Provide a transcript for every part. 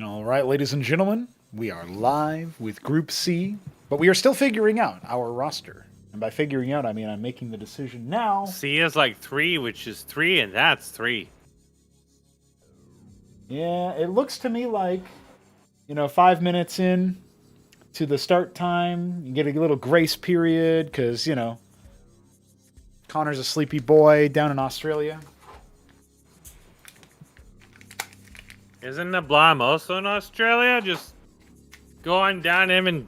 All right, ladies and gentlemen, we are live with Group C, but we are still figuring out our roster. And by figuring out, I mean I'm making the decision now. C is like 3, which is 3, and that's 3. Yeah, it looks to me like, 5 minutes in to the start time, you get a little grace period because, Connor's a sleepy boy down in Australia. Isn't neblime also in Australia? Just go on down to him and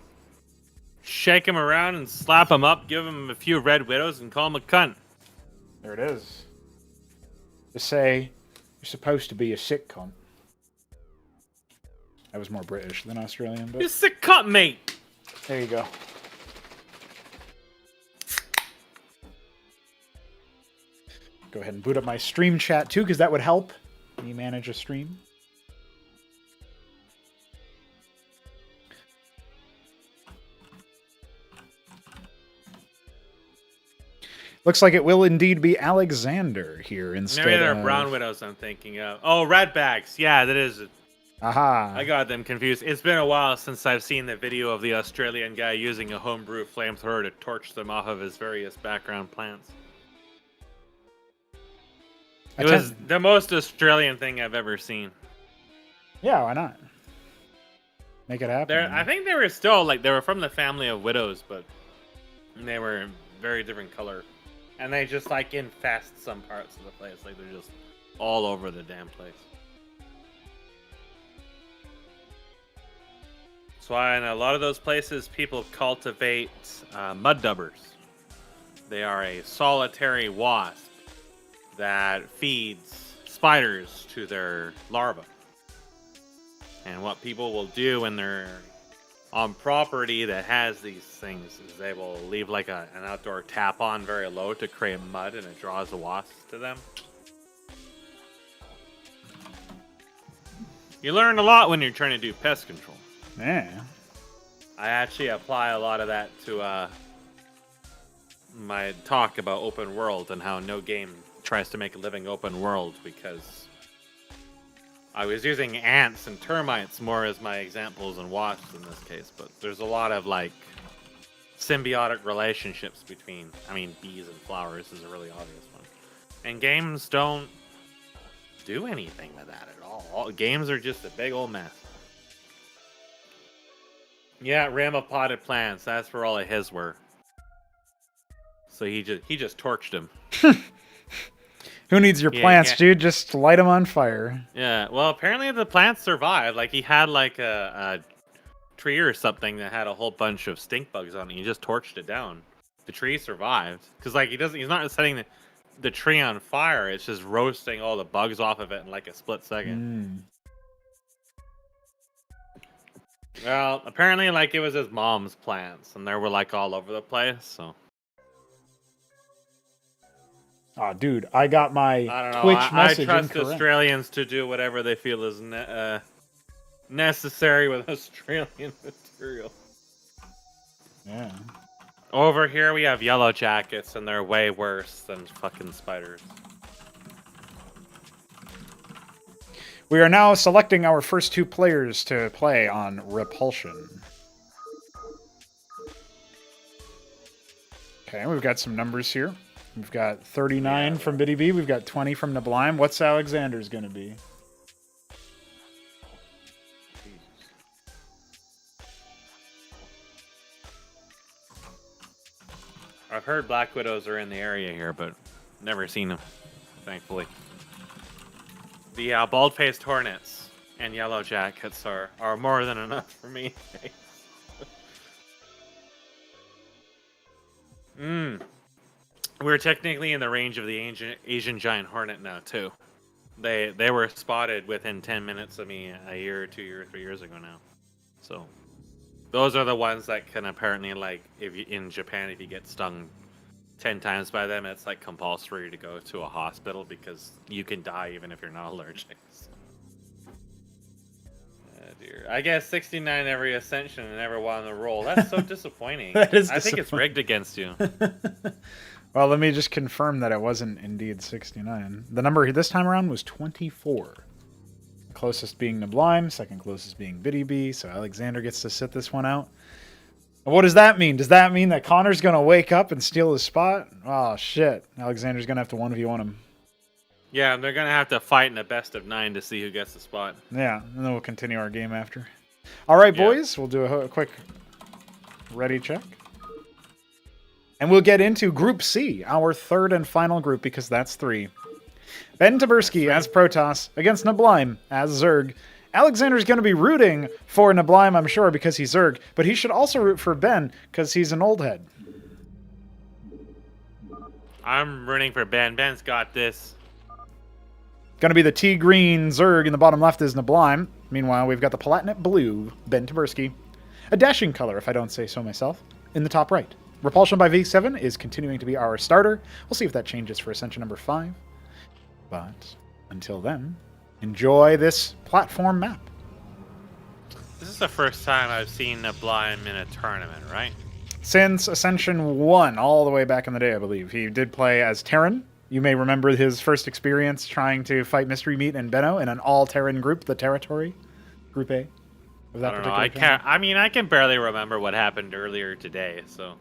shake him around and slap him up, give him a few red widows, and call him a cunt. There it is. Just say, you're supposed to be a sick cunt. That was more British than Australian, but... You're a sick cunt, mate! There you go. Go ahead and boot up my stream chat, too, because that would help me manage a stream. Looks like it will indeed be Alexhandr here instead Maybe they're of... brown widows I'm thinking of. Oh, red bags. Yeah, that is... Aha. I got them confused. It's been a while since I've seen the video of the Australian guy using a homebrew flamethrower to torch them off of his various background plants. It was the most Australian thing I've ever seen. Yeah, why not? Make it happen. I think they were still, they were from the family of widows, but they were very different color. And they just, infest some parts of the place. They're just all over the damn place. That's why in a lot of those places, people cultivate mud dubbers. They are a solitary wasp that feeds spiders to their larvae. And what people will do when they're on property that has these things is they will leave an outdoor tap on very low to create mud, and it draws the wasps to them. You learn a lot when you're trying to do pest control. Yeah. I actually apply a lot of that to my talk about open world and how no game tries to make a living open world, because I was using ants and termites more as my examples and wasps in this case, but there's a lot of symbiotic relationships between, bees and flowers is a really obvious one. And games don't do anything with that at all. Games are just a big old mess. Yeah, ram of potted plants, that's where all of his were. So he just torched him. Who needs your plants, dude? Just light them on fire. Yeah, well, apparently the plants survived. He had a tree or something that had a whole bunch of stink bugs on it. He just torched it down. The tree survived because he's not setting the tree on fire. It's just roasting all the bugs off of it in a split second. Well, apparently it was his mom's plants, and they were all over the place. So. Oh, dude, I got my Twitch message I trust incorrect. Australians to do whatever they feel is necessary with Australian material. Yeah. Over here we have yellow jackets, and they're way worse than fucking spiders. We are now selecting our first 2 players to play on Repulsion. Okay, we've got some numbers here. We've got 39 from Biddy B. We've got 20 from Neblime. What's Alexhandr's going to be? I've heard Black Widows are in the area here, but never seen them, thankfully. The bald-faced hornets and yellow jackets are more than enough for me. We're technically in the range of the Asian giant hornet now, too. They were spotted within 10 minutes of me a year or 2 years, 3 years ago now. So those are the ones that can apparently, in Japan, if you get stung 10 times by them, it's compulsory to go to a hospital because you can die even if you're not allergic. So. Oh dear. I guess 69 every Ascension and never won the roll. That's so disappointing. That is I think it's rigged against you. Well, let me just confirm that it wasn't indeed 69. The number this time around was 24. Closest being Neblime, second closest being Biddy B, so Alexhandr gets to sit this one out. What does that mean? Does that mean that Connor's going to wake up and steal his spot? Oh, shit. Alexander's going to have to 1v1 him. Yeah, they're going to have to fight in a best of 9 to see who gets the spot. Yeah, and then we'll continue our game after. All right, boys. We'll do a quick ready check. And we'll get into Group C, our third and final group, because that's 3. Ben Taberski as Protoss against Neblime as Zerg. Alexander's going to be rooting for Neblime, I'm sure, because he's Zerg, but he should also root for Ben because he's an old head. I'm rooting for Ben. Ben's got this. Going to be the T-green Zerg in the bottom left is Neblime. Meanwhile, we've got the Palatinate blue, Ben Taberski. A dashing color, if I don't say so myself, in the top right. Repulsion by V7 is continuing to be our starter. We'll see if that changes for Ascension number 5. But until then, enjoy this platform map. This is the first time I've seen Neblime in a tournament, right? Since Ascension 1, all the way back in the day, I believe. He did play as Terran. You may remember his first experience trying to fight Mystery Meat and Benno in an all-Terran group, the Territory, Group A. Of that I don't know. I can barely remember what happened earlier today, so...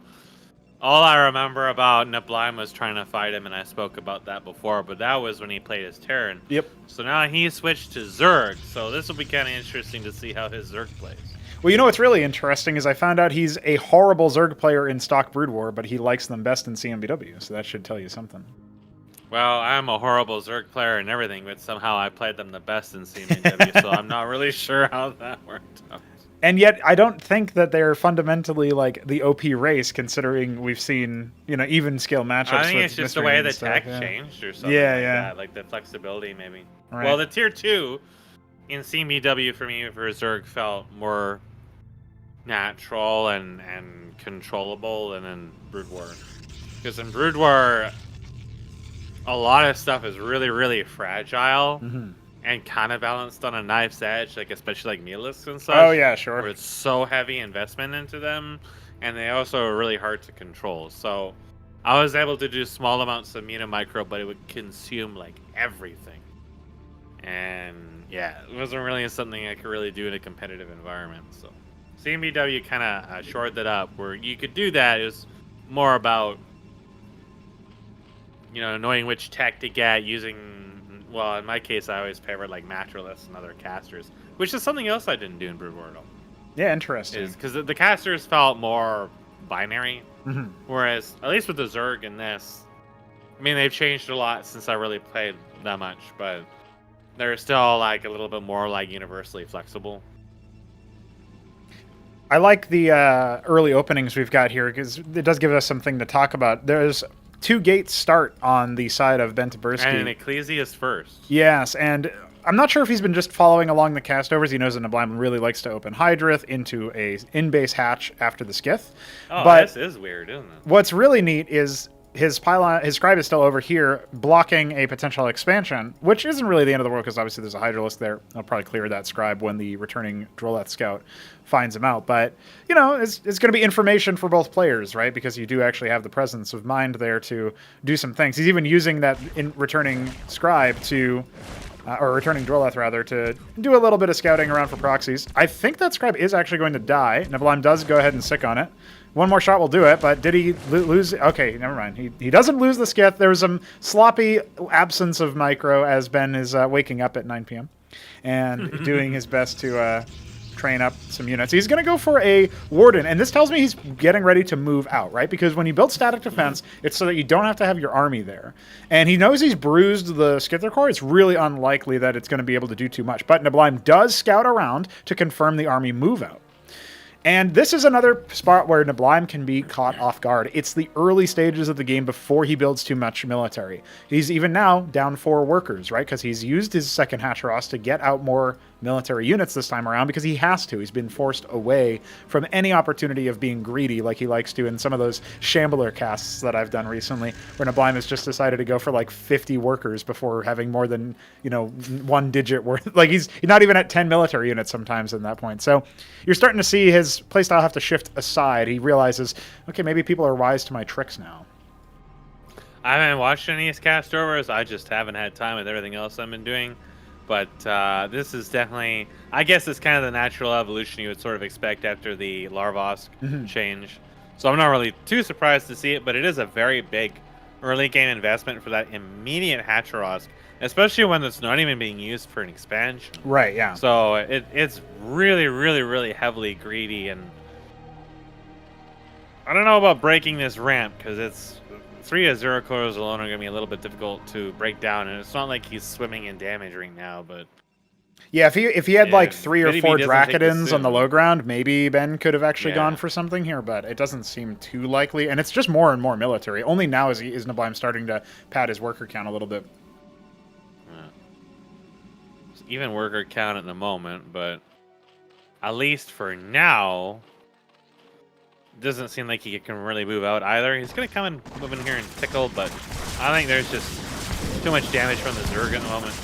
All I remember about Neblime was trying to fight him, and I spoke about that before, but that was when he played as Terran. Yep. So now he switched to Zerg, so this will be kind of interesting to see how his Zerg plays. Well, you know what's really interesting is I found out he's a horrible Zerg player in Stock Brood War, but he likes them best in CMBW, so that should tell you something. Well, I'm a horrible Zerg player and everything, but somehow I played them the best in CMBW, so I'm not really sure how that worked out. And yet, I don't think that they're fundamentally like the OP race, considering we've seen, even scale matchups. I think it's just the way the tech changed or something that, like the flexibility maybe. Right. Well, the tier 2 in CMBW for me for Zerg felt more natural and controllable than in Brood War. Because in Brood War, a lot of stuff is really, really fragile. Mm-hmm. And kind of balanced on a knife's edge, like especially like Neelis and such. Oh yeah, sure. Where it's so heavy investment into them, and they also are really hard to control. So I was able to do small amounts of Meta Micro, but it would consume like everything. And yeah, it wasn't really something I could really do in a competitive environment. So CMBW kind of shored that up, where you could do that. It was more about knowing which tech to get using. Well, in my case, I always favored like Naturalists and other casters, which is something else I didn't do in Brood War at all. Yeah, interesting. Because the casters felt more binary, mm-hmm. Whereas at least with the Zerg in this, I mean they've changed a lot since I really played that much, but they're still like a little bit more like universally flexible. I like the early openings we've got here because it does give us something to talk about. There's 2 gates start on the side of Ben Taberski. And an Ecclesiast first. Yes, and I'm not sure if he's been just following along the castovers. He knows that Neblime really likes to open Hydrith into a in-base hatch after the Skith. Oh, but this is weird, isn't it? What's really neat is his scribe is still over here blocking a potential expansion, which isn't really the end of the world because obviously there's a Hydralisk there. I'll probably clear that scribe when the returning Droleth scout finds him out. But, it's going to be information for both players, right? Because you do actually have the presence of mind there to do some things. He's even using that returning scribe to... or returning Droleth, rather, to do a little bit of scouting around for proxies. I think that scribe is actually going to die. Neblime does go ahead and sick on it. One more shot will do it, but did he lose? Okay, never mind. He doesn't lose the Skith. There's some sloppy absence of micro as Ben is waking up at 9 p.m. and doing his best to train up some units. He's going to go for a Warden, and this tells me he's getting ready to move out, right? Because when you build static defense, it's so that you don't have to have your army there. And he knows he's bruised the Skither Core. It's really unlikely that it's going to be able to do too much. But Neblime does scout around to confirm the army move out. And this is another spot where Neblime can be caught off guard. It's the early stages of the game before he builds too much military. He's even now down 4 workers, right? Because he's used his second Hatcheros to get out more military units this time around because he has to. He's been forced away from any opportunity of being greedy like he likes to in some of those Shambler casts that I've done recently, where Neblime has just decided to go for like 50 workers before having more than, 1 digit worth. Like he's not even at 10 military units sometimes at that point. So you're starting to see his playstyle have to shift aside. He realizes, okay, maybe people are wise to my tricks now. I haven't watched any of these castovers. I just haven't had time with everything else I've been doing. But this is definitely, I guess it's kind of the natural evolution you would sort of expect after the Larvosk change. So I'm not really too surprised to see it, but it is a very big early game investment for that immediate Hatcherosk, especially when it's not even being used for an expansion. Right, yeah. So it's really, really, really heavily greedy, and I don't know about breaking this ramp, because it's 3 Azuricores alone are going to be a little bit difficult to break down, and it's not like he's swimming in damage right now, but... Yeah, if he had like 3 or 4 Dracodons on the low ground, maybe Ben could have actually gone for something here, but it doesn't seem too likely, and it's just more and more military. Only now is Neblime starting to pad his worker count a little bit. Even worker count at the moment, but at least for now, doesn't seem like he can really move out either. He's going to come and move in here and tickle, but I think there's just too much damage from the Zerg at the moment.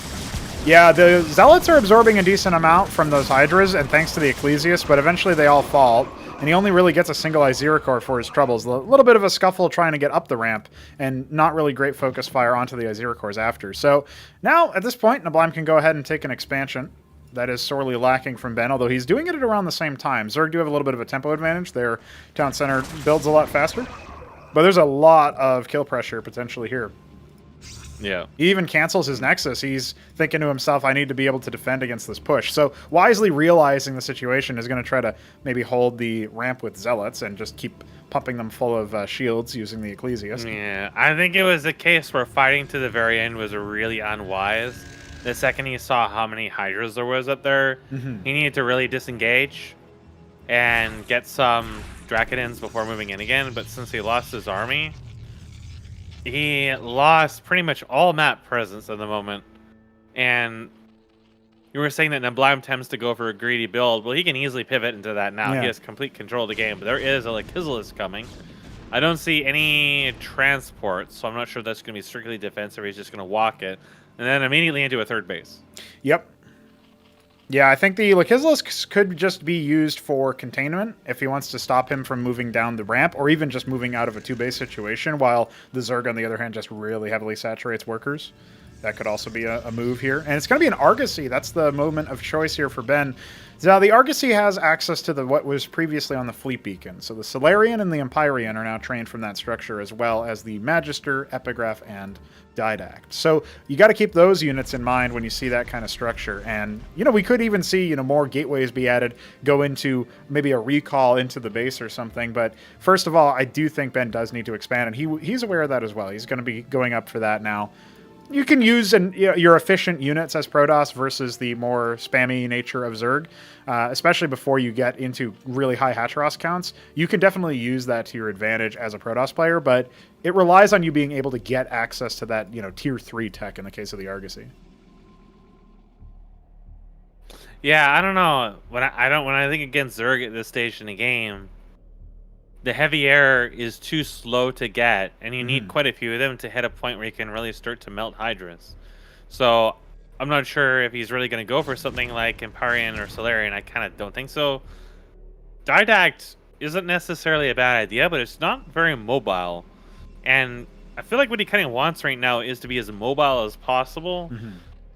Yeah, the Zealots are absorbing a decent amount from those Hydras, and thanks to the Ecclesiast, but eventually they all fall, and he only really gets a single Azuricore for his troubles. A little bit of a scuffle trying to get up the ramp, and not really great focus fire onto the Azuricores after. So now, at this point, Neblime can go ahead and take an expansion. That is sorely lacking from Ben, although he's doing it at around the same time. Zerg do have a little bit of a tempo advantage. Their town center builds a lot faster, but there's a lot of kill pressure potentially here. Yeah. He even cancels his Nexus. He's thinking to himself, I need to be able to defend against this push. So wisely realizing the situation is going to try to maybe hold the ramp with Zealots and just keep pumping them full of shields using the Ecclesiast. Yeah, I think it was a case where fighting to the very end was really unwise. The second he saw how many Hydras there was up there, he needed to really disengage and get some Dracodons before moving in again. But since he lost his army, he lost pretty much all map presence at the moment. And you were saying that Neblime tends to go for a greedy build. Well, he can easily pivot into that now. Yeah. He has complete control of the game. But there is a Lakizalis coming. I don't see any transport, so I'm not sure that's going to be strictly defensive. He's just going to walk it. And then immediately into a third base. Yep. Yeah, I think the Lakizalis could just be used for containment if he wants to stop him from moving down the ramp, or even just moving out of a 2-base situation, while the Zerg, on the other hand, just really heavily saturates workers. That could also be a move here. And it's going to be an Argosy. That's the moment of choice here for Ben. Now, the Argosy has access to what was previously on the Fleet Beacon. So the Solarian and the Empyrean are now trained from that structure, as well as the Magister, Epigraph, and Didact. So you got to keep those units in mind when you see that kind of structure. And, we could even see, more gateways be added, go into maybe a recall into the base or something. But first of all, I do think Ben does need to expand, and he's aware of that as well. He's going to be going up for that now. You can use your efficient units as Protoss versus the more spammy nature of Zerg, especially before you get into really high Hatcherosk counts. You can definitely use that to your advantage as a Protoss player, but it relies on you being able to get access to that, tier 3 tech in the case of the Argosy. Yeah, I don't know. When I think against Zerg at this stage in the game, the heavy air is too slow to get, and you need quite a few of them to hit a point where you can really start to melt Hydras. So I'm not sure if he's really going to go for something like Empyrean or Solarian. I kind of don't think so. Didact isn't necessarily a bad idea, but it's not very mobile. And I feel like what he kind of wants right now is to be as mobile as possible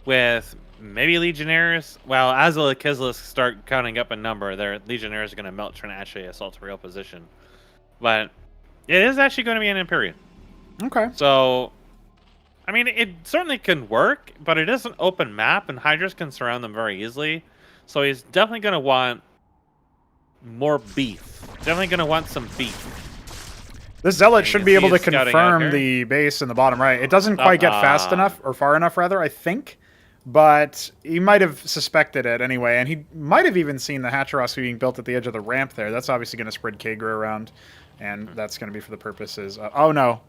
with maybe Legionnaires. Well, as the Lakizalis start counting up a number, their Legionnaires are going to melt trying to actually assault a real position. But it is actually going to be an Empyrean. Okay. So, I mean, it certainly can work, but it is an open map, and Hydras can surround them very easily. So he's definitely going to want more beef. Definitely going to want some beef. This Zealot should be able to confirm the base in the bottom right. It doesn't quite get fast enough, or far enough, rather, I think. But he might have suspected it anyway, and he might have even seen the Hatcherosk being built at the edge of the ramp there. That's obviously going to spread Kager around, and that's going to be for the purposes of... Oh, no.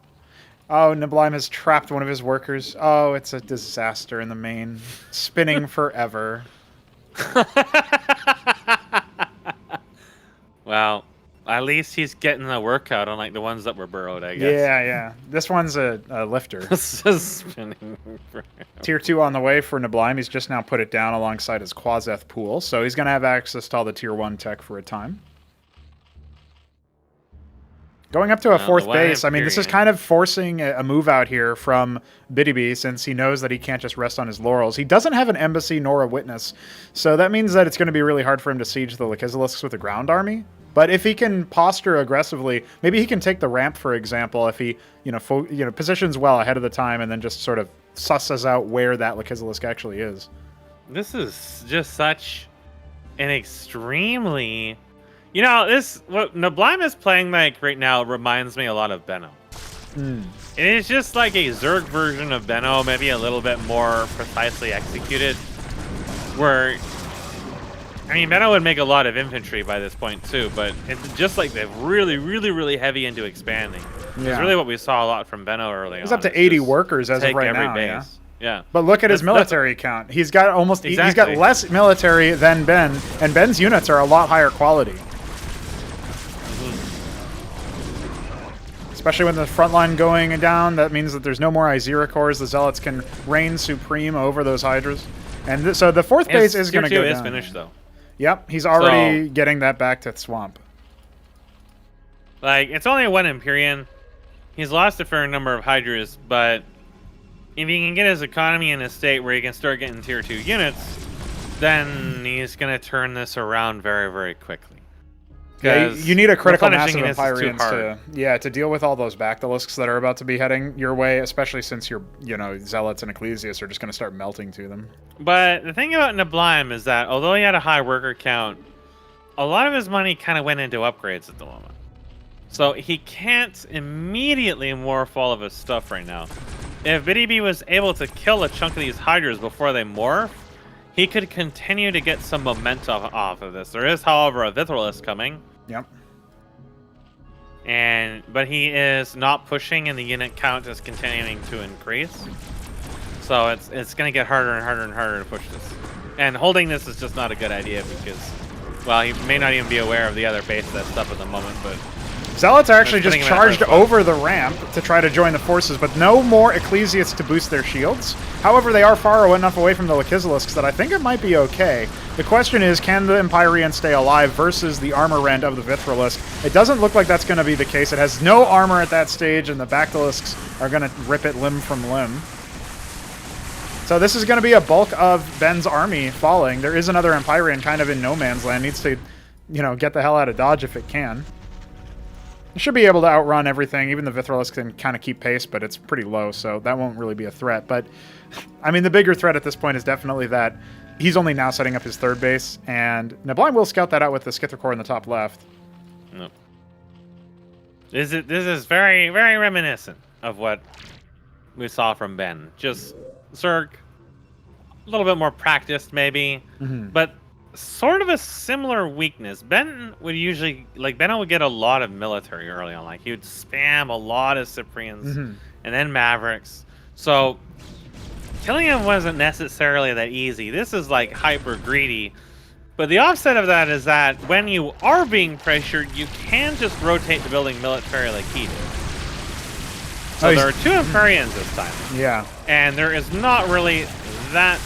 Oh, Neblime has trapped one of his workers. Oh, it's a disaster in the main. Spinning forever. Well, at least he's getting a workout unlike the ones that were burrowed, I guess. Yeah. This one's a lifter. Spinning forever. Tier 2 on the way for Neblime. He's just now put it down alongside his Quazeth pool, so he's going to have access to all the Tier 1 tech for a time. Going up to a fourth the one base, I mean, this is Imperium. kind of forcing a move out here from BDB since he knows that he can't just rest on his laurels. He doesn't have an embassy nor a witness, so that means that it's going to be really hard for him to siege the Lakizilisks with a ground army. But if he can posture aggressively, maybe he can take the ramp, for example, if he positions well ahead of the time and then just sort of susses out where that Lakizilisk actually is. This is just such an extremely... You know, what Neblime is playing like right now reminds me a lot of Benno. It is just like a Zerg version of Benno, maybe a little bit more precisely executed. Where, I mean, Benno would make a lot of infantry by this point too, but it's just like they're really, really, really heavy into expanding. Yeah. It's really what we saw a lot from Benno early on. He's up to 80 workers as of right now. Yeah. But look at his military count. He's got he's got less military than Ben, and Ben's units are a lot higher quality. Especially when the front line going down, that means that there's no more Izira cores. The Zealots can reign supreme over those Hydras. And so the fourth base is going to go down. Is finished, though. Yep, he's already getting that back to Swamp. Like, it's only one Empyrean. He's lost a fair number of Hydras, but if he can get his economy in a state where he can start getting tier 2 units, then he's going to turn this around very, very quickly. Yeah, you need a critical mass of Empyreans to deal with all those Bactylisks that are about to be heading your way, especially since your Zealots and Ecclesias are just going to start melting to them. But the thing about Neblime is that although he had a high worker count, a lot of his money kind of went into upgrades at the moment. So he can't immediately morph all of his stuff right now. If BDB was able to kill a chunk of these Hydras before they morph, he could continue to get some momentum off of this. There is, however, a Vithrilisk coming. Yep. But he is not pushing, and the unit count is continuing to increase. So it's going to get harder and harder and harder to push this. And holding this is just not a good idea because, well, he may not even be aware of the other base that's stuff at the moment, but... Zealots are actually just charged over the ramp to try to join the forces, but no more Ecclesiasts to boost their shields. However, they are far enough away from the Lakizilisks that I think it might be okay. The question is, can the Empyrean stay alive versus the armor rend of the Vithrilisk? It doesn't look like that's going to be the case. It has no armor at that stage, and the Bactylisks are going to rip it limb from limb. So this is going to be a bulk of Ben's army falling. There is another Empyrean kind of in no man's land. Needs to, get the hell out of Dodge if it can. It should be able to outrun everything. Even the Vithrilisk can kind of keep pace, but it's pretty low, so that won't really be a threat. But, I mean, the bigger threat at this point is definitely that he's only now setting up his third base, and Neblime will scout that out with the Skither Core in the top left. No. This is very, very reminiscent of what we saw from Ben. Just Zerg, a little bit more practiced maybe, but sort of a similar weakness. Ben would usually, Benno would get a lot of military early on. Like, he would spam a lot of Cyprians and then Mavericks. So, killing him wasn't necessarily that easy. This is, hyper greedy. But the offset of that is that when you are being pressured, you can just rotate to building military like he did. So there are two Empyreans this time. Yeah. And there is not really that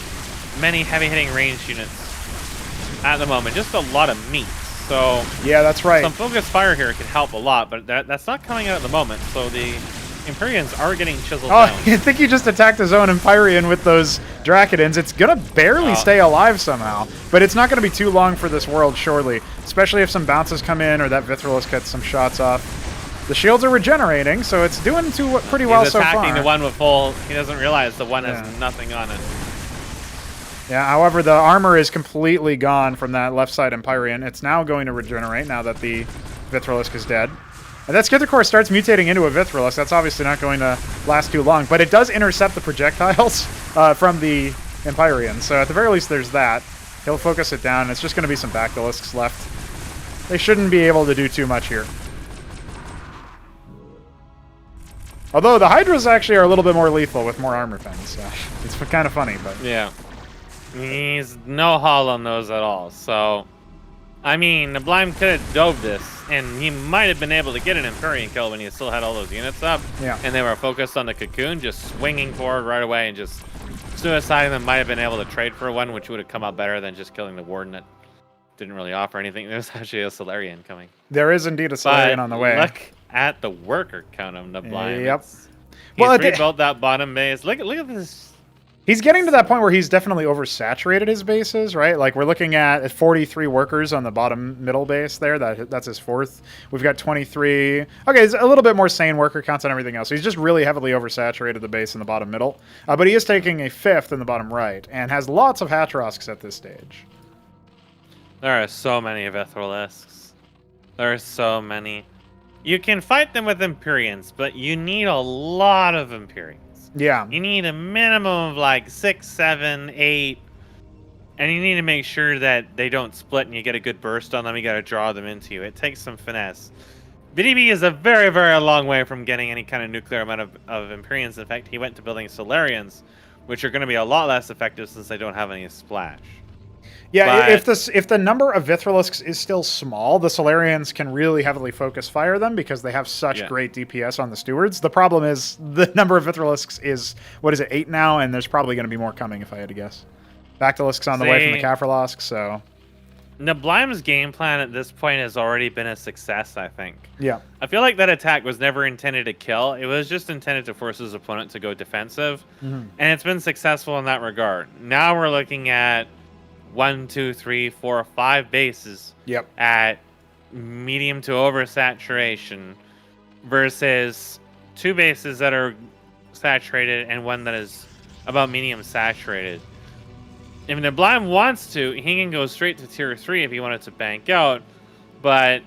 many heavy-hitting ranged units at the moment, just a lot of meat. So yeah, that's right. Some focused fire here could help a lot, but that's not coming out at the moment. So the Empyreans are getting chiseled down. I think he just attacked his own Empyrean with those Drakidins. It's gonna barely stay alive somehow, but it's not gonna be too long for this world, surely. Especially if some bounces come in or that Vithrilisk gets some shots off. The shields are regenerating, so it's doing pretty well so far. He's attacking the one with full. He doesn't realize the one has nothing on it. Yeah, however, the armor is completely gone from that left side Empyrean. It's now going to regenerate now that the Vithrilisk is dead. And that Skither Core starts mutating into a Vithrilisk. That's obviously not going to last too long, but it does intercept the projectiles from the Empyrean. So at the very least, there's that. He'll focus it down. It's just going to be some Bactylisks left. They shouldn't be able to do too much here. Although the Hydras actually are a little bit more lethal with more armor pens. So it's kind of funny, but... Yeah. He's no haul on those at all, so... I mean, Neblime could have dove this, and he might have been able to get an Empyrean kill when he still had all those units up. Yeah. And they were focused on the Cocoon, just swinging forward right away and just suiciding them. Might have been able to trade for one, which would have come out better than just killing the Warden that didn't really offer anything. There was actually a Solarian coming. There is indeed a Solarian on the way. at the worker count of Neblime. Yep. He's Well, rebuilt that bottom base. Look at this. He's getting to that point where he's definitely oversaturated his bases, right? Like we're looking at 43 workers on the bottom middle base there. That's his fourth. We've got 23. Okay, it's a little bit more sane worker counts on everything else. So he's just really heavily oversaturated the base in the bottom middle. But he is taking a fifth in the bottom right and has lots of Hatrosks at this stage. There are so many Vithrilisks. There are so many. You can fight them with Empyreans, but you need a lot of Empyreans. Yeah. You need a minimum of like 6, 7, 8. And you need to make sure that they don't split and you get a good burst on them. You got to draw them into you. It takes some finesse. BDB is a very, very long way from getting any kind of nuclear amount of Empyreans. In fact, he went to building Solarians, which are going to be a lot less effective since they don't have any splash. Yeah, if the number of Vithrilisks is still small, the Solarians can really heavily focus fire them because they have such great DPS on the Stewards. The problem is the number of Vithrilisks is, what is it, 8 now? And there's probably going to be more coming if I had to guess. Bactylisk's on the way from the Kaffirlosk, so... Neblime's game plan at this point has already been a success, I think. Yeah. I feel like that attack was never intended to kill. It was just intended to force his opponent to go defensive. And it's been successful in that regard. Now we're looking at 1, 2, 3, 4, 5 bases at medium to oversaturation versus 2 bases that are saturated and 1 that is about medium saturated. If Neblime wants to, he can go straight to tier 3 if he wanted to bank out, but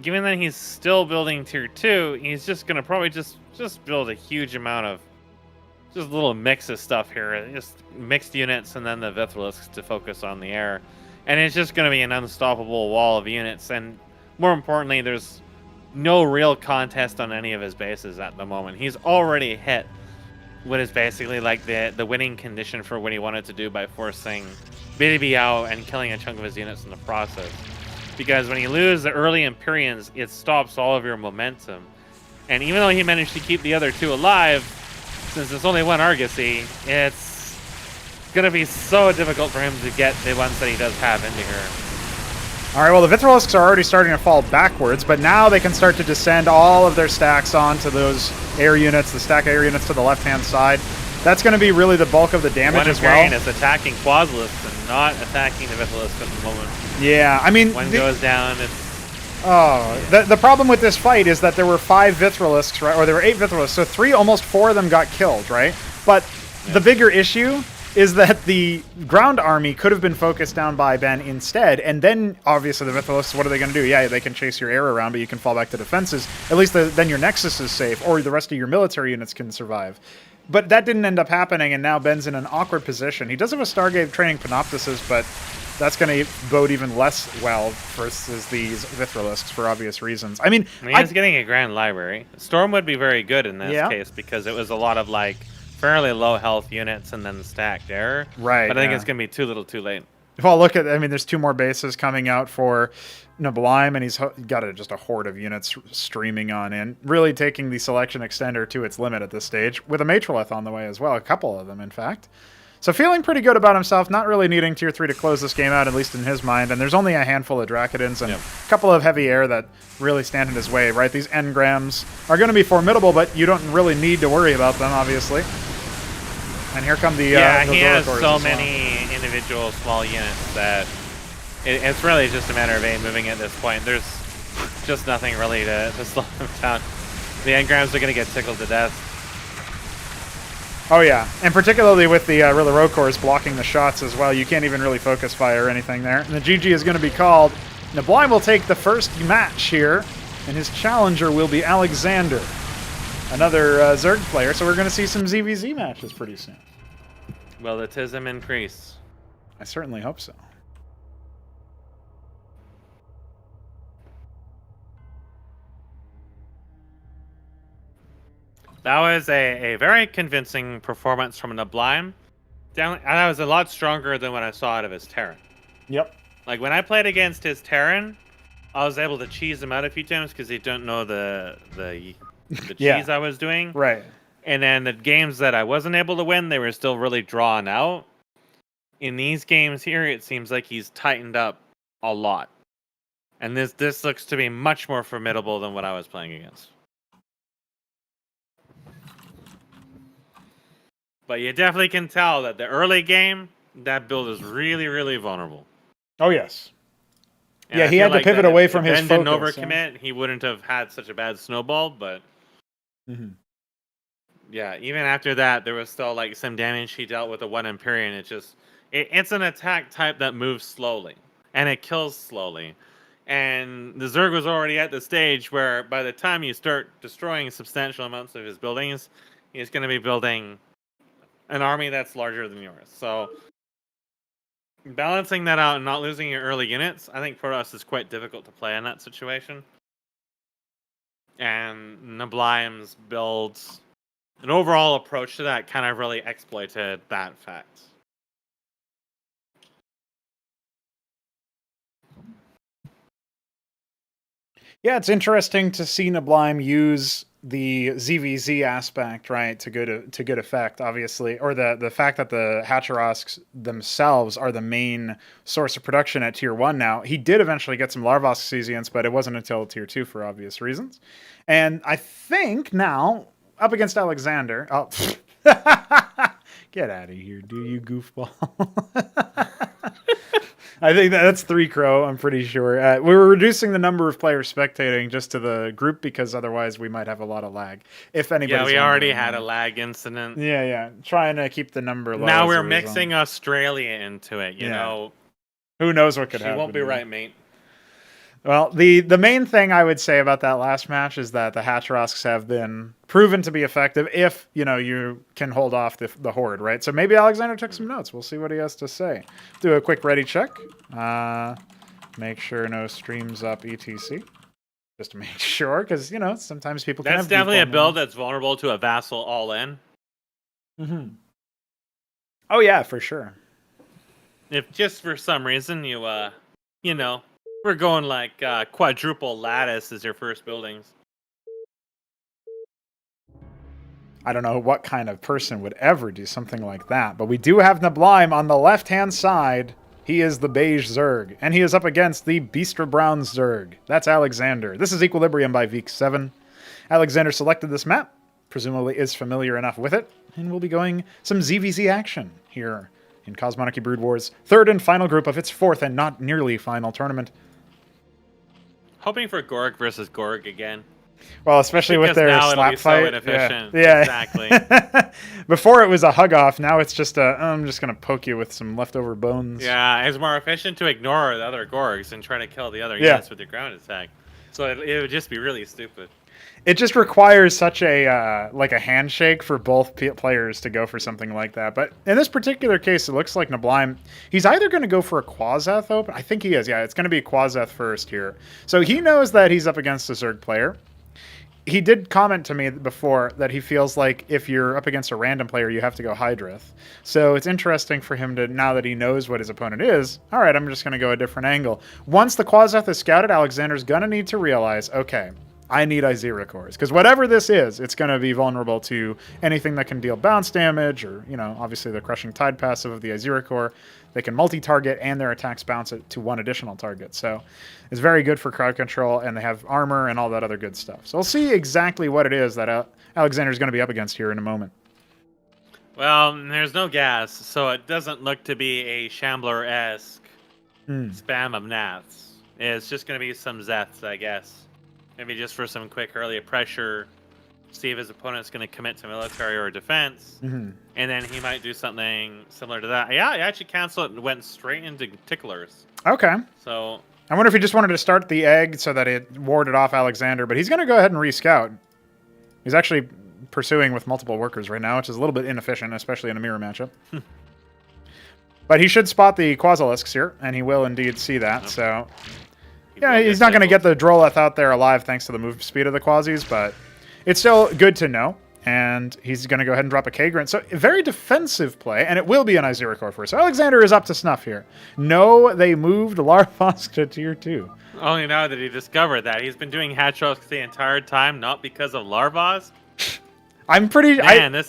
given that he's still building tier 2, he's just going to probably just build a huge amount of just a little mix of stuff here. Just mixed units and then the Vithrilisks to focus on the air. And it's just going to be an unstoppable wall of units. And more importantly, there's no real contest on any of his bases at the moment. He's already hit what is basically like the winning condition for what he wanted to do by forcing BDB out and killing a chunk of his units in the process. Because when you lose the early Empyreans, it stops all of your momentum. And even though he managed to keep the other 2 alive, since it's only 1 Argosy, it's going to be so difficult for him to get the ones that he does have into here. All right, well, the Vithrilisks are already starting to fall backwards, but now they can start to descend all of their stacks onto those air units, the stack air units to the left-hand side. That's going to be really the bulk of the damage as well. One Empyrean is attacking Quasilisks and not attacking the Vithrilisks at the moment. Yeah, I mean... One goes down, it's... Oh, the problem with this fight is that there were 5 Vithrilisks, right? Or there were 8 Vithrilisks, so 3, almost 4 of them got killed, right? But the bigger issue is that the ground army could have been focused down by Ben instead, and then, obviously, the Vithrilisks, what are they going to do? Yeah, they can chase your air around, but you can fall back to defenses. At least then your Nexus is safe, or the rest of your military units can survive. But that didn't end up happening, and now Ben's in an awkward position. He does have a Stargate training Panoptises, but that's going to bode even less well versus these Vithrilisks for obvious reasons. I mean, he's getting a Grand Library. Storm would be very good in this case because it was a lot of like fairly low health units and then stacked air. Right. But I think it's going to be too little too late. Well, look at, I mean, there's 2 more bases coming out for Neblime, and he's got just a horde of units streaming on in, really taking the selection extender to its limit at this stage, with a Matrolith on the way as well, a couple of them, in fact. So feeling pretty good about himself, not really needing tier 3 to close this game out, at least in his mind. And there's only a handful of Drakidins and a couple of heavy air that really stand in his way, right? These engrams are going to be formidable, but you don't really need to worry about them, obviously. And here come the he has so many well. individual small units that it's really just a matter of moving at this point. There's just nothing really to slow them down. The engrams are going to get tickled to death. Oh yeah, and particularly with the Rokors blocking the shots as well, you can't even really focus fire or anything there. And the GG is going to be called. Neblime will take the first match here, and his challenger will be Alexhandr, another Zerg player. So we're going to see some ZVZ matches pretty soon. Will the TISM increase? I certainly hope so. That was a very convincing performance from Neblime. And I was a lot stronger than what I saw out of his Terran. Yep. Like, when I played against his Terran, I was able to cheese him out a few times because he didn't know the cheese I was doing. Right. And then the games that I wasn't able to win, they were still really drawn out. In these games here, it seems like he's tightened up a lot. And this looks to be much more formidable than what I was playing against. But you definitely can tell that the early game, that build is really, really vulnerable. Oh, yes. And yeah, I he feel had to like pivot that away if from his Ben focus. didn't overcommit, he wouldn't have had such a bad snowball. But yeah, even after that, there was still like some damage he dealt with the 1 Empyrean. It's an attack type that moves slowly and it kills slowly. And the Zerg was already at the stage where by the time you start destroying substantial amounts of his buildings, he's going to be building an army that's larger than yours. So balancing that out and not losing your early units, I think for us is quite difficult to play in that situation. And Neblime's builds, an overall approach to that kind of really exploited that fact. Yeah, it's interesting to see Neblime use the ZVZ aspect, right, to good effect, obviously, or the fact that the Hatcherosks themselves are the main source of production at Tier 1 now. He did eventually get some Larvosk Cesians, but it wasn't until Tier 2 for obvious reasons. And I think now, up against Alexhandr... Oh, get out of here, do you goofball? I think that's 3 Crow, I'm pretty sure. We were reducing the number of players spectating just to the group because otherwise we might have a lot of lag. If anybody's Yeah, we already had a lag incident. Yeah. Trying to keep the number low. Now we're mixing Australia into it, you know. Who knows what could happen. She won't be right, mate. Well, the main thing I would say about that last match is that the Hatcherosks have been proven to be effective if, you can hold off the Horde, right? So maybe Alexhandr took some notes. We'll see what he has to say. Do a quick ready check. Make sure no streams up, etc. Just to make sure, because, sometimes people can have... That's definitely a build that's vulnerable to a vassal all-in. Oh, yeah, for sure. If just for some reason you, we're going like quadruple lattice as your first buildings. I don't know what kind of person would ever do something like that, but we do have Neblime on the left-hand side. He is the beige Zerg, and he is up against the Beastra Brown Zerg. That's Alexhandr. This is Equilibrium by Veek7. Alexhandr selected this map, presumably is familiar enough with it, and we'll be going some ZVZ action here in Cosmonarchy Brood Wars' third and final group of its fourth and not nearly final tournament. Hoping for Gorg versus Gorg again. Well, especially because with their slap fight. So inefficient. Yeah. Exactly. Before it was a hug off, now it's just I'm just going to poke you with some leftover bones. Yeah, it's more efficient to ignore the other Gorgs and try to kill the other units with your ground attack. So it would just be really stupid. It just requires such a like a handshake for both players to go for something like that. But in this particular case, it looks like Neblime, he's either going to go for a Quazeth open. I think he is. Yeah, it's going to be a Quazeth first here. So he knows that he's up against a Zerg player. He did comment to me before that he feels like if you're up against a random player, you have to go Hydrith. So it's interesting for him to, now that he knows what his opponent is, all right, I'm just going to go a different angle. Once the Quazeth is scouted, Alexander's going to need to realize, okay, I need Izira cores. Because whatever this is, it's going to be vulnerable to anything that can deal bounce damage or, obviously the Crushing Tide passive of the Izira core. They can multi-target and their attacks bounce it to one additional target. So it's very good for crowd control, and they have armor and all that other good stuff. So we'll see exactly what it is that Alexander's going to be up against here in a moment. Well, there's no gas, so it doesn't look to be a Shambler-esque spam of Nats. It's just going to be some Zeths, I guess. Maybe just for some quick early pressure, see if his opponent's going to commit to military or defense, and then he might do something similar to that. Yeah, he actually canceled it and went straight into Ticklers. Okay. So I wonder if he just wanted to start the egg so that it warded off Alexhandr, but he's going to go ahead and re-scout. He's actually pursuing with multiple workers right now, which is a little bit inefficient, especially in a mirror matchup. But he should spot the Quasilisks here, and he will indeed see that, so... Yeah, he's not going to get the Droleth out there alive thanks to the move speed of the Quasis, but it's still good to know. And he's going to go ahead and drop a K-Grunt. So, a very defensive play, and it will be an Izira core for us. So, Alexhandr is up to snuff here. No, they moved Larvosk to Tier 2. Only now that he discovered that. He's been doing Hatchrosk the entire time, not because of Larvosk. I'm pretty... Man,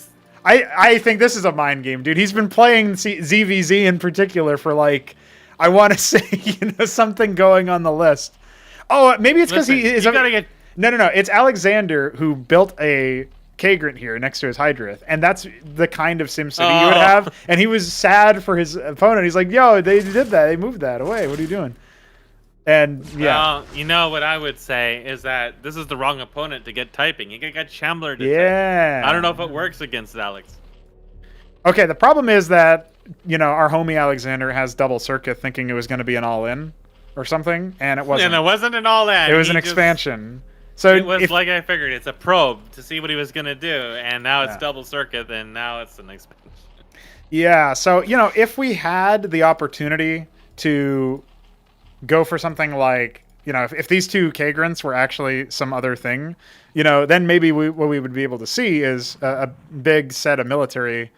I think this is a mind game, dude. He's been playing ZVZ in particular for, like... I want to say, something going on the list. Oh, maybe it's because he is... You gotta get... No. It's Alexhandr who built a Kagrant here next to his Hydrith, and that's the kind of SimCity you would have. And he was sad for his opponent. He's like, "Yo, they did that. They moved that away. What are you doing?" And yeah, well, you know what I would say is that this is the wrong opponent to get typing. You get Shambler to yeah. type. I don't know if it works against Alex. Okay, the problem is that our homie Alexhandr has double circuit, thinking it was going to be an all-in or something, and it wasn't. And it wasn't an all-in. It was an expansion. So it was like I figured. It's a probe to see what he was going to do, and now it's double circuit, and now it's an expansion. Yeah, so, if we had the opportunity to go for something like, if these two Kagrants were actually some other thing, then maybe what we would be able to see is a big set of military,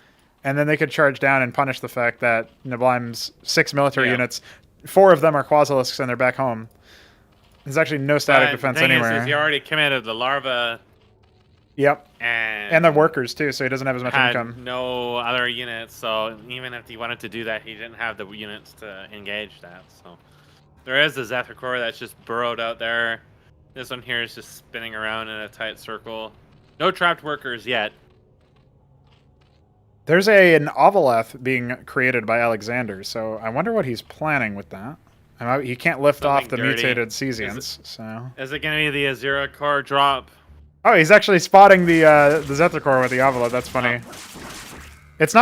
and then they could charge down and punish the fact that Neblime's 6 military units, 4 of them are Quasilisks and they're back home. There's actually no static defense anywhere. He already committed the larva. Yep. And the workers too, so he doesn't have as much had income. No other units, so even if he wanted to do that, he didn't have the units to engage that. So there is the Zethicor that's just burrowed out there. This one here is just spinning around in a tight circle. No trapped workers yet. There's an Ovaleth being created by Alexhandr, so I wonder what he's planning with that. He can't lift off the mutated Cesians, so... Is it going to be the Azura core drop? Oh, he's actually spotting the Zethicor with the Ovaleth. That's funny. Oh. It's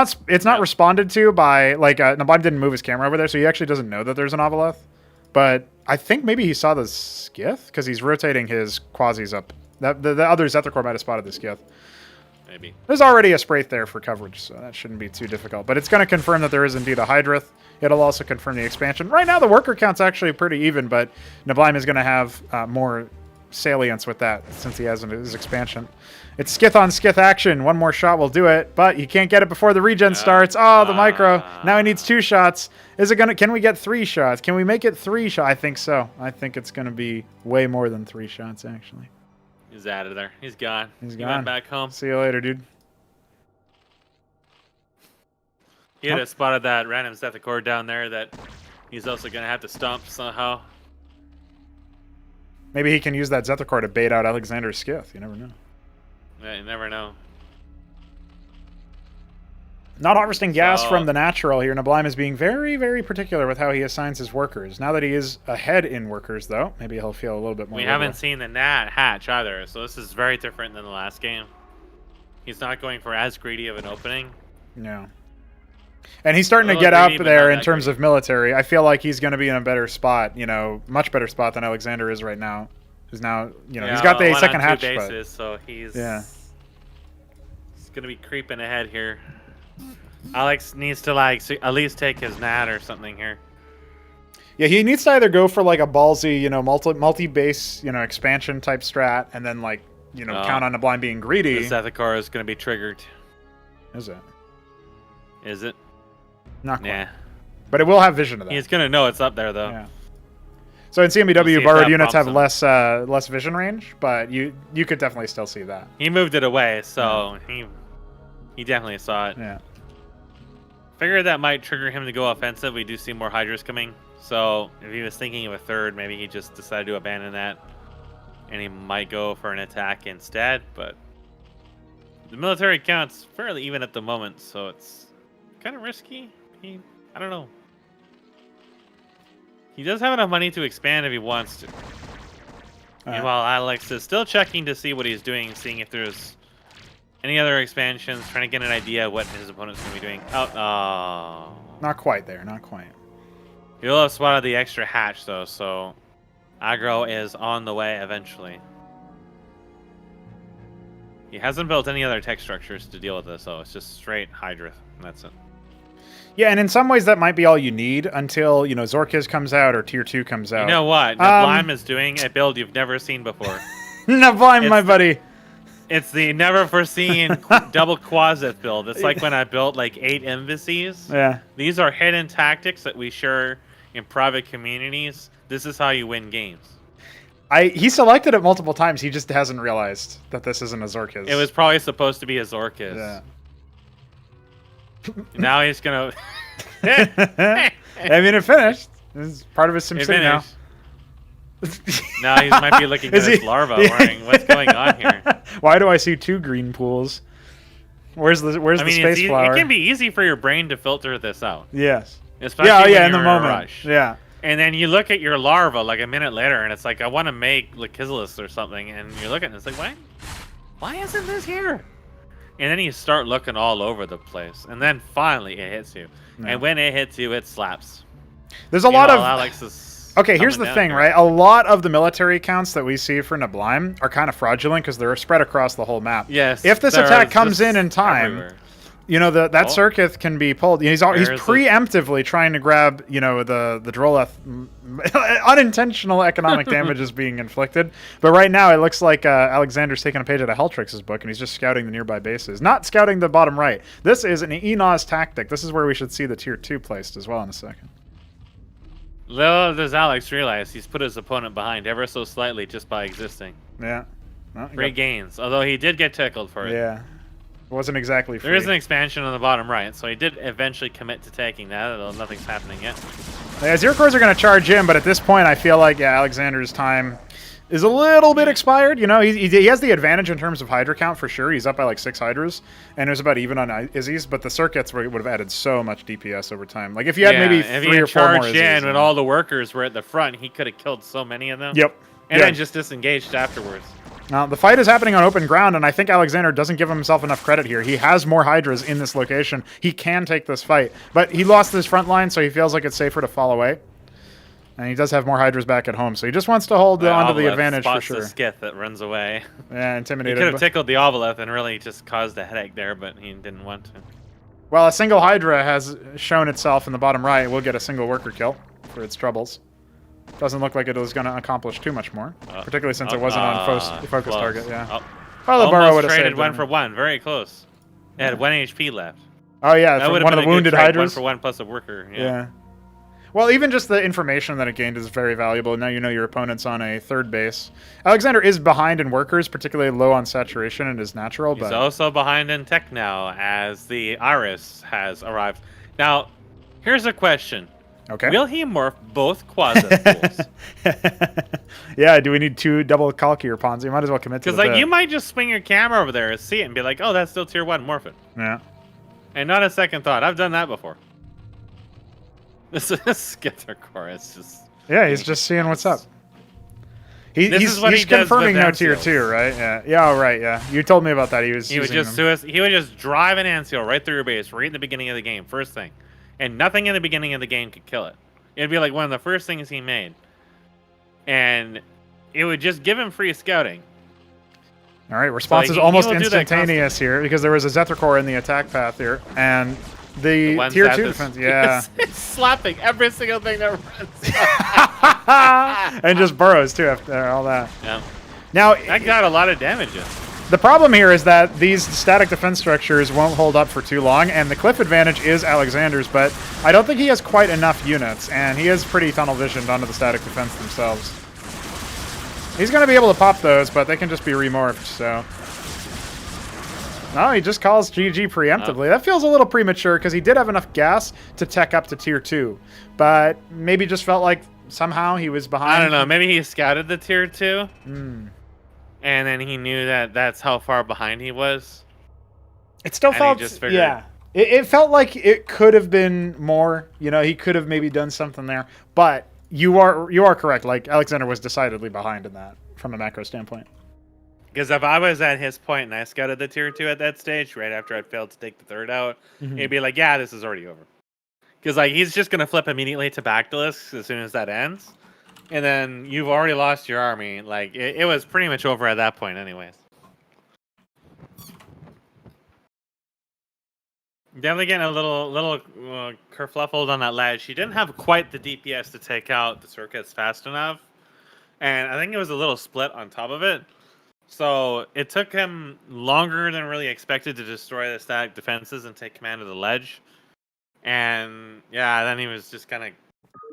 not responded to by... Neblime didn't move his camera over there, so he actually doesn't know that there's an Ovaleth. But I think maybe he saw the Skith, because he's rotating his Quasis up. The other Zethicor might have spotted the Skith. Maybe. There's already a Spraith there for coverage, so that shouldn't be too difficult. But it's going to confirm that there is indeed a Hydrith. It'll also confirm the expansion. Right now, the worker count's actually pretty even, but Neblime is going to have more salience with that since he has his expansion. It's Skith on Skith action. One more shot will do it, but he can't get it before the regen starts. Oh, the micro. Now he needs 2 shots. Can we get 3 shots? Can we make it 3 shots? I think so. I think it's going to be way more than 3 shots, actually. He's out of there. He's gone. He went back home. See you later, dude. He had spotted that random Zethicor down there that he's also going to have to stomp somehow. Maybe he can use that Zethicor to bait out Alexhandr's Skith. You never know. Yeah, you never know. Not harvesting gas from the natural here. Neblime is being very, very particular with how he assigns his workers. Now that he is ahead in workers, though, maybe he'll feel a little bit more. We haven't seen the Nat hatch either, so this is very different than the last game. He's not going for as greedy of an opening. No. And he's starting to get up there in terms of military. I feel like he's going to be in a better spot, much better spot than Alexhandr is right now. He's now, he's got the second hatch. Bases, so he's going to be creeping ahead here. Alex needs to at least take his Nat or something here. Yeah, he needs to either go for a ballsy, multi-base, expansion type strat, and then count on Neblime being greedy. The Zethicor is going to be triggered. Is it? Is it? Not quite. Yeah. But it will have vision of that. He's going to know it's up there, though. Yeah. So in CMBW, borrowed units have less vision range, but you could definitely still see that. He moved it away, so he definitely saw it. Yeah. Figured that might trigger him to go offensive. We do see more Hydras coming, so if he was thinking of a third, maybe he just decided to abandon that, and he might go for an attack instead, but the military count's fairly even at the moment, so it's kind of risky. I don't know. He does have enough money to expand if he wants to. Meanwhile, Alex is still checking to see what he's doing, seeing if there's any other expansions, trying to get an idea of what his opponent's going to be doing. Oh. Not quite there, not quite. He'll have spotted the extra hatch, though, so aggro is on the way eventually. He hasn't built any other tech structures to deal with this, though. It's just straight Hydrith, and that's it. Yeah, and in some ways that might be all you need until, Zorkiz comes out or Tier 2 comes out. You know what? Neblime is doing a build you've never seen before. Neblime, my buddy. It's the never foreseen double Quasit build. It's like when I built 8 embassies. Yeah. These are hidden tactics that we share in private communities. This is how you win games. He selected it multiple times. He just hasn't realized that this isn't a Zorkiz. It was probably supposed to be a Zorkiz. Yeah. Now he's gonna. I mean, it finished. This is part of his SimCity now. Now he might be looking at his larva, wondering what's going on here. Why do I see 2 green pools? Where's the space flower? It can be easy for your brain to filter this out. Yes. Especially Yeah, when yeah, in the you're moment. a rush. Yeah. And then you look at your larva like a minute later, and it's like, I want to make Lachesis or something, and you look at it, and it's like, why isn't this here? And then you start looking all over the place, and then finally it hits you. Yeah. And when it hits you, it slaps. There's a lot of Alex is okay, here's the thing, right? A lot of the military accounts that we see for Neblime are kind of fraudulent because they're spread across the whole map. Yes. If this attack comes in time, everywhere. you know, that circuit can be pulled. You know, he's preemptively trying to grab, you know, the Droleth. Unintentional economic damage is being inflicted. But right now, it looks like Alexander's taking a page out of Heltrix's book, and he's just scouting the nearby bases. Not scouting the bottom right. This is an Enos tactic. This is where we should see the tier 2 placed as well in a second. Little does Alex realize he's put his opponent behind ever so slightly just by existing. Yeah. Well, Free gains, although he did get tickled for it. Yeah. It wasn't exactly free. There is an expansion on the bottom right, so he did eventually commit to taking that, although nothing's happening yet. Yeah, Zero Cores are going to charge in, but at this point, I feel like, yeah, Alexander's time is a little bit expired. You know, he has the advantage in terms of Hydra count for sure. He's up by like 6 Hydras, and it was about even on Izzy's, but the circuits would have added so much DPS over time. Like if you had maybe 3 or 4 more Izzy's. In when all the workers were at the front, he could have killed so many of them. Yep. And then just disengaged afterwards. Now, the fight is happening on open ground, and I think Alexander doesn't give himself enough credit here. He has more Hydras in this location. He can take this fight, but he lost his front line, so he feels like it's safer to fall away. And he does have more Hydras back at home, so he just wants to hold on to the advantage for sure. The Skith that runs away. Yeah, intimidated. He could have tickled the Ovolith and really just caused a headache there, but he didn't want to. Well, a single Hydra has shown itself in the bottom right. We'll get a single worker kill for its troubles. Doesn't look like it was going to accomplish too much more, particularly since it wasn't on focus target. Yeah. Well, the burrow would have traded 1 for 1. Very close. It had 1 HP left. Oh yeah, that from one of the wounded Hydras. 1 for 1 plus a worker. Yeah. Well, even just the information that it gained is very valuable. Now you know your opponent's on a 3rd base. Alexander is behind in workers, particularly low on saturation and is natural. He's also behind in tech now, as the Iris has arrived. Now, here's a question. Okay. Will he morph both Quasi-Pools? Yeah, do we need 2 double Kalki Ponzi? You might as well commit to the Because you might just swing your camera over there and see it and be like, oh, that's still tier 1, morph it. Yeah. And not a second thought. I've done that before. This is Skittercore. It's just... Yeah, he's just seeing what's up. He's confirming no tier 2, right? Yeah. Yeah, oh, right, yeah. You told me about that. He would just drive an ant seal right through your base, right in the beginning of the game, first thing. And nothing in the beginning of the game could kill it. It'd be like one of the first things he made. And it would just give him free scouting. All right, response is almost instantaneous here because there was a Zethricore in the attack path here. And the tier 2 defense, yeah. It's slapping every single thing that runs. And just burrows, too, after all that. Yeah. Now, that got a lot of damage in. The problem here is that these static defense structures won't hold up for too long, and the cliff advantage is Alexander's, but I don't think he has quite enough units, and he is pretty tunnel-visioned onto the static defense themselves. He's going to be able to pop those, but they can just be remorphed, so... No, he just calls GG preemptively. That feels a little premature, because he did have enough gas to tech up to tier 2, but maybe just felt like somehow he was behind. I don't know, maybe he scouted the tier 2? And then he knew that that's how far behind he was. It still felt, yeah. It felt like it could have been more. You know, he could have maybe done something there. But you are correct. Like, Alexander was decidedly behind in that from a macro standpoint. Because if I was at his point and I scouted the tier 2 at that stage, right after I'd failed to take the 3rd out, it'd be like, yeah, this is already over. Because like he's just gonna flip immediately to Bactylus as soon as that ends. And then you've already lost your army. Like, it was pretty much over at that point anyways. Definitely getting a little kerfluffled on that ledge. He didn't have quite the DPS to take out the circuits fast enough. And I think it was a little split on top of it. So it took him longer than really expected to destroy the static defenses and take command of the ledge. And yeah, then he was just kind of...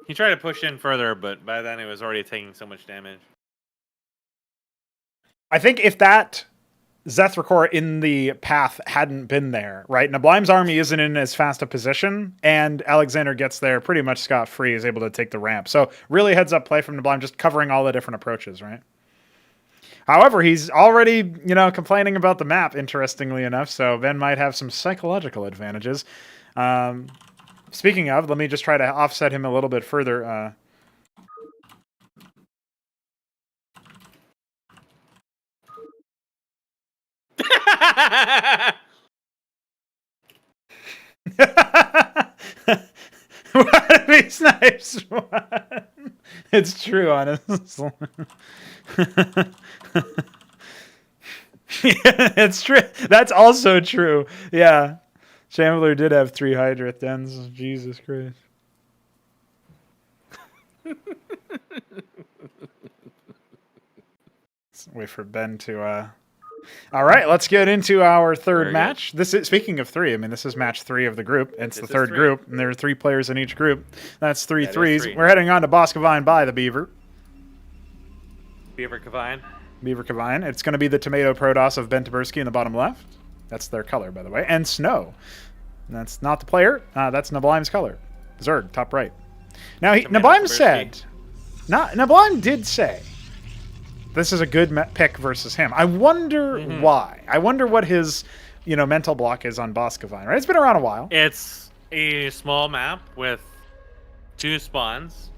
He tried to push in further, but by then it was already taking so much damage. I think if that Zethricore in the path hadn't been there, right? Neblime's army isn't in as fast a position, and Alexander gets there pretty much scot-free, is able to take the ramp. So really heads-up play from Neblime, just covering all the different approaches, right? However, he's already, complaining about the map, interestingly enough, so Ben might have some psychological advantages. Speaking of, let me just try to offset him a little bit further. What if he snipes one? It's true, honestly. Yeah, it's true. That's also true. Yeah. Shambler did have 3 Hydrith dens. Jesus Christ. Let's wait for Ben to... All right, let's get into our third match. This is, speaking of 3, I mean, this is match 3 of the group. It's the third group, and there are 3 players in each group. That's 3 threes. We're heading on to Boskevine by the Beaver. Beaver-Kavine. Beaver-Kavine. It's going to be the Tomato Protoss of Ben Taberski in the bottom left. That's their color, by the way. And Snow. And that's not the player. That's Neblime's color. Zerg, top right. Now, Neblime said... Neblime did say... This is a good pick versus him. I wonder why. I wonder what his, mental block is on Boskevine, right? It's been around a while. It's a small map with 2 spawns,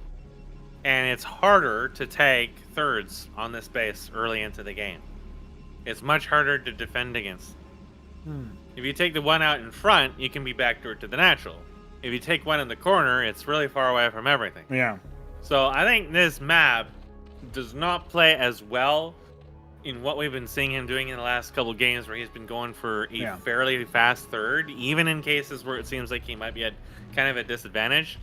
and it's harder to take thirds on this base early into the game. It's much harder to defend against. If you take the one out in front, you can be backdoored to the natural. If you take one in the corner, it's really far away from everything. Yeah. So I think this map does not play as well in what we've been seeing him doing in the last couple games, where he's been going for a fairly fast third, even in cases where it seems like he might be at kind of a disadvantage.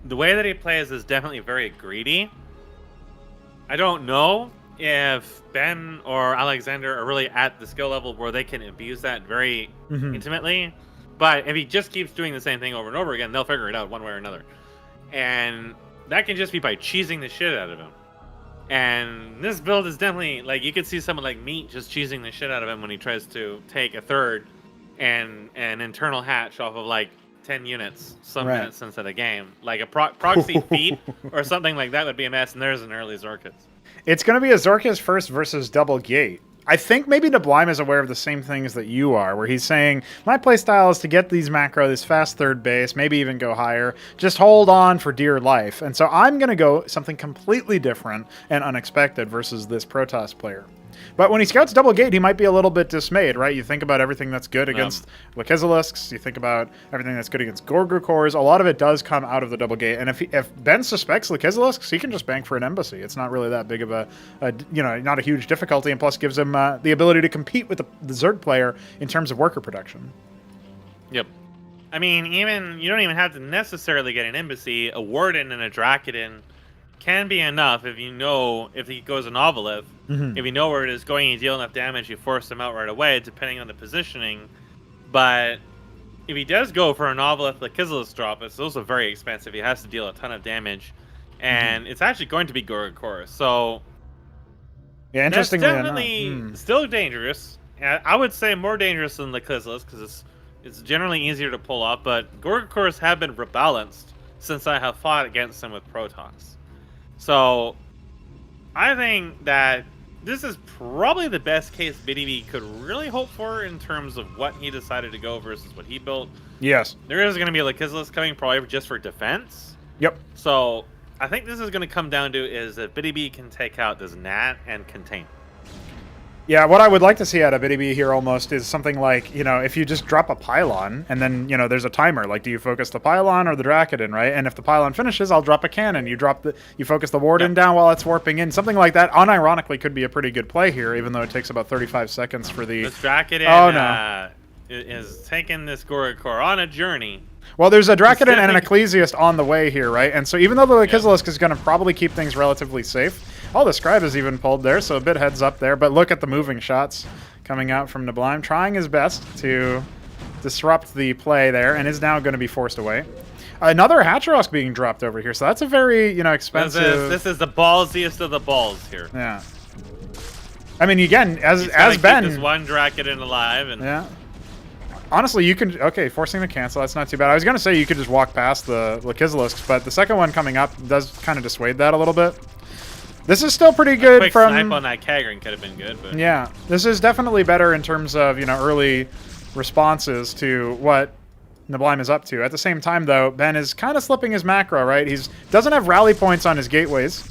The way that he plays is definitely very greedy. I don't know if Ben or Alexhandr are really at the skill level where they can abuse that very intimately, but if he just keeps doing the same thing over and over again, they'll figure it out one way or another. And that can just be by cheesing the shit out of him. And this build is definitely, like, you could see someone like Meat just cheesing the shit out of him when he tries to take a third and an internal hatch off of, like, 10 units some minutes into the game. Like, a proxy feat or something like that would be a mess, and there's an early Zorkus. It's going to be a Zorkus first versus double gate. I think maybe Neblime is aware of the same things that you are, where he's saying, my playstyle is to get these macro, this fast third base, maybe even go higher, just hold on for dear life. And so I'm going to go something completely different and unexpected versus this Protoss player. But when he scouts double gate, he might be a little bit dismayed, right? You think about everything that's good against Lakizilisks, you think about everything that's good against Gorgorkors, a lot of it does come out of the double gate. And if Ben suspects Lakizilisks, he can just bank for an embassy. It's not really that big of a not a huge difficulty, and plus gives him the ability to compete with the Zerg player in terms of worker production. Yep. I mean, you don't even have to necessarily get an embassy. A Warden and a Drakiden can be enough if you know if he goes an Ovolith. If you know where it is going, you deal enough damage, you force him out right away, depending on the positioning. But if he does go for an Ovolith Lakizilis drop, it's also very expensive. He has to deal a ton of damage, and it's actually going to be Gorgor. So yeah, interestingly that's definitely still dangerous. I would say more dangerous than Lakizilis because it's generally easier to pull off. But Gorgors have been rebalanced since I have fought against them with Protoss. So I think that this is probably the best case BDB could really hope for in terms of what he decided to go versus what he built. Yes. There is going to be a Lakizilis coming probably just for defense. Yep. So I think this is going to come down to is if BDB can take out this Nat and contain. Yeah, what I would like to see out of BDB here almost is something like, if you just drop a pylon and then, there's a timer. Like, do you focus the pylon or the Drakiden, right? And if the pylon finishes, I'll drop a cannon. You focus the Warden down while it's warping in. Something like that, unironically, could be a pretty good play here, even though it takes about 35 seconds for the... This Drakiden is taking this Gorgor on a journey. Well, there's a Drakiden and an Ecclesiast on the way here, right? And so even though the Lakizilisk is going to probably keep things relatively safe, the Scribe is even pulled there, so a bit heads up there. But look at the moving shots coming out from Neblime, trying his best to disrupt the play there, and is now going to be forced away. Another Hatrosk being dropped over here, so that's a very, expensive... This is the ballsiest of the balls here. Yeah. I mean, again, as Ben... keep this one Drakiden alive, and... Yeah. Honestly, you can... Okay, forcing the cancel, that's not too bad. I was going to say you could just walk past the Lakizilisks, but the second one coming up does kind of dissuade that a little bit. This is still pretty good Quick from... snipe on that Kagran could have been good, but... Yeah, this is definitely better in terms of, early responses to what Neblime is up to. At the same time, though, Ben is kind of slipping his macro, right? Doesn't have rally points on his gateways.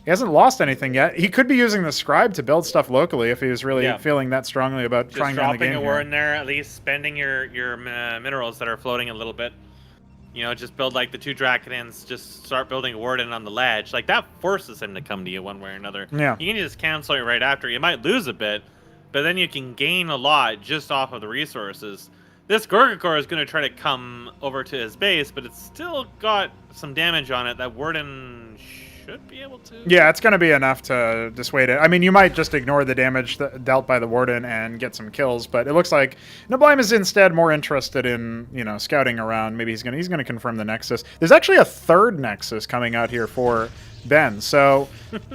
He hasn't lost anything yet. He could be using the Scribe to build stuff locally if he was really feeling that strongly about just trying to end the game. Just dropping a ward in there, at least spending your minerals that are floating a little bit. Just build like the 2 Drakons, just start building a warden on the ledge. Like that forces him to come to you one way or another. Yeah. You can just cancel it right after. You might lose a bit, but then you can gain a lot just off of the resources. This Gorgakor is going to try to come over to his base, but it's still got some damage on it that Warden should be able to. Yeah, it's going to be enough to dissuade it. I mean, you might just ignore the damage dealt by the Warden and get some kills, but it looks like Neblime is instead more interested in, scouting around. Maybe he's going to confirm the Nexus. There's actually a 3rd Nexus coming out here for Ben, so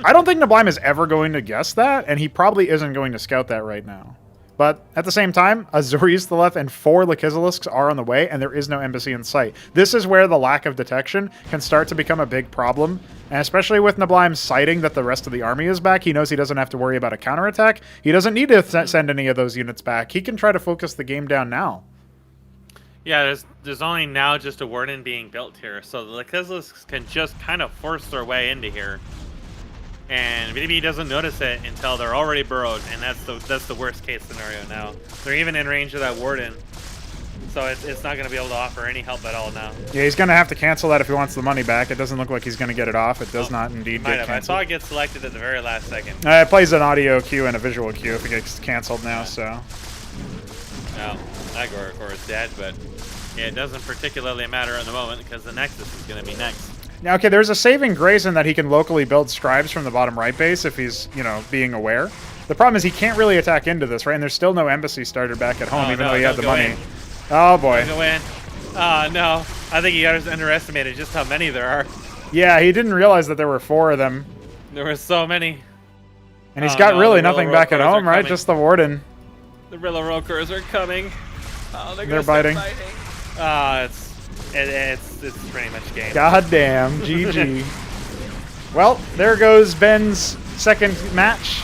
I don't think Neblime is ever going to guess that, and he probably isn't going to scout that right now. But at the same time, Azorius to the left and 4 Lakizilisks are on the way, and there is no embassy in sight. This is where the lack of detection can start to become a big problem, and especially with Neblime citing that the rest of the army is back, he knows he doesn't have to worry about a counterattack. He doesn't need to send any of those units back. He can try to focus the game down now. Yeah, there's only now just a warden being built here, so the Lakizilisks can just kind of force their way into here. And maybe doesn't notice it until they're already burrowed, and that's the worst case scenario now. They're even in range of that warden, so it's not going to be able to offer any help at all now. Yeah, he's going to have to cancel that if he wants the money back. It doesn't look like he's going to get it off. It does not indeed get canceled. I saw it get selected at the very last second. It plays an audio cue and a visual cue if it gets canceled now, so... Well, that Gorgakor is dead, but it doesn't particularly matter at the moment because the Nexus is going to be next. Now, okay, there's a saving grace in that he can locally build scribes from the bottom right base if he's, being aware. The problem is he can't really attack into this, right? And there's still no embassy started back at home, even though he had the money. Oh, boy. Go in. No. I think he underestimated just how many there are. Yeah, he didn't realize that there were 4 of them. There were so many. And he's got really nothing back at home, right? Just the warden. The Rilla Rokers are coming. Oh, they're biting. It's pretty much game. Goddamn, GG. Well, there goes Ben's second match.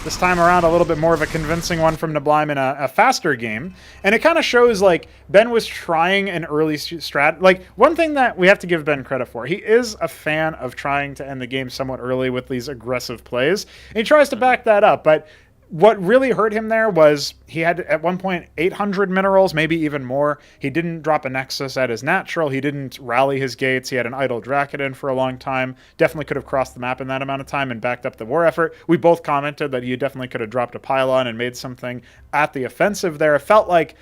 This time around, a little bit more of a convincing one from Neblime in a faster game. And it kind of shows, Ben was trying an early strat. One thing that we have to give Ben credit for, he is a fan of trying to end the game somewhat early with these aggressive plays. And he tries to back that up, but what really hurt him there was he had, at one point, 800 minerals, maybe even more. He didn't drop a Nexus at his natural. He didn't rally his gates. He had an idle Drakon for a long time. Definitely could have crossed the map in that amount of time and backed up the war effort. We both commented that he definitely could have dropped a pylon and made something at the offensive there. It felt like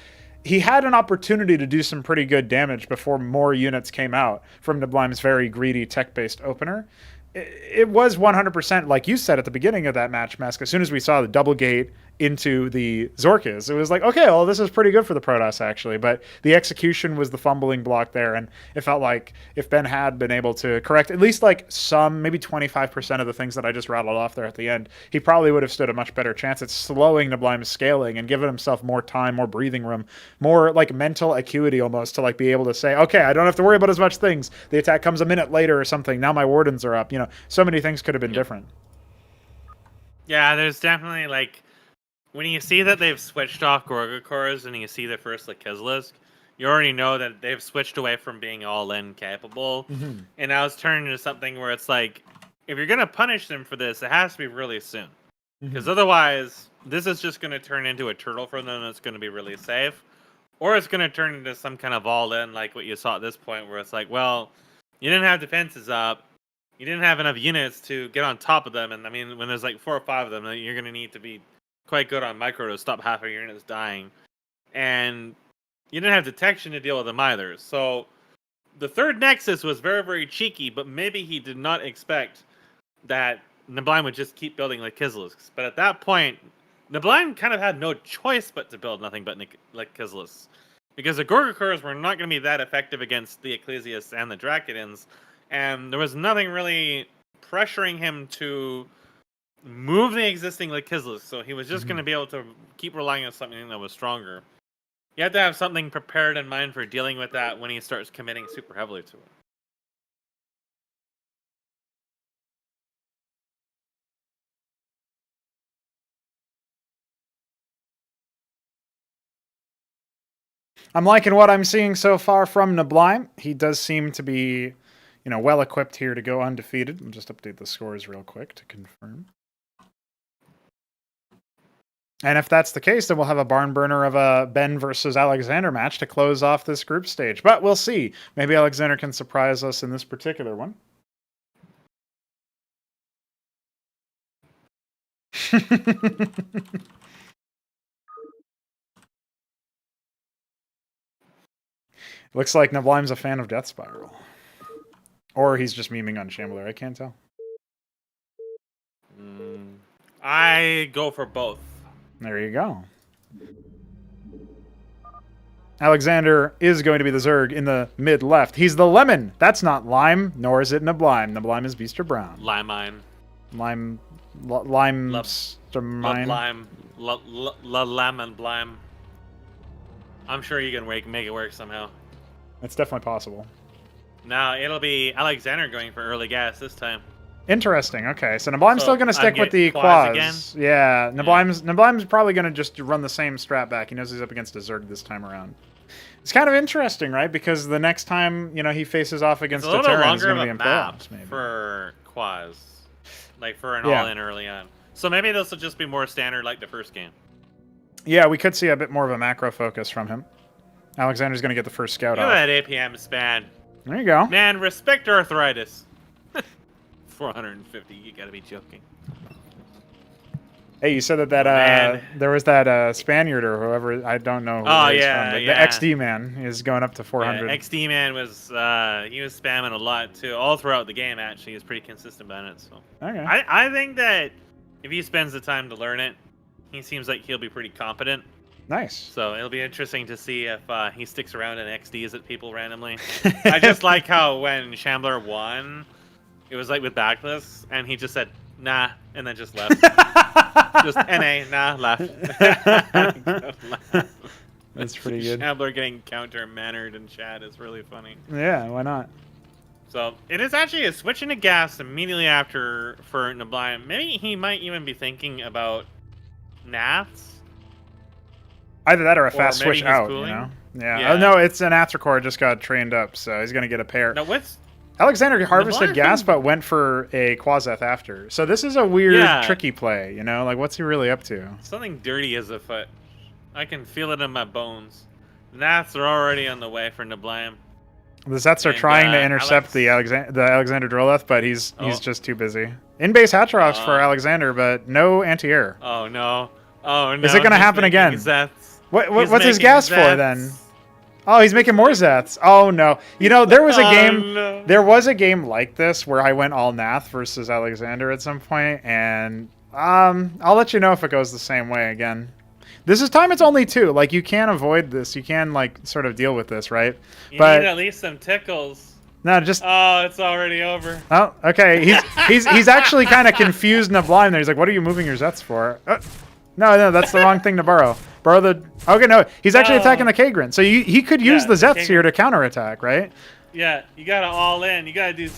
he had an opportunity to do some pretty good damage before more units came out from Neblime's very greedy tech-based opener. It was 100%, like you said at the beginning of that match, Mesk. As soon as we saw the double gate into the Zorkas, it was like, okay, well, this is pretty good for the Protoss, actually. But the execution was the fumbling block there, and it felt like if Ben had been able to correct at least some, maybe 25% of the things that I just rattled off there at the end, he probably would have stood a much better chance at slowing Neblime's scaling and giving himself more time, more breathing room, more mental acuity almost to be able to say, okay, I don't have to worry about as much things. The attack comes a minute later or something. Now my wardens are up. So many things could have been different. Yeah, there's definitely when you see that they've switched off Gorgakors and you see the first Lakizlisk, you already know that they've switched away from being all-in capable. Mm-hmm. And now it's turned into something where it's if you're going to punish them for this, it has to be really soon. Because otherwise, this is just going to turn into a turtle for them that's going to be really safe. Or it's going to turn into some kind of all-in like what you saw at this point where it's well, you didn't have defenses up. You didn't have enough units to get on top of them. And I mean, when there's 4 or 5 of them, you're going to need to be quite good on micro to stop half of your units dying. And you didn't have detection to deal with them either. So the third Nexus was very, very cheeky, but maybe he did not expect that Neblime would just keep building Lakizilisks. But at that point, Neblime kind of had no choice but to build nothing but Lakizilisks. Because the Gorgakors were not going to be that effective against the Ecclesiasts and the Drakons. And there was nothing really pressuring him to move the existing Lakizilisks. So he was just going to be able to keep relying on something that was stronger. You have to have something prepared in mind for dealing with that when he starts committing super heavily to it. I'm liking what I'm seeing so far from Neblime. He does seem to be, well equipped here to go undefeated. I'll just update the scores real quick to confirm. And if that's the case, then we'll have a barn burner of a Ben versus Alexhandr match to close off this group stage. But we'll see. Maybe Alexhandr can surprise us in this particular one. Looks like Neblime's a fan of Death Spiral. Or he's just memeing on Shambler. I can't tell. I go for both. There you go. Alexhandr is going to be the Zerg in the mid-left. He's the Lemon. That's not Lime, nor is it Neblime. Neblime is Beaster Brown. Limine. Lime... Lime. Lime. Lemon Blime. I'm sure you can make it work somehow. It's definitely possible. Now, it'll be Alexhandr going for early gas this time. Interesting. Okay, so Neblime's still going to stick with the Quaz again? Yeah, Neblime's probably going to just run the same strat back. He knows he's up against a Zerg this time around. It's kind of interesting, right? Because the next time he faces off against a Terran, it's going to be in playoffs, maybe. For Quaz, like for an all-in early on. So maybe this will just be more standard like the first game. Yeah, we could see a bit more of a macro focus from him. Alexander's going to get the first scout Look off. at that APM span. There you go. Man, respect arthritis. 450, you gotta be joking. Hey, you said that there was that Spaniard or whoever, I don't know who it is from, but the XD man is going up to 400. Yeah, XD man was he was spamming a lot too, all throughout the game. Actually, he was pretty consistent about it. So okay. I think that if he spends the time to learn it, he seems like he'll be pretty competent. Nice. So it'll be interesting to see if he sticks around and XDs at people randomly. I just like how when Shambler won, it was like with backlists, and he just said, nah, and then just left. Just NA, nah, left. That's pretty good. Shambler getting counter-mannered in chat is really funny. Yeah, why not? So, it is actually a switch into gas immediately after for Neblime. Maybe he might even be thinking about Naths. Either that or a fast switch out, cooling. Yeah. Oh, no, it's an Athracore just got trained up, so he's going to get a pair. No, what's... Alexhandr harvested gas, but went for a Quazeth after. So this is a weird, tricky play, Like, what's he really up to? Something dirty is afoot. I can feel it in my bones. The Naths are already on the way for Neblime. The Zets are trying to intercept the Alexhandr Droleth, but he's just too busy. In-base Hatrox for Alexhandr, but no anti-air. Oh, no. Oh, no. Is it going to happen again? Zets. What's his gas for, then? Oh, he's making more Zets. Oh no! There was a game. No. There was a game like this where I went all Nath versus Alexhandr at some point, and I'll let you know if it goes the same way again. This is time. It's only 2. Like you can't avoid this. You can sort of deal with this, right? You need at least some tickles. No, just. Oh, it's already over. Oh, okay. He's actually kind of confused Neblime there. He's like, "What are you moving your Zets for?" No, that's the wrong thing to borrow. Borrow the... Okay, no, he's actually attacking the Kagran. So he could use the Zets here to counterattack, right? Yeah, you gotta all in. You gotta do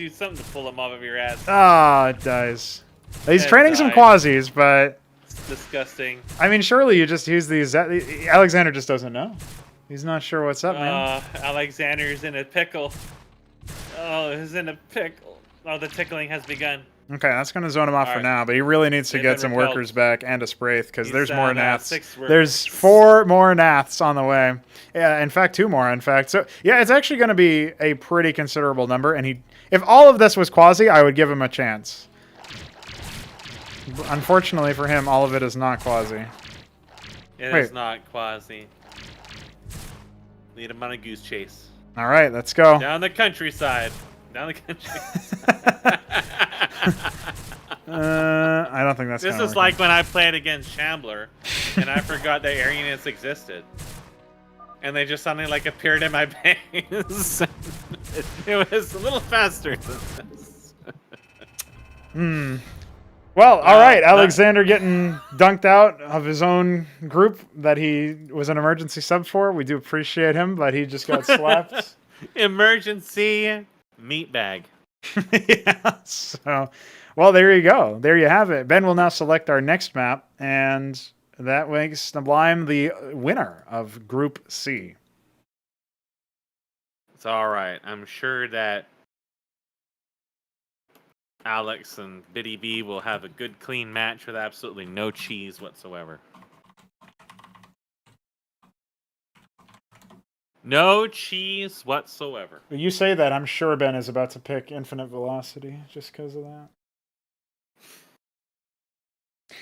something to pull him off of your ass. Oh, it dies. He's training some Quasis, but... It's disgusting. I mean, surely you just use these... Alexhandr just doesn't know. He's not sure what's up, man. Alexander's in a pickle. Oh, he's in a pickle. Oh, the tickling has begun. Okay, that's going to zone him off for now, but he really needs to get some workers back and a Spraith, because there's more Naths. There's 4 more Naths on the way. Yeah, in fact, 2 more, in fact. So, yeah, it's actually going to be a pretty considerable number, and if all of this was Quasi, I would give him a chance. Unfortunately for him, all of it is not Quasi. It is not Quasi. Lead him on a goose chase. All right, let's go. Down the countryside. Down the countryside. I don't think that's. This is like when I played against Shambler, and I forgot that air units existed, and they just suddenly appeared in my base. It was a little faster than this. Well, all right. Alexhandr getting dunked out of his own group that he was an emergency sub for. We do appreciate him, but he just got slapped. Emergency meat bag. Yeah. So, well, there you go. There you have it. Ben will now select our next map, and that makes Neblime the winner of Group C. It's all right. I'm sure that Alex and Biddy B will have a good, clean match with absolutely no cheese whatsoever. No cheese whatsoever. You say that, I'm sure Ben is about to pick Infinite Velocity just because of that.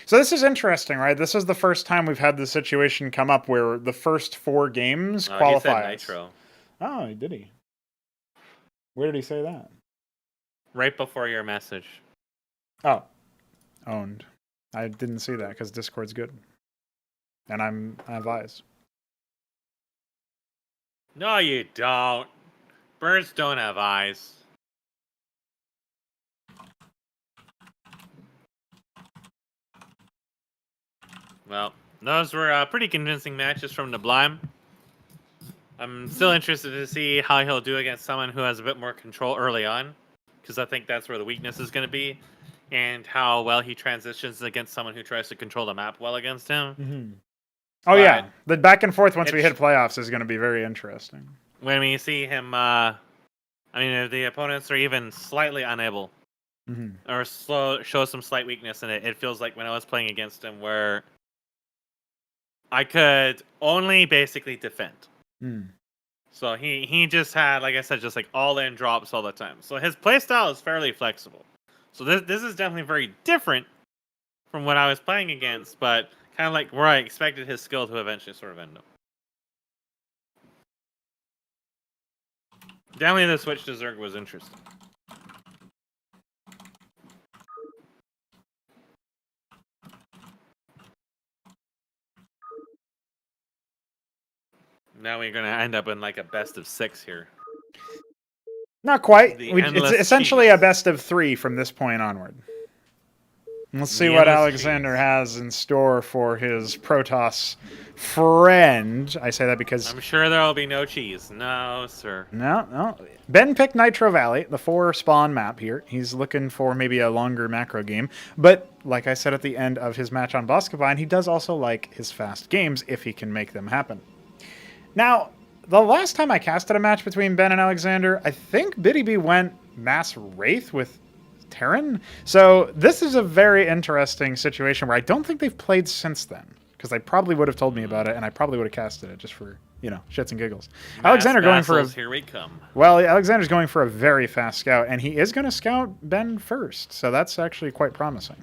So this is interesting, right? This is the first time we've had this situation come up where the first 4 games qualify. He said Nitro. Oh, did he? Where did he say that? Right before your message. Oh, owned. I didn't see that because Discord's good. And I have eyes. No, you don't. Birds don't have eyes. Well, those were pretty convincing matches from Neblime. I'm still interested to see how he'll do against someone who has a bit more control early on, because I think that's where the weakness is going to be, and how well he transitions against someone who tries to control the map well against him. Mm-hmm. Oh, yeah. The back and forth once we hit playoffs is going to be very interesting. When we see him, I mean, if the opponents are even slightly unable or show some slight weakness in it, it feels like when I was playing against him where I could only basically defend. So he just had, like I said, just like all-in drops all the time. So his playstyle is fairly flexible. So this is definitely very different from what I was playing against, but kind of like where I expected his skill to eventually sort of end up. Definitely the switch to Zerg was interesting. Now we're going to end up in like a best of 6 here. Not quite. It's essentially a best of 3 from this point onward. Let's see what Alexhandr has in store for his Protoss friend. I say that because... I'm sure there will be no cheese. No, sir. No. Ben picked Nitro Valley, the 4-spawn map here. He's looking for maybe a longer macro game. But, like I said at the end of his match on Boskevine, he does also like his fast games if he can make them happen. Now, the last time I casted a match between Ben and Alexhandr, I think Biddy B went Mass Wraith with Terran. So this is a very interesting situation where I don't think they've played since then, because they probably would have told me about it, and I probably would have casted it just for, shits and giggles. Alexhandr going for a... Here we come. Well, Alexander's going for a very fast scout, and he is going to scout Ben first, so that's actually quite promising.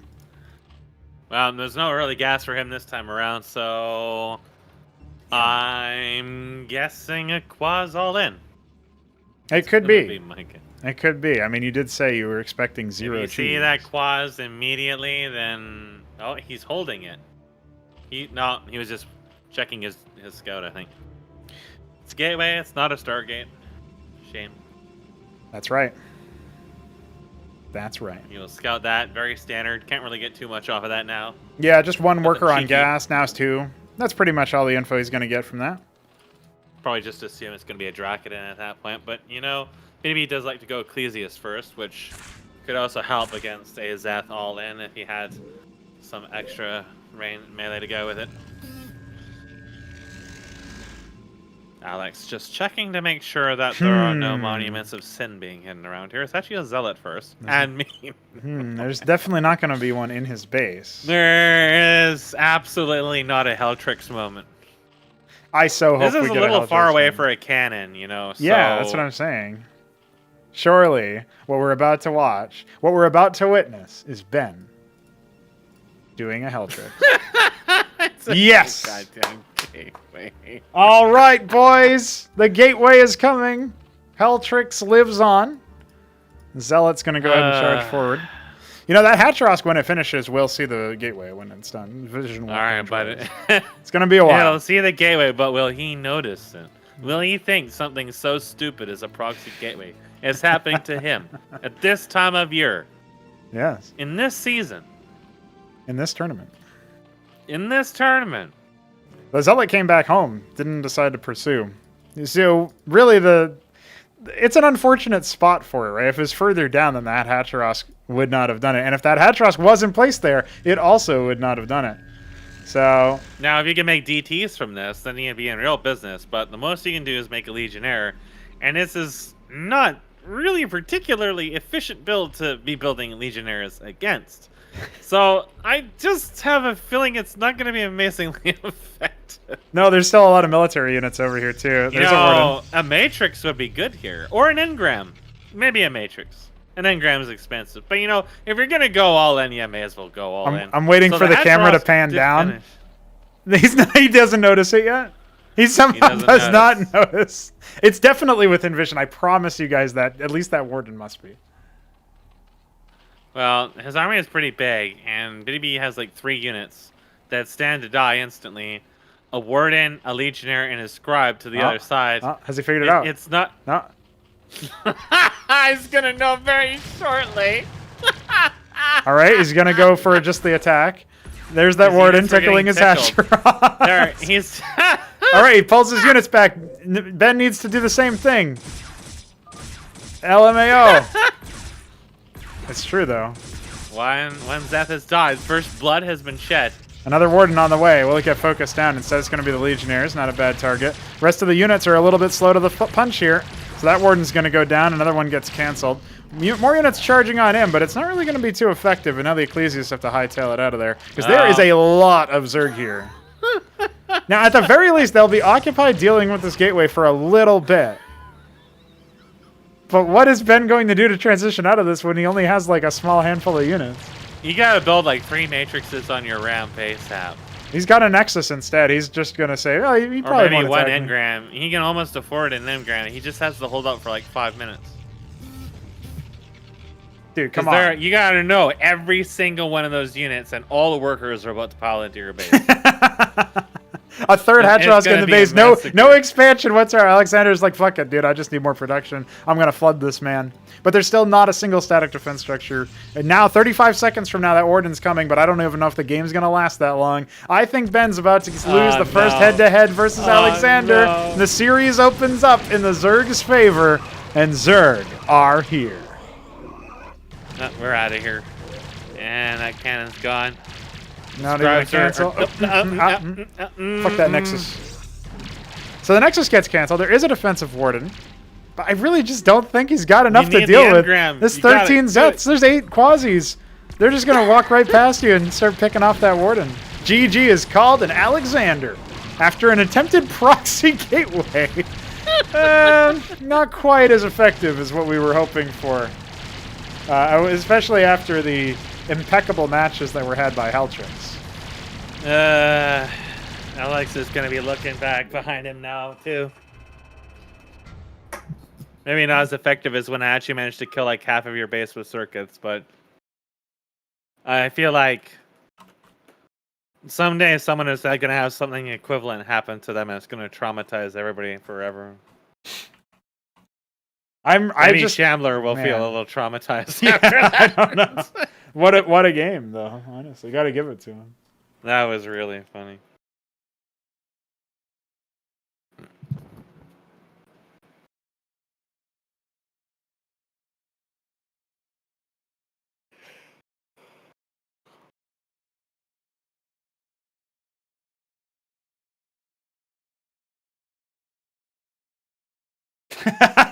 Well, there's no early gas for him this time around, so... I'm guessing a Quaz all in. It could be. It could be. I mean, you did say you were expecting 0 cheese. If you see that Quaz immediately, then... Oh, he's holding it. He was just checking his scout, I think. It's a gateway. It's not a Stargate. Shame. That's right. That's right. You'll scout that. Very standard. Can't really get too much off of that now. Yeah, just one worker on gas. Now it's 2. That's pretty much all the info he's going to get from that. Probably just assume it's going to be a Drakiden at that point. But, maybe he does like to go Ecclesias first, which could also help against a Zeth all-in if he had some extra melee to go with it. Alex, just checking to make sure that there are no monuments of sin being hidden around here. It's actually a Zealot first. And me. There's definitely not going to be one in his base. There is absolutely not a Helltrix moment. I so hope we get This is a little far away for a cannon, So... Yeah, that's what I'm saying. Surely, what we're about to watch, what we're about to witness, is Ben doing a Helltrix. Yes! Goddamn gateway. All right, boys. The gateway is coming. Helltrix lives on. Zealot's going to go ahead and charge forward. That Hatrosk, when it finishes, will see the gateway when it's done. Vision. All right, but it's going to be a while. He'll see the gateway, but will he notice it? Will he think something so stupid as a proxy gateway is happening to him at this time of year? Yes. In this season. In this tournament. The Zealot came back home, didn't decide to pursue. So, really, it's an unfortunate spot for it, right? If it was further down, then that Hatrosk would not have done it. And if that Hatrosk was in place there, it also would not have done it. So now, if you can make DTs from this, then you'd be in real business. But the most you can do is make a Legionnaire, and this is not really a particularly efficient build to be building Legionnaires against. So I just have a feeling it's not going to be amazingly effective. no, there's still a lot of military units over here too. There's a Matrix would be good here, or an Engram, maybe a Matrix. An Engram is expensive, but if you're gonna go all in, you may as well go all in. I'm waiting for the camera to pan down. He doesn't notice it yet. He somehow does not notice. It's definitely within vision. I promise you guys that. At least that warden must be. Well, his army is pretty big, and BDB has like 3 units that stand to die instantly. A warden, a legionnaire, and a scribe to the other side. Has he figured it out? It's not. No. He's gonna know very shortly. All right, he's gonna go for just the attack. There's that warden tickling his hatchery. There, he's. All right, he pulls his units back. Ben needs to do the same thing. LMAO. It's true, though. When Zeth has died, first blood has been shed. Another warden on the way. Will it get focused down? Instead, it's going to be the Legionnaires. Not a bad target. Rest of the units are a little bit slow to the punch here. So that warden's going to go down. Another one gets canceled. More units charging on him, but it's not really going to be too effective. And now the Ecclesias have to hightail it out of there. Because there is a lot of Zerg here. Now, at the very least, they'll be occupied dealing with this gateway for a little bit. But what is Ben going to do to transition out of this when he only has like a small handful of units? You gotta build like 3 matrices on your ramp ASAP. He's got a Nexus instead. He's just gonna say, "Oh, he probably or maybe won't one attack me." engram. He can almost afford an engram. He just has to hold out for like 5 minutes. Dude, come on! You gotta know every single one of those units, and all the workers are about to pile into your base. A third Hatchrosk in the base. No expansion whatsoever. Alexander's like, fuck it, dude. I just need more production. I'm going to flood this man. But there's still not a single static defense structure. And now, 35 seconds from now, that warden's coming, but I don't even know if the game's going to last that long. I think Ben's about to lose the first head-to-head versus Alexander. No. The series opens up in the Zerg's favor, and Zerg are here. We're out of here. And that cannon's gone. Not even cancel. Fuck that Nexus. So the Nexus gets canceled. There is a defensive warden, but I really just don't think he's got enough to deal with. This 13 Zets. There's 8 Quasis. They're just gonna walk right past you and start picking off that warden. GG is called, and Alexander, after an attempted proxy gateway, not quite as effective as what we were hoping for, especially after the impeccable matches that were had by Heltrix. Alex is going to be looking back behind him now, too. Maybe not as effective as when I actually managed to kill like half of your base with circuits, but I feel like someday someone is going to have something equivalent happen to them, and it's going to traumatize everybody forever. Maybe Shambler will feel a little traumatized. Yeah, after that. I don't know. What a game, though. Honestly, got to give it to him. That was really funny.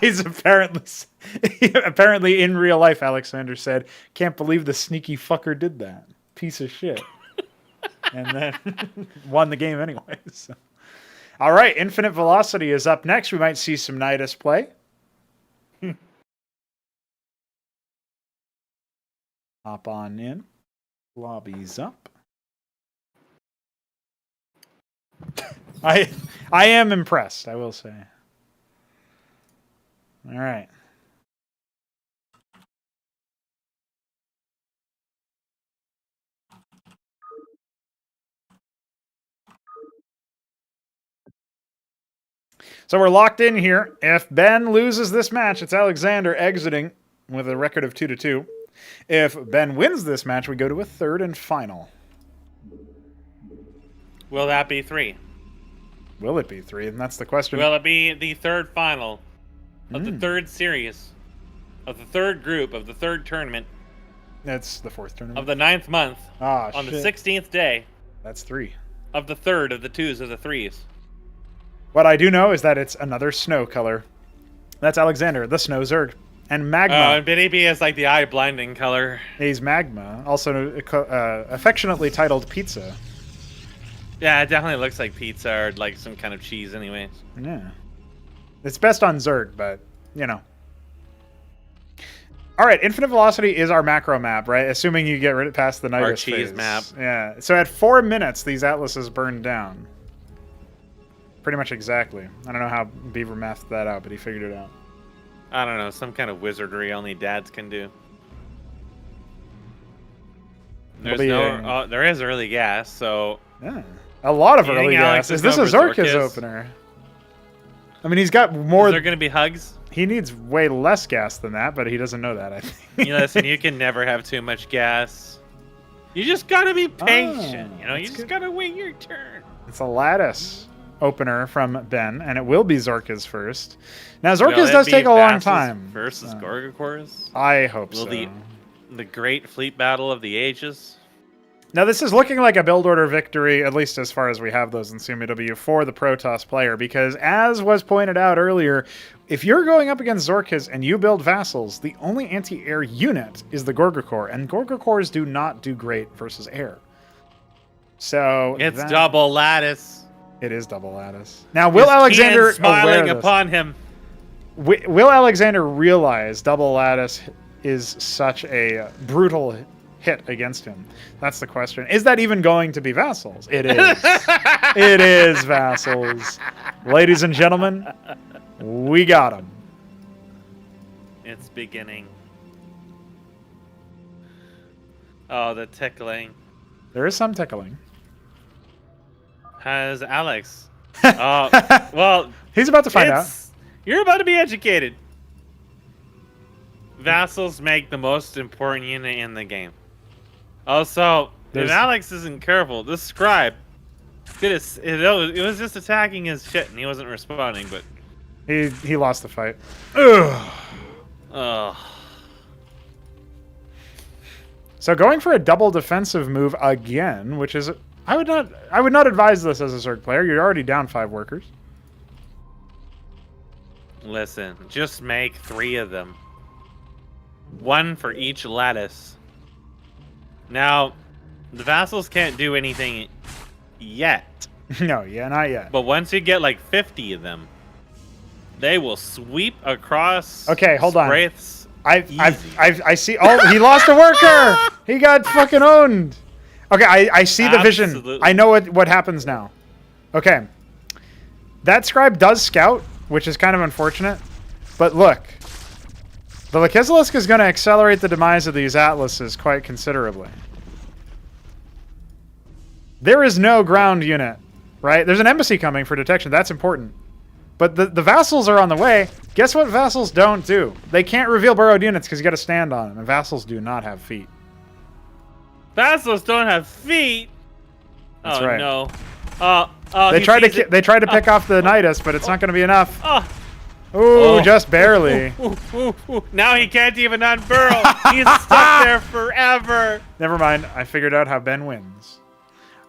He's apparently in real life, Alexander said, "Can't believe the sneaky fucker did that. Piece of shit." And then won the game anyway. So. All right, Infinite Velocity is up next. We might see some Nidus play. Hop on in. Lobby's up. I am impressed, I will say. All right. So we're locked in here. If Ben loses this match, it's Alexander exiting with a record of 2-2. If Ben wins this match, we go to a third and final. Will that be 3? Will it be 3? And that's the question. Will it be the third final of the third series, of the third group, of the third tournament? That's the 4th tournament. Of the 9th month. Ah, on the 16th day. That's 3. of the third, of the twos, of the threes. What I do know is that it's another snow color. That's Alexander, the Snow Zerg. And Magma. Oh, and Biddy B is like the eye blinding color. He's Magma, also affectionately titled Pizza. Yeah, it definitely looks like pizza or like some kind of cheese anyways. Yeah. It's best on Zerg, but, you know. All right, Infinite Velocity is our macro map, right? Assuming you get rid past the Nitro cheese phase. map. Yeah. So at 4 minutes, these atlases burned down. Pretty much exactly. I don't know how Beaver mathed that out, but he figured it out. I don't know, some kind of wizardry only dads can do. There's there is early gas, so... Yeah. A lot of early gas. Is this a Zorkis opener? I mean, he's got more... Is there going to be hugs? He needs way less gas than that, but he doesn't know that, I think. You know, listen, you can never have too much gas. You just got to be patient. You know, you just got to wait your turn. It's a lattice opener from Ben, and it will be Zorkis first. Now, Zorkis does take a long time. Versus Gorgakors? I hope so. The great fleet battle of the ages? Now, this is looking like a build order victory, at least as far as we have those in CMBW, for the Protoss player, because as was pointed out earlier, if you're going up against Zorkis and you build vassals, the only anti-air unit is the Gorgakor, and Gorgakors do not do great versus air. So it's double lattice. It is double lattice. Now, will Alexander smiling upon him? Will Alexander realize double lattice is such a brutal hit against him? That's the question. Is that even going to be vassals? It is. It is vassals. Ladies and gentlemen, we got him. It's beginning. Oh, the tickling. There is some tickling. Has Alex. Well, he's about to find out. You're about to be educated. Vassals make the most important unit in the game. Also, if Alex isn't careful, this scribe, it was just attacking his shit and he wasn't responding, but... He lost the fight. Ugh. Ugh. So going for a double defensive move again, which is... I would not advise this as a Zerg player. You're already down 5 workers. Listen, just make 3 of them. 1 for each lattice. Now, the vassals can't do anything yet. No, yeah, not yet. But once you get like 50 of them, they will sweep across. Okay, hold on. I see. Oh, he lost a worker. He got fucking owned. Okay, I see the vision. I know what happens now. Okay, that scribe does scout, which is kind of unfortunate. But look, the Lakizalisk is going to accelerate the demise of these atlases quite considerably. There is no ground unit, right? There's an embassy coming for detection. That's important. But the vassals are on the way. Guess what vassals don't do? They can't reveal burrowed units because you got to stand on them. And vassals do not have feet. Vassals don't have feet? That's oh, right. No. They tried to pick off the Nidus, but it's not going to be enough. Ooh, just barely. Now he can't even unburrow. He's stuck there forever. Never mind. I figured out how Ben wins.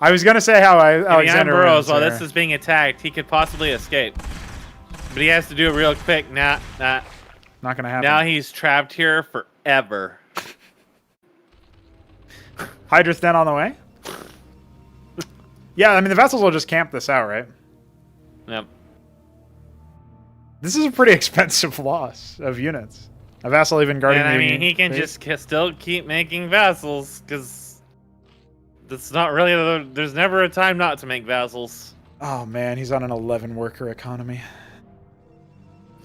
I was going to say how Alexander wins. Burrows while this is being attacked, he could possibly escape. But he has to do it real quick. Nah. Not going to happen. Now he's trapped here forever. Hydrith then on the way? Yeah, I mean, the vessels will just camp this out, right? Yep. This is a pretty expensive loss of units. A vassal even guarding And I mean, he can just still keep making vassals, because that's not really... There's never a time not to make vassals. Oh, man, he's on an 11-worker economy.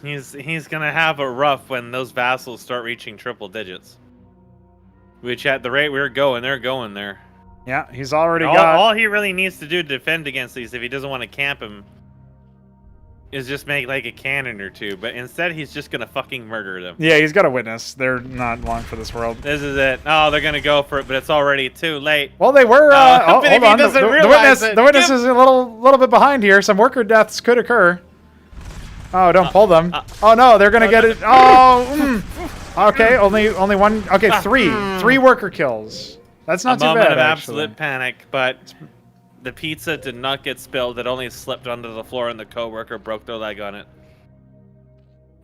He's going to have a rough when those vassals start reaching triple digits. Which, at the rate we're going, they're going there. Yeah, he's already got... All he really needs to do to defend against these, if he doesn't want to camp him, is just make, like, a cannon or 2. But instead, he's just going to fucking murder them. Yeah, he's got a witness. They're not long for this world. This is it. Oh, they're going to go for it, but it's already too late. Well, they were... hold on. The witness is a little bit behind here. Some worker deaths could occur. Oh, don't pull them. Oh, no, they're going to get it. Oh, Okay, only one. Okay, 3 worker kills. That's not too bad. A moment of absolute panic, but The pizza did not get spilled. It only slipped onto the floor and the coworker broke their leg on it.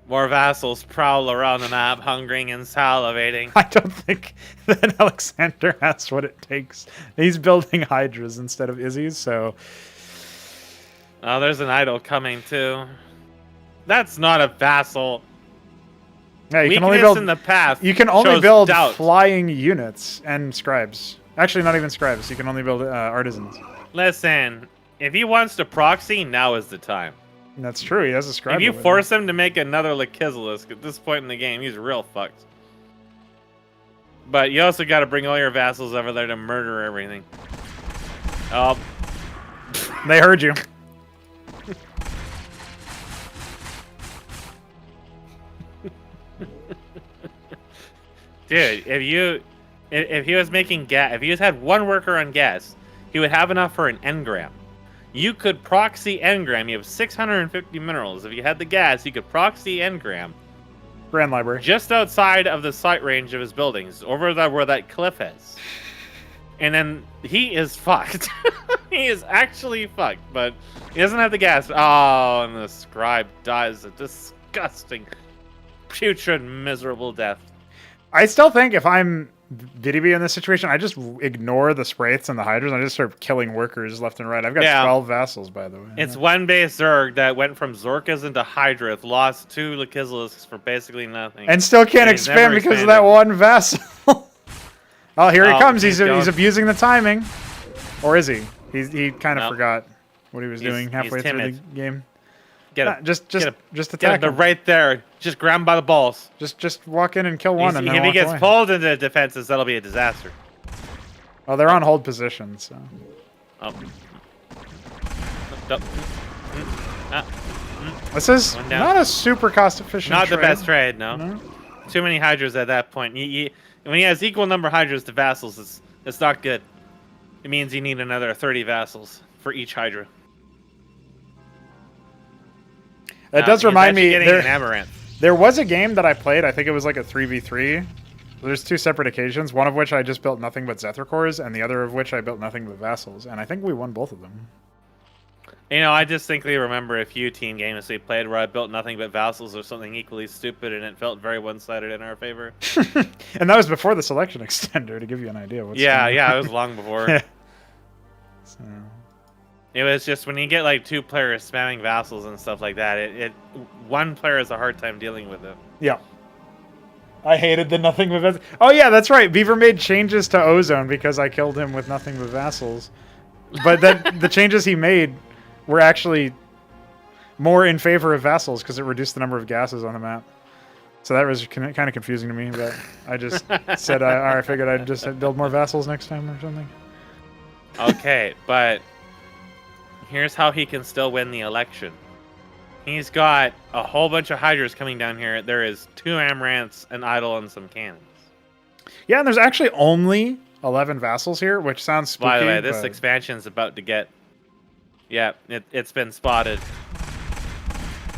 More vassals prowl around the map, hungering and salivating. I don't think that Alexhandr has what it takes. He's building Hydras instead of Izzy's, so... Oh, there's an idol coming too. That's not a vassal. Yeah, you Weakness can only build in the path. You can only shows build doubt. flying units and scribes. Actually, not even scribes. You can only build artisans. Listen, if he wants to proxy, now is the time. And that's true. He has a scribe. If you over force him to make another Lekizalisk at this point in the game, he's real fucked. But you also got to bring all your vassals over there to murder everything. Oh, there. They heard you. dude, if he was making gas, if he just had one worker on gas, he would have enough for an engram. You could proxy engram. You have 650 minerals. If you had the gas, you could proxy engram. Grand Library. Just outside of the sight range of his buildings, over there where that cliff is. And then he is fucked. He is actually fucked, but he doesn't have the gas. Oh, and the scribe dies a disgusting, putrid, miserable death. I still think if I'm VDB in this situation, I just ignore the Spraiths and the Hydras and I just start killing workers left and right. I've got 12 vassals, by the way. It's one base Zerg that went from Zorkas into Hydrith, lost 2 Lekizalisks for basically nothing. And still can't expand because of that one vassal. Oh, here he comes. He's abusing the timing. Or is he? He kind of forgot what he was doing halfway through the game. Get him. Just attack him. They're right there. Just grab him by the balls. Just walk in and kill one. And then if he gets away. pulled into defenses, that'll be a disaster. Oh, they're on hold position, so. Oh. This is not a super cost-efficient Not trade. the best trade, no. Too many Hydras at that point. When he has equal number Hydras to vassals, it's not good. It means you need another 30 vassals for each Hydra. That does remind me, an there was a game that I played, I think it was like a 3v3. There's 2 separate occasions, one of which I just built nothing but Zethra and the other of which I built nothing but vassals, and I think we won both of them. You know, I distinctly remember a few team games we played where I built nothing but vassals or something equally stupid, and it felt very one-sided in our favor. And that was before the selection extender, to give you an idea. Yeah, it was long before. So. It was just when you get like 2 players spamming vassals and stuff like that, one player has a hard time dealing with it. Yeah. I hated the nothing but vassals. Oh yeah, that's right. Beaver made changes to Ozone because I killed him with nothing but vassals. But then the changes he made were actually more in favor of vassals because it reduced the number of gases on the map. So that was kind of confusing to me, but I just said I figured I'd just build more vassals next time or something. Okay, but here's how he can still win the election. He's got a whole bunch of Hydras coming down here. There is 2 Amaranths, an Idol, and some cannons. Yeah, and there's actually only 11 vassals here, which sounds spooky. By the way, this expansion's about to get... Yeah, it's been spotted.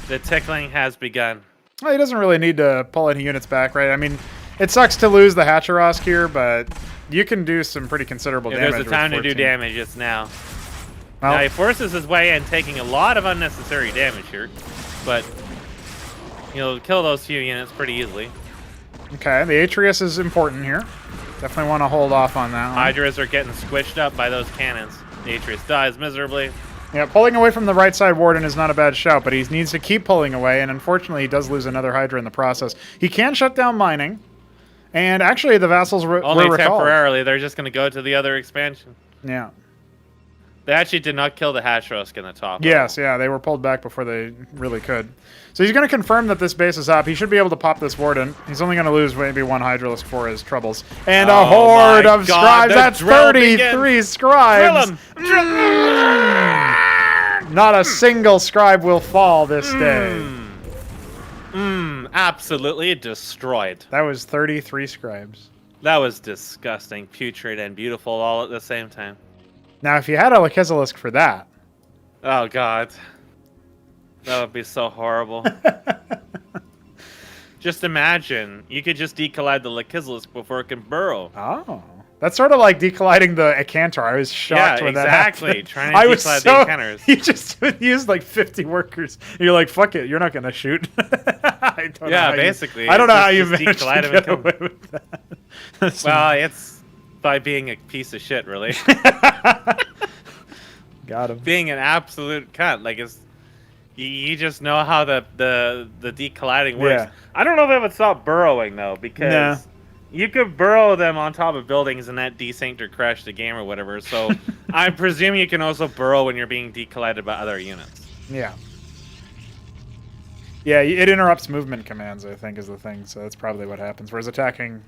The tickling has begun. Well, he doesn't really need to pull any units back, right? I mean, it sucks to lose the Hatcherosk here, but you can do some pretty considerable damage. There's a time to do damage, it's now. Well, Now he forces his way in, taking a lot of unnecessary damage here, but he'll kill those few units pretty easily. Okay, the Atreus is important here. Definitely want to hold off on that one. Hydras are getting squished up by those cannons. The Atreus dies miserably. Yeah, pulling away from the right side Warden is not a bad shout, but he needs to keep pulling away, and unfortunately he does lose another Hydra in the process. He can shut down mining, and actually the vassals were Only recalled. temporarily. They're just going to go to the other expansion. Yeah. They actually did not kill the Hatchrosk in the top. Yes, yeah, they were pulled back before they really could. So he's going to confirm that this base is up. He should be able to pop this Warden. He's only going to lose maybe 1 Hydralisk for his troubles. And a horde of scribes. That's 33 scribes. Drill him. Not a single scribe will fall this day. Absolutely destroyed. That was 33 scribes. That was disgusting, putrid, and beautiful all at the same time. Now, if you had a Lekizalisk for that... Oh, God. That would be so horrible. Just imagine. You could just decollide the Lekizalisk before it can burrow. Oh, That's sort of like decolliding the Alexhandr. I was shocked when that happened. Trying to decollide the Alexhandrs. He just used like 50 workers. And you're like, fuck it, you're not going to shoot. I don't know basically. I don't know how you managed to get away with that. Well, it's by being a piece of shit, really. Got him. Being an absolute cunt. Like, you just know how the decolliding works. Yeah. I don't know if I would stop burrowing, though, because you could burrow them on top of buildings and that desync or crash the game or whatever. So I presume you can also burrow when you're being decollided by other units. Yeah. Yeah, it interrupts movement commands, I think, is the thing. So that's probably what happens. Whereas attacking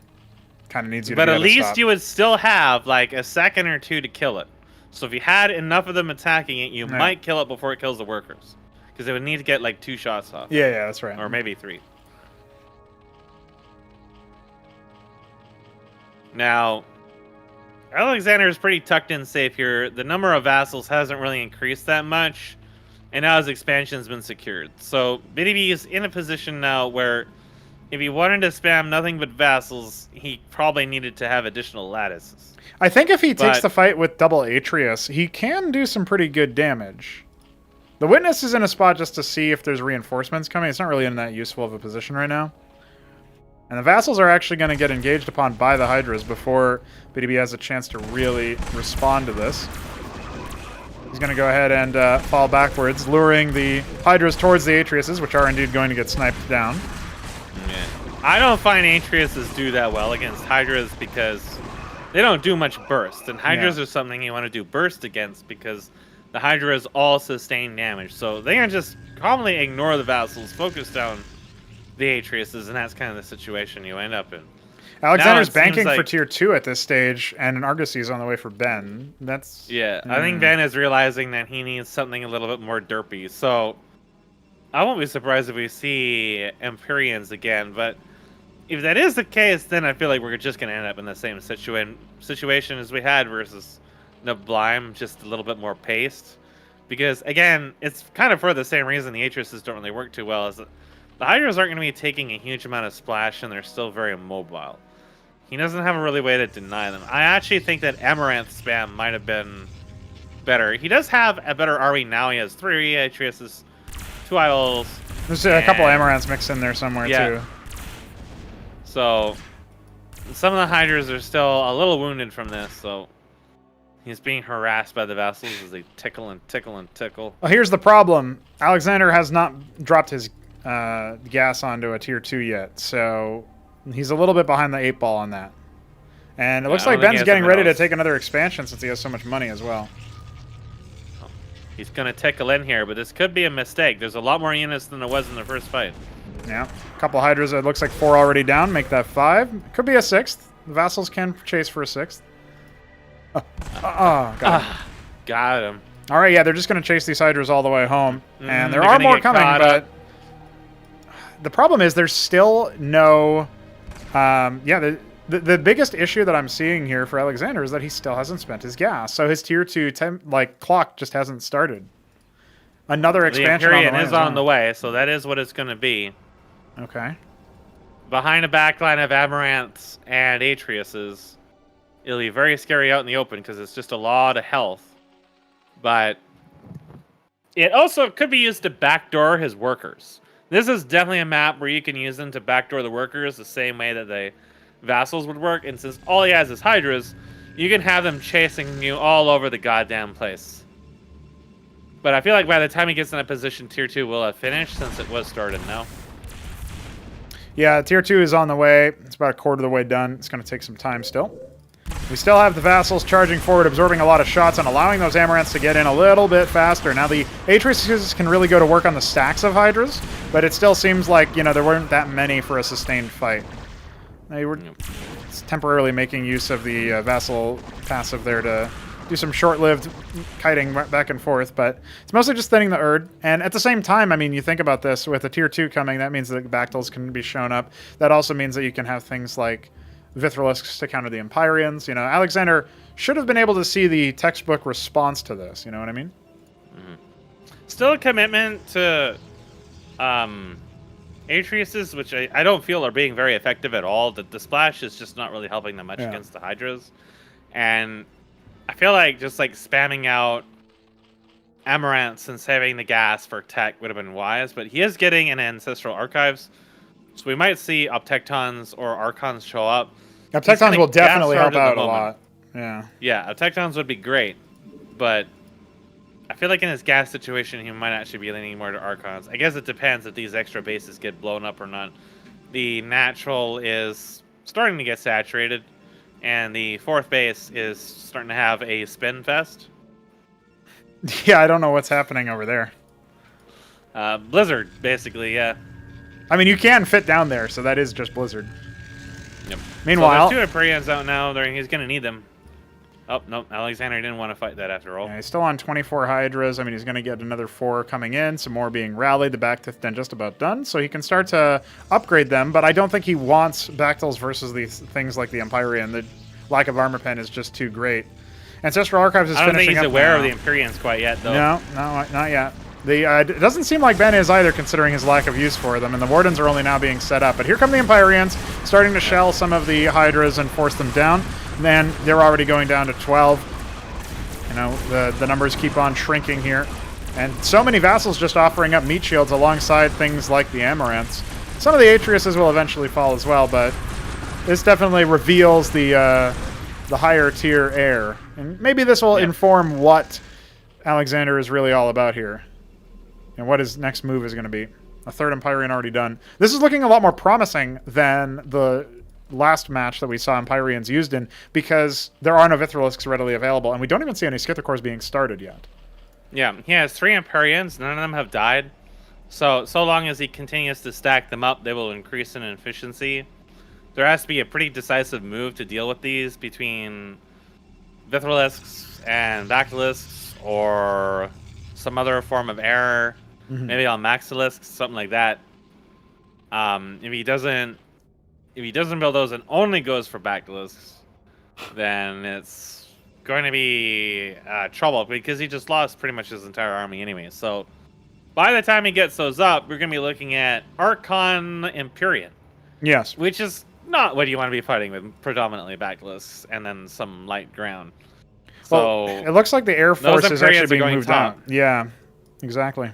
kind of needs you to But be at able to least stop. you would still have, like, a second or two to kill it. So if you had enough of them attacking it, you might kill it before it kills the workers. Because it would need to get, like, 2 shots off. Yeah, that's right. Or maybe 3. Now, Alexhandr is pretty tucked in safe here. The number of vassals hasn't really increased that much. And now his expansion's been secured. So BDB is in a position now where if he wanted to spam nothing but vassals, he probably needed to have additional lattices. I think if he takes the fight with double Atreus, he can do some pretty good damage. The Witness is in a spot just to see if there's reinforcements coming. It's not really in that useful of a position right now. And the vassals are actually going to get engaged upon by the Hydras before BDB has a chance to really respond to this. He's going to go ahead and fall backwards, luring the Hydras towards the Atreuses, which are indeed going to get sniped down. Yeah. I don't find Atreuses do that well against Hydras because they don't do much burst. And Hydras are something you want to do burst against because the Hydras all sustain damage. So they can just calmly ignore the vassals, focus down the Atreuses, and that's kind of the situation you end up in. Alexander's banking for tier 2 at this stage, and an Argosy is on the way for Ben. That's I think Ben is realizing that he needs something a little bit more derpy. So I won't be surprised if we see Empyreans again. But if that is the case, then I feel like we're just going to end up in the same situation as we had versus Neblime, just a little bit more paced. Because, again, it's kind of for the same reason the Atreuses don't really work too well. Is that the Hydras aren't going to be taking a huge amount of splash, and they're still very mobile. He doesn't have a really way to deny them. I actually think that Amaranth spam might have been better. He does have a better RE now. He has 3 Atreuses, 2 Idols. There's a couple Amaranths mixed in there somewhere, too. So, some of the Hydras are still a little wounded from this, so he's being harassed by the vassals as they tickle and tickle and tickle. Well, here's the problem. Alexhandr has not dropped his gas onto a tier 2 yet, so he's a little bit behind the 8 ball on that. And it looks like Ben's getting ready to take another expansion since he has so much money as well. He's going to tickle in here, but this could be a mistake. There's a lot more units than there was in the first fight. Yeah, a couple Hydras. It looks like 4 already down. Make that 5. Could be a 6th. The vassals can chase for a 6th. Got him. All right, yeah, they're just going to chase these Hydras all the way home. And there are more coming, but the problem is there's still no... the biggest issue that I'm seeing here for Alexhandr is that he still hasn't spent his gas. So his tier 2 clock just hasn't started. Another expansion the Empyrean is on the way, so that is what it's going to be. Okay. Behind a backline of Amaranths and Atreuses, it'll be very scary out in the open because it's just a lot of health. But it also could be used to backdoor his workers. This is definitely a map where you can use them to backdoor the workers the same way that the vassals would work. And since all he has is Hydras, you can have them chasing you all over the goddamn place. But I feel like by the time he gets in a position, tier 2 will have finished since it was started now. Yeah, tier 2 is on the way. It's about a quarter of the way done. It's going to take some time still. We still have the vassals charging forward, absorbing a lot of shots, and allowing those Amaranths to get in a little bit faster. Now the Atreuses can really go to work on the stacks of Hydras, but it still seems like, there weren't that many for a sustained fight. They were temporarily making use of the vassal passive there to do some short-lived kiting back and forth, but it's mostly just thinning the Erd. And at the same time, I mean, you think about this, with a tier 2 coming, that means that Bactyls can be shown up. That also means that you can have things like Vithrilisks to counter the Empyreans. Alexhandr should have been able to see the textbook response to this, you know what I mean? Mm-hmm. Still a commitment to Atreuses, which I don't feel are being very effective at all. The splash is just not really helping them much against the Hydras. And I feel like just like spamming out Amaranths and saving the gas for tech would have been wise, but he is getting an Ancestral Archives, so we might see Uptectons or Archons show up. Uptectons will definitely help out a lot. Yeah, Uptectons would be great, but I feel like in his gas situation, he might actually be leaning more to Archons. I guess it depends if these extra bases get blown up or not. The natural is starting to get saturated, and the 4th base is starting to have a spin fest. Yeah, I don't know what's happening over there. Blizzard, basically, yeah. I mean, you can fit down there, so that is just Blizzard. Yep. Meanwhile, so there's 2 Empyreans out now. He's going to need them. Oh, no, Alexhandr didn't want to fight that after all. Yeah, he's still on 24 Hydras. I mean, he's going to get another 4 coming in, some more being rallied. The Bactith then just about done, so he can start to upgrade them, but I don't think he wants Bactils versus these things like the Empyrean. The lack of armor pen is just too great. Ancestral Archives is finishing up. I don't think he's aware of the Empyreans quite yet, though. No, not yet. It doesn't seem like Ben is either, considering his lack of use for them, and the Wardens are only now being set up. But here come the Empyreans, starting to shell some of the Hydras and force them down. And then they're already going down to 12. You know, the numbers keep on shrinking here. And so many vassals just offering up meat shields alongside things like the Amaranths. Some of the Atriuses will eventually fall as well, but this definitely reveals the higher tier heir. And maybe this will inform what Alexhandr is really all about here. And what his next move is going to be. A 3rd Empyrean already done. This is looking a lot more promising than the last match that we saw Empyreans used in, because there are no Vithrilisks readily available, and we don't even see any Skithacores being started yet. Yeah, he has 3 Empyreans. None of them have died. So long as he continues to stack them up, they will increase in efficiency. There has to be a pretty decisive move to deal with these between Vithrilisks and Bactylisks, or some other form of error. Maybe on Maxilisks, something like that. If he doesn't build those and only goes for Bactylisks, then it's going to be trouble, because he just lost pretty much his entire army anyway. So by the time he gets those up, we're going to be looking at Archon Empyrean. Yes. Which is not what you want to be fighting with, predominantly Bactylisks and then some light ground. So well, it looks like the Air Force is actually being moved out. Yeah, exactly.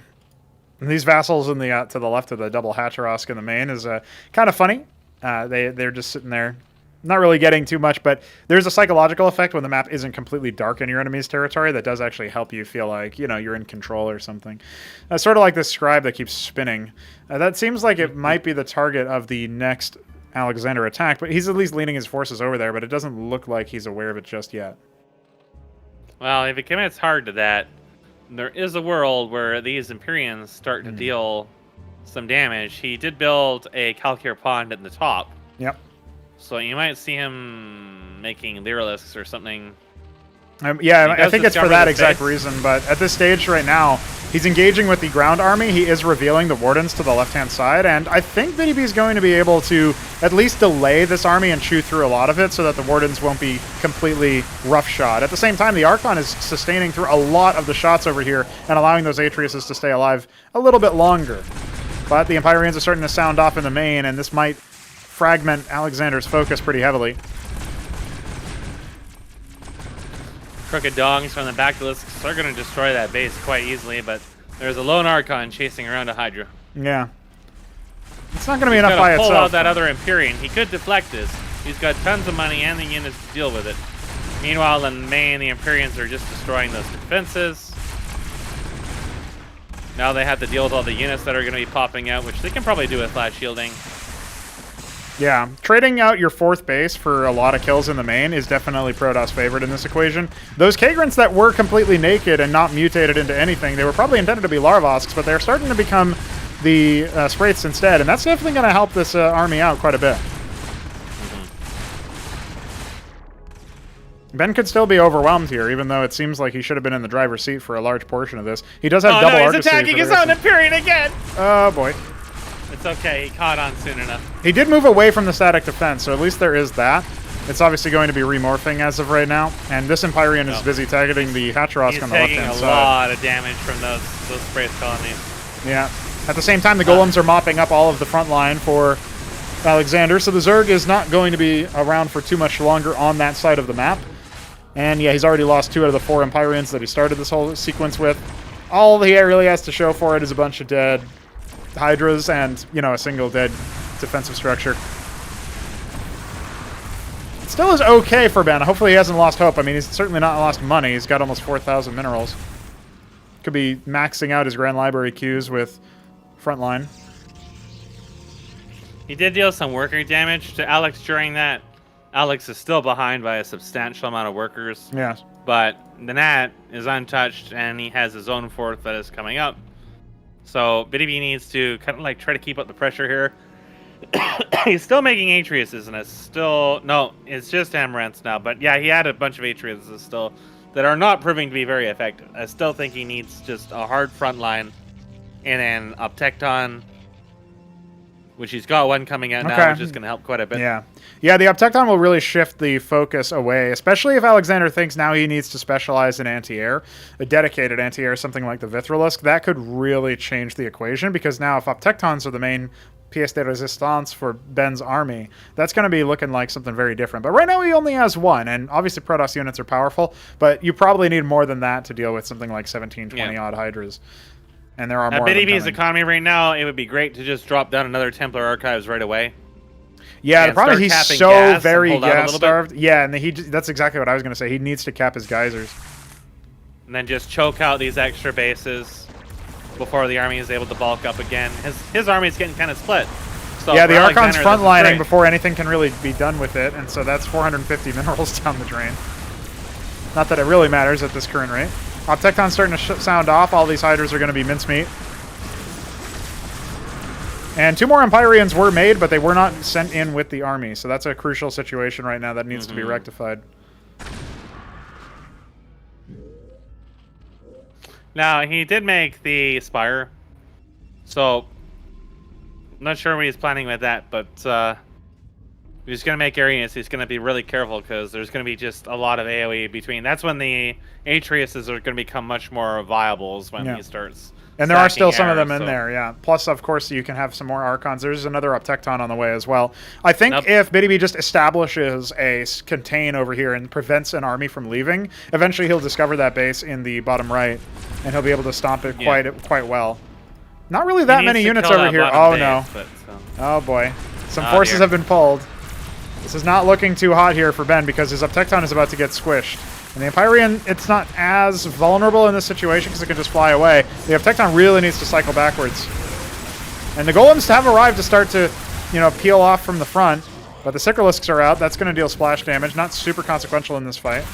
And these vassals in the to the left of the double Hacharosk in the main is kind of funny. They're just sitting there, not really getting too much, but there's a psychological effect when the map isn't completely dark in your enemy's territory that does actually help you feel like, you know, you're in control or something. Sort of like this scribe that keeps spinning. That seems like it might be the target of the next Alexhandr attack, but he's at least leading his forces over there, but it doesn't look like he's aware of it just yet. Well, if it commits hard to that, there is a world where these Empyreans start to deal some damage. He did build a Calcare Pond at the top. Yep. So you might see him making Lyrilisks or something. Yeah, I think it's for that exact reason, but at this stage right now, he's engaging with the ground army. He is revealing the Wardens to the left-hand side, and I think BDB is going to be able to at least delay this army and chew through a lot of it so that the Wardens won't be completely roughshod. At the same time, the Archon is sustaining through a lot of the shots over here and allowing those Atriuses to stay alive a little bit longer. But the Empyreans are starting to sound off in the main, and this might fragment Alexhandr's focus pretty heavily. Crooked Dongs from the Bactylisks are going to destroy that base quite easily, but there's a lone Archon chasing around a Hydra. Yeah. It's not going to be enough by itself. Pull out that other Empyrean. He could deflect this. He's got tons of money and the units to deal with it. Meanwhile, in the main, the Empyreans are just destroying those defenses. Now they have to deal with all the units that are going to be popping out, which they can probably do with flash shielding. Yeah, trading out your 4th base for a lot of kills in the main is definitely Protoss favored in this equation. Those Kagrants that were completely naked and not mutated into anything, they were probably intended to be Larvosks, but they're starting to become the Spraiths instead, and that's definitely going to help this army out quite a bit. Ben could still be overwhelmed here, even though it seems like he should have been in the driver's seat for a large portion of this. He does have double Argosy. He's attacking his own Empyrean again! Oh, boy. It's okay, he caught on soon enough. He did move away from the static defense, so at least there is that. It's obviously going to be remorphing as of right now, and this Empyrean is busy targeting the Hacharosk on the left-hand side. He's taking a lot of damage from those Spraith colonies. Yeah. At the same time, the Golems are mopping up all of the front line for Alexhandr, so the Zerg is not going to be around for too much longer on that side of the map. And yeah, he's already lost 2 out of the 4 Empyreans that he started this whole sequence with. All he really has to show for it is a bunch of dead Hydras and, you know, a single dead defensive structure. Still is okay for Ben. Hopefully he hasn't lost hope. I mean, he's certainly not lost money. He's got almost 4,000 minerals. Could be maxing out his Grand Library queues with Frontline. He did deal some worker damage to Alex during that. Alex is still behind by a substantial amount of workers. Yeah. But the Nat is untouched, and he has his own fourth that is coming up. So BDB needs to kind of like try to keep up the pressure here. He's still making Atriuses, and it's still... No, it's just Amaranths now. But yeah, he had a bunch of Atriuses still that are not proving to be very effective. I still think he needs just a hard front line and an Uptecton, which he's got one coming out now, which is going to help quite a bit. Yeah. Yeah, the Uptecton will really shift the focus away, especially if Alexhandr thinks now he needs to specialize in anti-air, a dedicated anti-air, something like the Vithrilisk. That could really change the equation, because now if Uptectons are the main pièce de résistance for Ben's army, that's going to be looking like something very different. But right now he only has 1, and obviously Protoss units are powerful, but you probably need more than that to deal with something like 17, 20-odd Hydras. And there are more. At BDB's economy right now, it would be great to just drop down another Templar Archives right away. Yeah, the problem is he's so very gas-starved. Yeah, and that's exactly what I was going to say. He needs to cap his geysers. And then just choke out these extra bases before the army is able to bulk up again. His army is getting kind of split. So yeah, the Archon's frontlining before anything can really be done with it, and so that's 450 minerals down the drain. Not that it really matters at this current rate. Uptecton's starting to sound off. All these Hydras are going to be mincemeat. And 2 more Empyreans were made, but they were not sent in with the army. So that's a crucial situation right now that needs to be rectified. Now, he did make the Spire. So, I'm not sure what he's planning with that, but if he's going to make areas, he's going to be really careful, because there's going to be just a lot of AoE between. That's when the Atriuses are going to become much more viable, when he starts. And there are still some of them in there, yeah. Plus, of course, you can have some more Archons. There's another Uptecton on the way as well. I think if BDB just establishes a contain over here and prevents an army from leaving, eventually he'll discover that base in the bottom right, and he'll be able to stomp it quite well. Not really that many units over here. Oh, no. Oh, boy. Some forces have been pulled. This is not looking too hot here for Ben, because his Uptecton is about to get squished. And the Empyrean, it's not as vulnerable in this situation because it can just fly away. The Uptecton really needs to cycle backwards. And the Golems have arrived to start to, you know, peel off from the front. But the Sikralisks are out. That's going to deal splash damage. Not super consequential in this fight.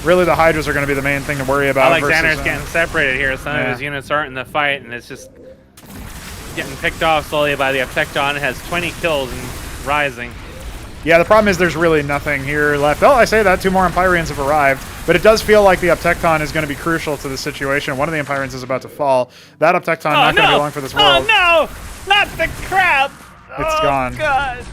Really, the Hydras are going to be the main thing to worry about. Alexander's getting separated here. Some of his units aren't in the fight, and it's just getting picked off slowly by the Uptecton. It has 20 kills and rising. Yeah, the problem is there's really nothing here left. Oh, I say that. 2 more Empyreans have arrived. But it does feel like the Uptecton is going to be crucial to the situation. One of the Empyreans is about to fall. That Uptecton not going to be long for this world. Oh, no! Not the crab! It's gone. God.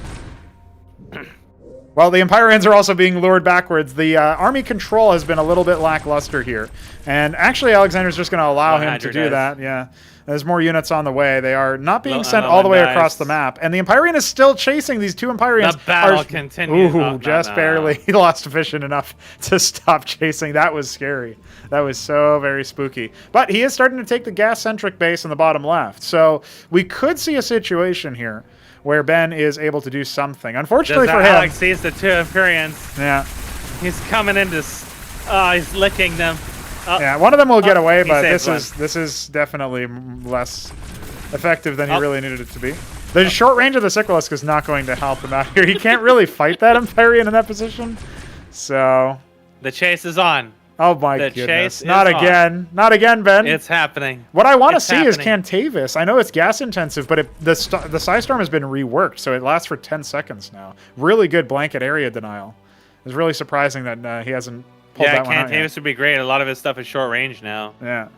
Well, the Empyreans are also being lured backwards. The army control has been a little bit lackluster here. And actually, Alexander's just going to allow him to do that. Yeah. There's more units on the way. They are not being sent all the way across the map. And the Empyrean is still chasing these 2 Empyreans. The battle continues. Ooh, just barely. He lost vision enough to stop chasing. That was scary. That was so very spooky. But he is starting to take the gas-centric base in the bottom left. So we could see a situation here where Ben is able to do something. Unfortunately for him... Alex sees the 2 Empyreans. Yeah. He's coming into... he's licking them. Yeah, one of them will get away, but this is definitely less effective than he really needed it to be. The short range of the Sikralisk is not going to help him out here. He can't really fight that Empyrean in that position. So... The chase is on. Oh my goodness. Not again. Not again, Ben. It's happening. What I want to see is Cantavis. I know it's gas intensive, but the Psystorm has been reworked, so it lasts for 10 seconds now. Really good blanket area denial. It's really surprising that he hasn't pulled that one out yet. Cantavis would be great. A lot of his stuff is short range now. Yeah.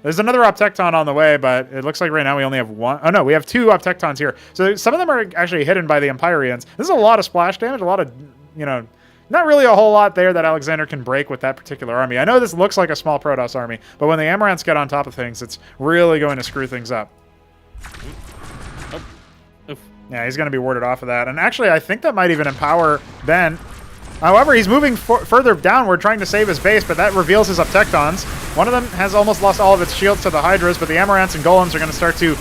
There's another Uptecton on the way, but it looks like right now we only have 1. Oh, no, we have 2 Uptectons here. So some of them are actually hidden by the Empyreans. This is a lot of splash damage, a lot of, you know, not really a whole lot there that Alexhandr can break with that particular army. I know this looks like a small Protoss army, but when the Amaranths get on top of things, it's really going to screw things up. Yeah, he's going to be warded off of that. And actually, I think that might even empower Ben. However, he's moving further downward, trying to save his base, but that reveals his Uptectons. One of them has almost lost all of its shields to the Hydras, but the Amaranths and Golems are going to start to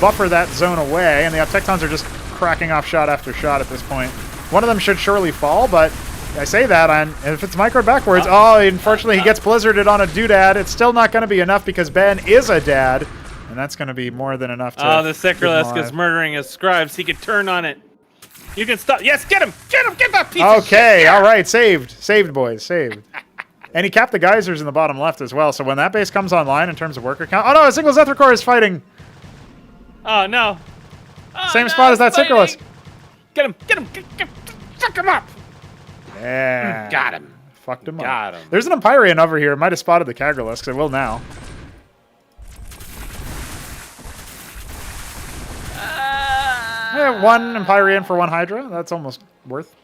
buffer that zone away, and the Uptectons are just cracking off shot after shot at this point. One of them should surely fall, but I say that, and if it's micro backwards, unfortunately he gets blizzarded on a doodad. It's still not going to be enough because Ben is a dad, and that's going to be more than enough to... Oh, the Sycralisk is murdering his scribes. He could turn on it. You can stop. Yes, get him! Get him! Get that piece of shit! Okay, all right, saved. Saved, boys, saved. And he capped the geysers in the bottom left as well, so when that base comes online in terms of worker count... Oh no, a single Zethricore is fighting! Oh no. Same spot as that Sycralisk. Get him! Get him! Fuck him up! Yeah. Got him. Fucked him Got up. him. There's an Empyrean over here. Might have spotted the Kagralisks. It will now. One Empyrean for one Hydra. That's almost worth.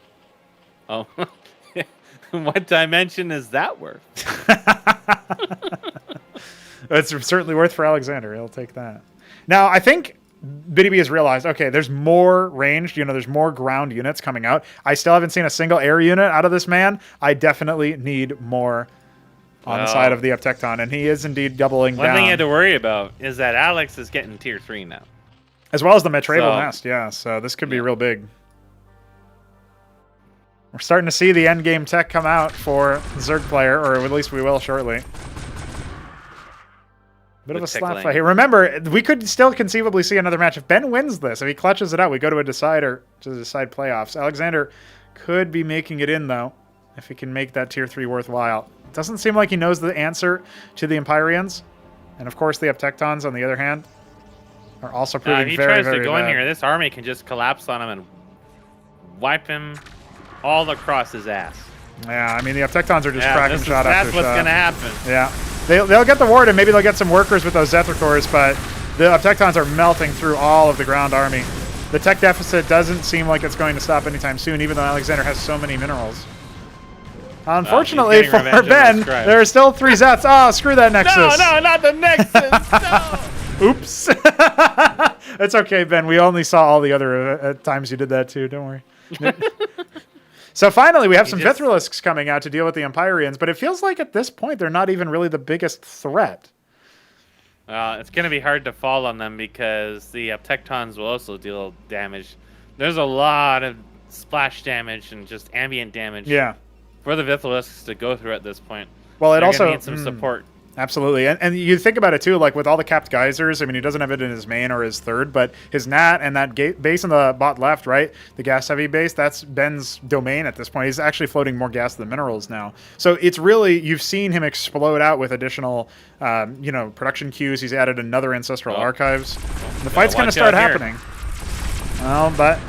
Oh. What dimension is that worth? It's certainly worth for Alexhandr. He'll take that. Now, I think BDB has realized, okay, there's more ranged, there's more ground units coming out. I still haven't seen a single air unit out of this man. I definitely need more on the side of the Uptecton, and he is indeed doubling down. One thing you had to worry about is that Alex is getting tier 3 now. As well as the Metrable Nest, yeah, so this could be real big. We're starting to see the endgame tech come out for Zerg player, or at least we will shortly. Bit of a slap fight here. Remember, we could still conceivably see another match. If Ben wins this, if he clutches it out, we go to a decider to decide playoffs. Alexhandr could be making it in, though, if he can make that tier 3 worthwhile. It doesn't seem like he knows the answer to the Empyreans. And, of course, the Uptectons, on the other hand, are also proving very, very bad. If he tries to go in here, this army can just collapse on him and wipe him all across his ass. Yeah, I mean, the Uptectons are just cracking shot after shot. That's what's going to happen. Yeah. They'll get the ward, and maybe they'll get some workers with those Zethicores, but the Uptectons are melting through all of the ground army. The tech deficit doesn't seem like it's going to stop anytime soon, even though Alexhandr has so many minerals. Unfortunately for Ben, there are still 3 Zeths. Oh, screw that Nexus. No, not the Nexus. No. Oops. It's okay, Ben. We only saw all the other times you did that, too. Don't worry. So finally, we have some Vithralisks coming out to deal with the Empyreans, but it feels like at this point, they're not even really the biggest threat. It's going to be hard to fall on them because the Uptectons will also deal damage. There's a lot of splash damage and just ambient damage for the Vithralisks to go through at this point. Well, it also needs some support. Absolutely. And you think about it, too, like with all the capped geysers, I mean, he doesn't have it in his main or his third, but his Nat and that base in the bot left, right, the gas-heavy base, that's Ben's domain at this point. He's actually floating more gas than minerals now. So it's really, you've seen him explode out with additional, production queues. He's added another Ancestral Archives. The fight's going to start happening. Well, but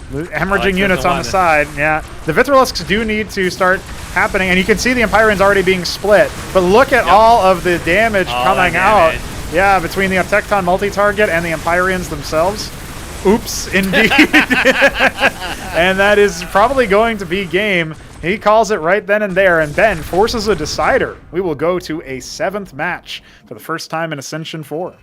hemorrhaging units on the side. Yeah. The Vithralisks do need to start happening, and you can see the Empyreans already being split. But look at all of the damage coming out. Yeah, between the Uptecton multi-target and the Empyreans themselves. Oops, indeed. And that is probably going to be game. He calls it right then and there, and Ben forces a decider. We will go to a 7th match for the first time in Ascension 4.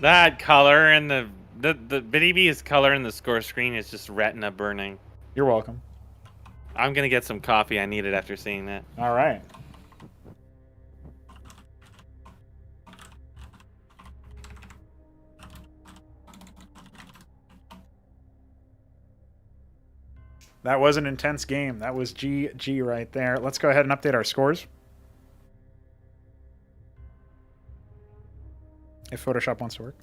That color and the BDB's color in the score screen is just retina burning. You're welcome. I'm going to get some coffee. I need it after seeing that. All right. That was an intense game. That was GG right there. Let's go ahead and update our scores. If Photoshop wants to work.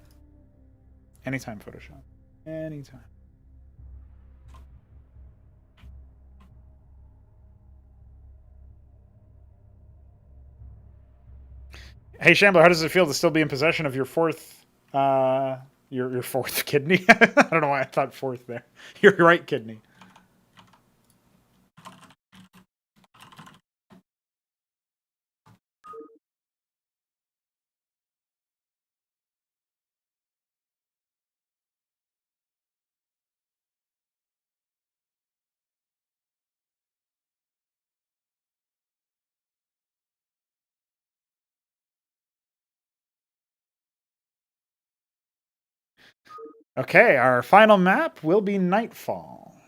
Anytime, Photoshop. Anytime. Hey, Shambler, how does it feel to still be in possession of your fourth, your fourth kidney? I don't know why I thought fourth there. Your right kidney. Okay, our final map will be Nightfall.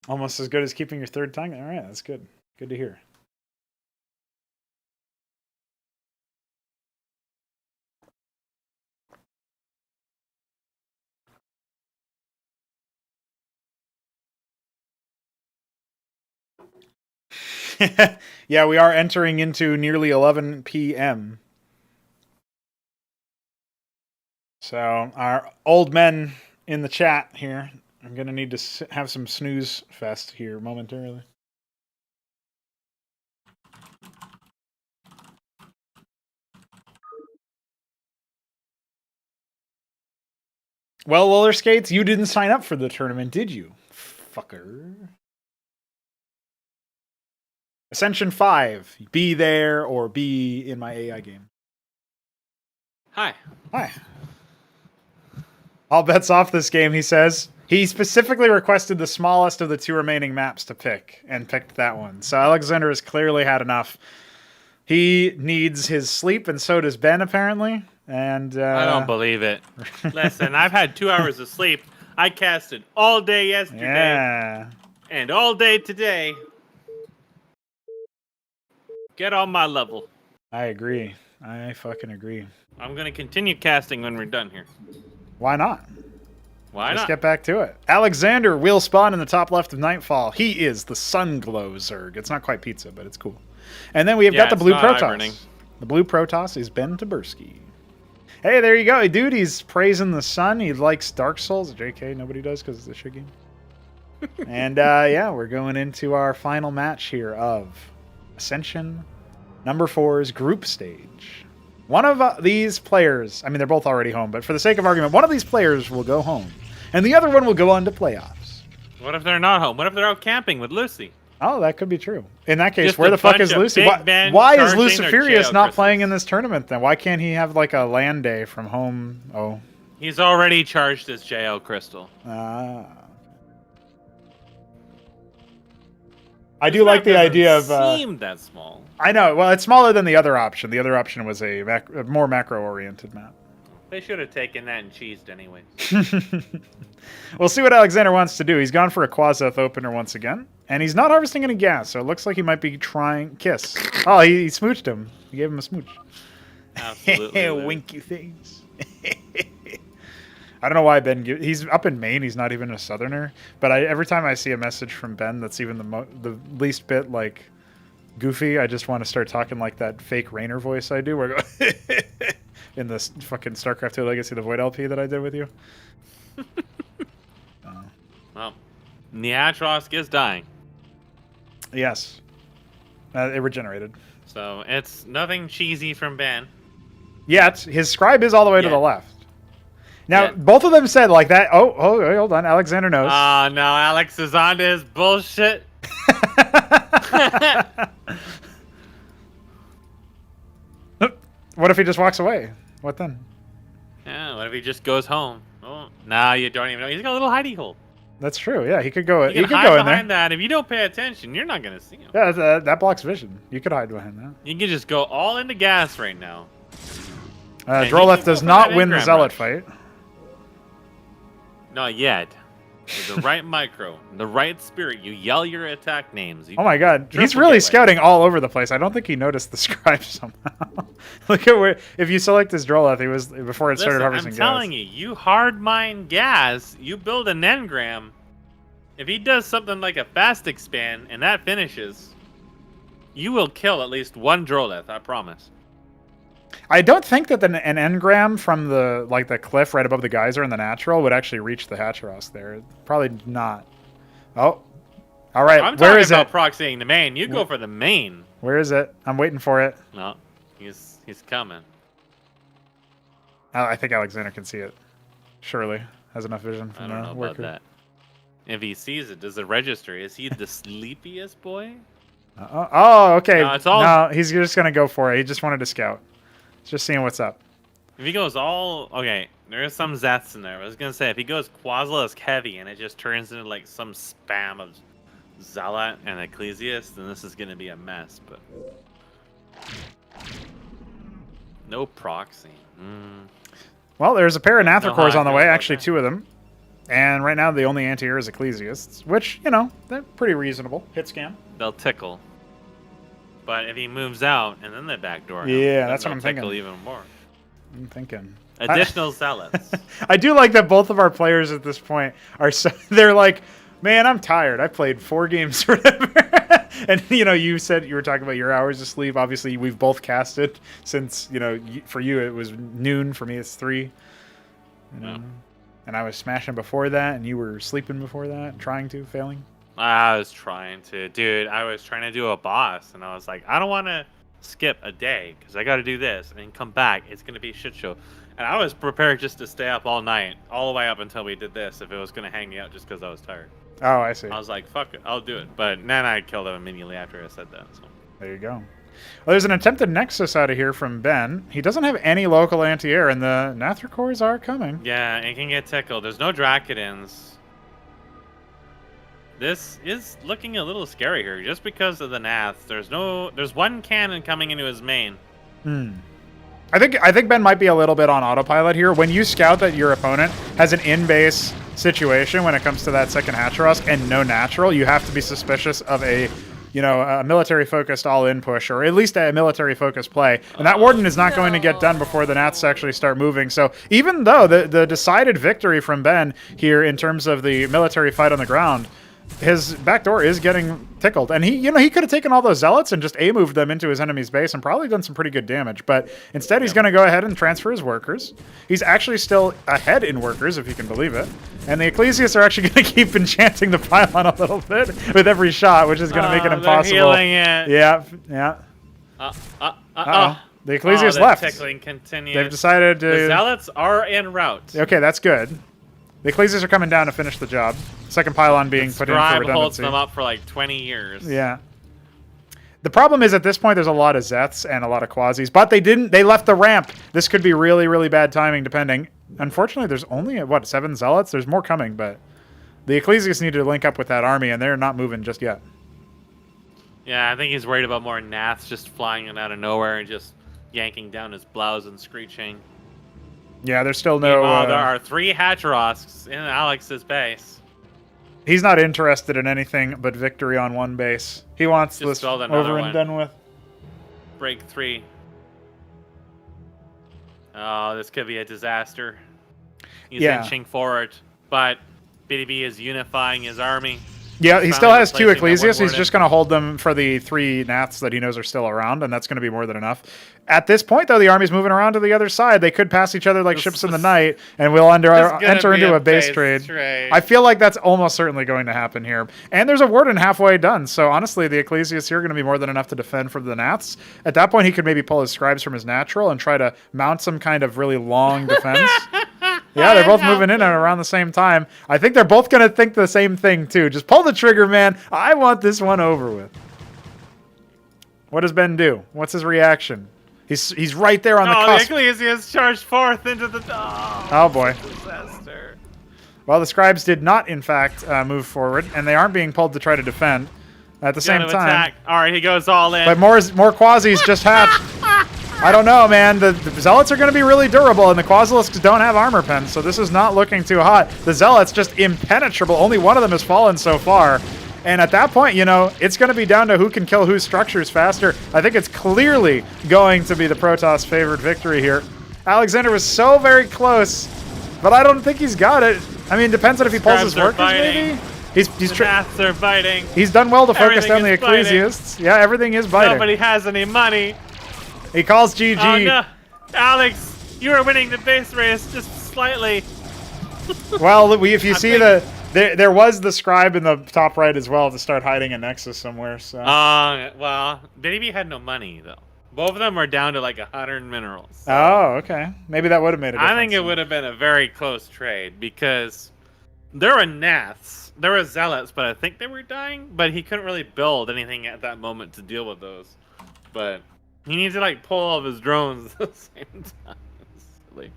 Almost as good as keeping your third tongue. All right, that's good. Good to hear. Yeah, we are entering into nearly 11 p.m. So our old men in the chat here, I'm going to need to have some snooze fest here momentarily. Well, roller skates, you didn't sign up for the tournament, did you? Fucker. Ascension 5. Be there or be in my AI game. Hi. Hi. All bets off this game, he says. He specifically requested the smallest of the 2 remaining maps to pick, and picked that one. So Alexhandr has clearly had enough. He needs his sleep, and so does Ben, apparently. And I don't believe it. Listen, I've had 2 hours of sleep. I casted all day yesterday. Yeah. And all day today. Get on my level. I agree. I fucking agree. I'm going to continue casting when we're done here. Why not? Why Let's not? get back to it. Alexhandr will spawn in the top left of Nightfall. He is the Sun Glow Zerg. It's not quite pizza, but it's cool. And then we have got the blue Protoss. Hiberning. The blue Protoss is Ben Taberski. Hey, there you go. Dude, he's praising the sun. He likes Dark Souls. JK, nobody does because it's a shit game. And yeah, we're going into our final match here of Ascension number 4's group stage. One of these players, I mean, they're both already home, but for the sake of argument, one of these players will go home, and the other one will go on to playoffs. What if they're not home? What if they're out camping with Lucy? Oh, that could be true. In that case, Just where a the fuck bunch is of Lucy? big men Why is charging their Luciferius jail not playing crystals. in this tournament then? Why can't he have like a land day from home? Oh. He's already charged his JL crystal. I do like the idea of... seem that small. I know. Well, it's smaller than the other option. The other option was a more macro-oriented map. They should have taken that and cheesed anyways. We'll see what Alexhandr wants to do. He's gone for a Quaseth opener once again. And he's not harvesting any gas, so it looks like he might be trying... Kiss. Oh, he smooched him. He gave him a smooch. Absolutely. Winky things. I don't know why Ben... He's up in Maine. He's not even a southerner. But every time I see a message from Ben that's even the least bit, like, goofy, I just want to start talking like that fake Rainer voice I do, where I go... in the fucking Starcraft 2 Legacy, the Void LP that I did with you. Well, Neatrosk is dying. Yes. It regenerated. So it's nothing cheesy from Ben. Yet, his scribe is all the way to the left. Now, Yet. both of them said like that. Oh, hold on. Alexhandr knows. Oh, no. Alex is on to his bullshit. What if he just walks away? What then? Yeah, what if he just goes home? Oh, no, you don't even know. He's got a little hidey hole. That's true. Yeah, he could go. You can hide go in behind there. that. If you don't pay attention, you're not going to see him. Yeah, that blocks vision. You could hide behind that. You can just go all into gas right now. Droleth does not win the Engram Zealot rush. fight. Not yet. With the right micro, the right spirit, you yell your attack names. You Oh my god, he's triple really gateway. scouting all over the place. I don't think he noticed the scribe somehow. Look at where, if you select his Droleth, he was before it started Listen, harvesting I'm gas. telling you, you hard mine gas, you build an engram. If he does something like a fast expand and that finishes, you will kill at least one Droleth, I promise. I don't think that an engram from the cliff right above the geyser in the natural would actually reach the Hatcheros there. Probably not. Oh, all right. I'm Where talking is about it? proxying the main. You go for the main. Where is it? I'm waiting for it. No, he's coming. I think Alexhandr can see it. Surely has enough vision I from don't the know worker. about that. If he sees it, does it register? Is he the sleepiest boy? Oh, okay. No, it's all- No, he's just gonna go for it. He just wanted to scout. He's just seeing what's up. If he goes all... Okay, there is some Zeths in there. I was going to say, if he goes Quaslisk heavy and it just turns into like some spam of Zealot and Ecclesiast, then this is going to be a mess, but... No proxy. Well, there's a pair of Nather how cores I on the feel way, about actually that. 2 of them. And right now the only anti-air is Ecclesiasts, which, you know, they're pretty reasonable. Hit scan. They'll tickle. But if he moves out and then they backdoor him, Yeah, then that's what they'll I'm thinking. tickle even more. I'm thinking. Additional zealots. I do like that both of our players at this point are so, they're like, man, I'm tired. I played 4 games or whatever. And, you know, you said you were talking about your hours of sleep. Obviously, we've both casted since, you know, for you it was noon. For me, it's 3. You know? Yeah. And I was smashing before that, and you were sleeping before that, trying to, failing. I was trying to. Dude, I was trying to do a boss, and I was like, I don't want to skip a day because I got to do this and then come back. It's going to be a shit show. And I was prepared just to stay up all night, all the way up until we did this, if it was going to hang me out just because I was tired. Oh, I see. I was like, fuck it, I'll do it. But then I killed him immediately after I said that. So. There you go. Well, there's an attempted Nexus out of here from Ben. He doesn't have any local anti-air, and the Nather cores are coming. Yeah, it can get tickled. There's no Drakidins. This is looking a little scary here, just because of the Nath. There's one cannon coming into his main. I think Ben might be a little bit on autopilot here. When you scout that your opponent has an in-base situation when it comes to that second Hatrosk and no natural, you have to be suspicious of a, you know, a military-focused all-in push, or at least a military-focused play. And that Warden is not going to get done before the Nats actually start moving. So even though the decided victory from Ben here in terms of the military fight on the ground, his backdoor is getting tickled, and he could have taken all those zealots and just moved them into his enemy's base and probably done some pretty good damage. But instead, he's going to go ahead and transfer his workers. He's actually still ahead in workers, if you can believe it. And the Ecclesiasts are actually going to keep enchanting the pylon a little bit with every shot, which is going to make it impossible. They're healing it. Yeah. The Ecclesiasts the left. Tickling continues. They've decided to. The zealots are en route. Okay, that's good. The Ecclesiasts are coming down to finish the job. Second pylon being put in for Scribe redundancy. holds them up for like 20 years. Yeah. The problem is at this point there's a lot of Zeths and a lot of Quasis, but they left the ramp. This could be really, really bad timing depending. Unfortunately, there's only, 7 Zealots? There's more coming, but the Ecclesiasts need to link up with that army, and they're not moving just yet. Yeah, I think he's worried about more Naths just flying in out of nowhere and just yanking down his blouse and screeching. Yeah, there's still no... there are 3 Hatrosks in Alex's base. He's not interested in anything but victory on one base. He wants Just this build another over and one. done with. Break 3. Oh, this could be a disaster. He's inching forward, but BDB is unifying his army. Yeah, he still has 2 replacing that Ecclesias. one He's just going to hold them for the 3 Naths that he knows are still around, and that's going to be more than enough. At this point, though, the army's moving around to the other side. They could pass each other like ships in the night, and we'll enter into a base trade. I feel like that's almost certainly going to happen here. And there's a Warden halfway done, so honestly, the Ecclesias here are going to be more than enough to defend for the Naths. At that point, he could maybe pull his Scribes from his natural and try to mount some kind of really long defense. Yeah, they're both moving in at around the same time. I think they're both going to think the same thing, too. Just pull the trigger, man. I want this one over with. What does Ben do? What's his reaction? He's right there on the cusp. The Ecclesias charged forth into the... Oh, boy. Disaster. Well, the Scribes did not, in fact, move forward, and they aren't being pulled to try to defend at the same time. Attack. All right, he goes all in. But more Quasis just hatched. I don't know, man. The Zealots are going to be really durable, and the Quasilisks don't have armor pens, so this is not looking too hot. The Zealots just impenetrable. Only one of them has fallen so far. And at that point, you know, it's going to be down to who can kill whose structures faster. I think it's clearly going to be the Protoss favored victory here. Alexhandr was so very close, but I don't think he's got it. I mean, it depends on if he pulls his workers, maybe. The Naths are biting. He's done well to focus down the Everything is Ecclesiasts. Yeah, everything is biting. Nobody has any money. He calls GG. Oh, no. Alex, you are winning the base race just slightly. Well, if you see there was the Scribe in the top right as well to start hiding a Nexus somewhere. So. Well, BDB had no money, though. Both of them are down to like 100 minerals. So oh, okay. Maybe that would have made a difference. I think it would have been a very close trade because there were Naths. There were Zealots, but I think they were dying. But he couldn't really build anything at that moment to deal with those. But he needs to like pull all of his drones at the same time. It's silly.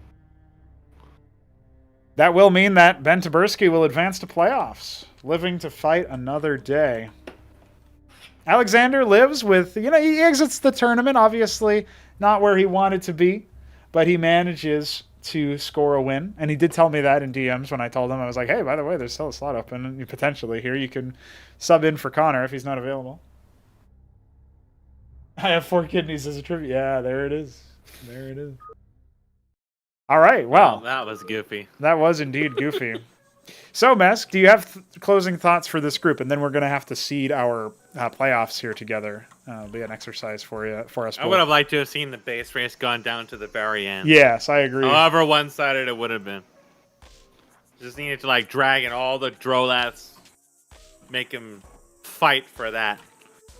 That will mean that Ben Taberski will advance to playoffs, living to fight another day. Alexhandr lives with, he exits the tournament, obviously, not where he wanted to be, but he manages to score a win. And he did tell me that in DMs when I told him. I was like, hey, by the way, there's still a slot open, and potentially here you can sub in for Connor if he's not available. I have 4 kidneys as a tribute. Yeah, there it is. There it is. All right, well. That was goofy. That was indeed goofy. So, Mesk, do you have closing thoughts for this group? And then we're going to have to seed our playoffs here together. It'll be an exercise for us both. I would have liked to have seen the base race gone down to the very end. Yes, I agree. However one-sided it would have been. Just needed to like drag in all the Droleths, make him fight for that.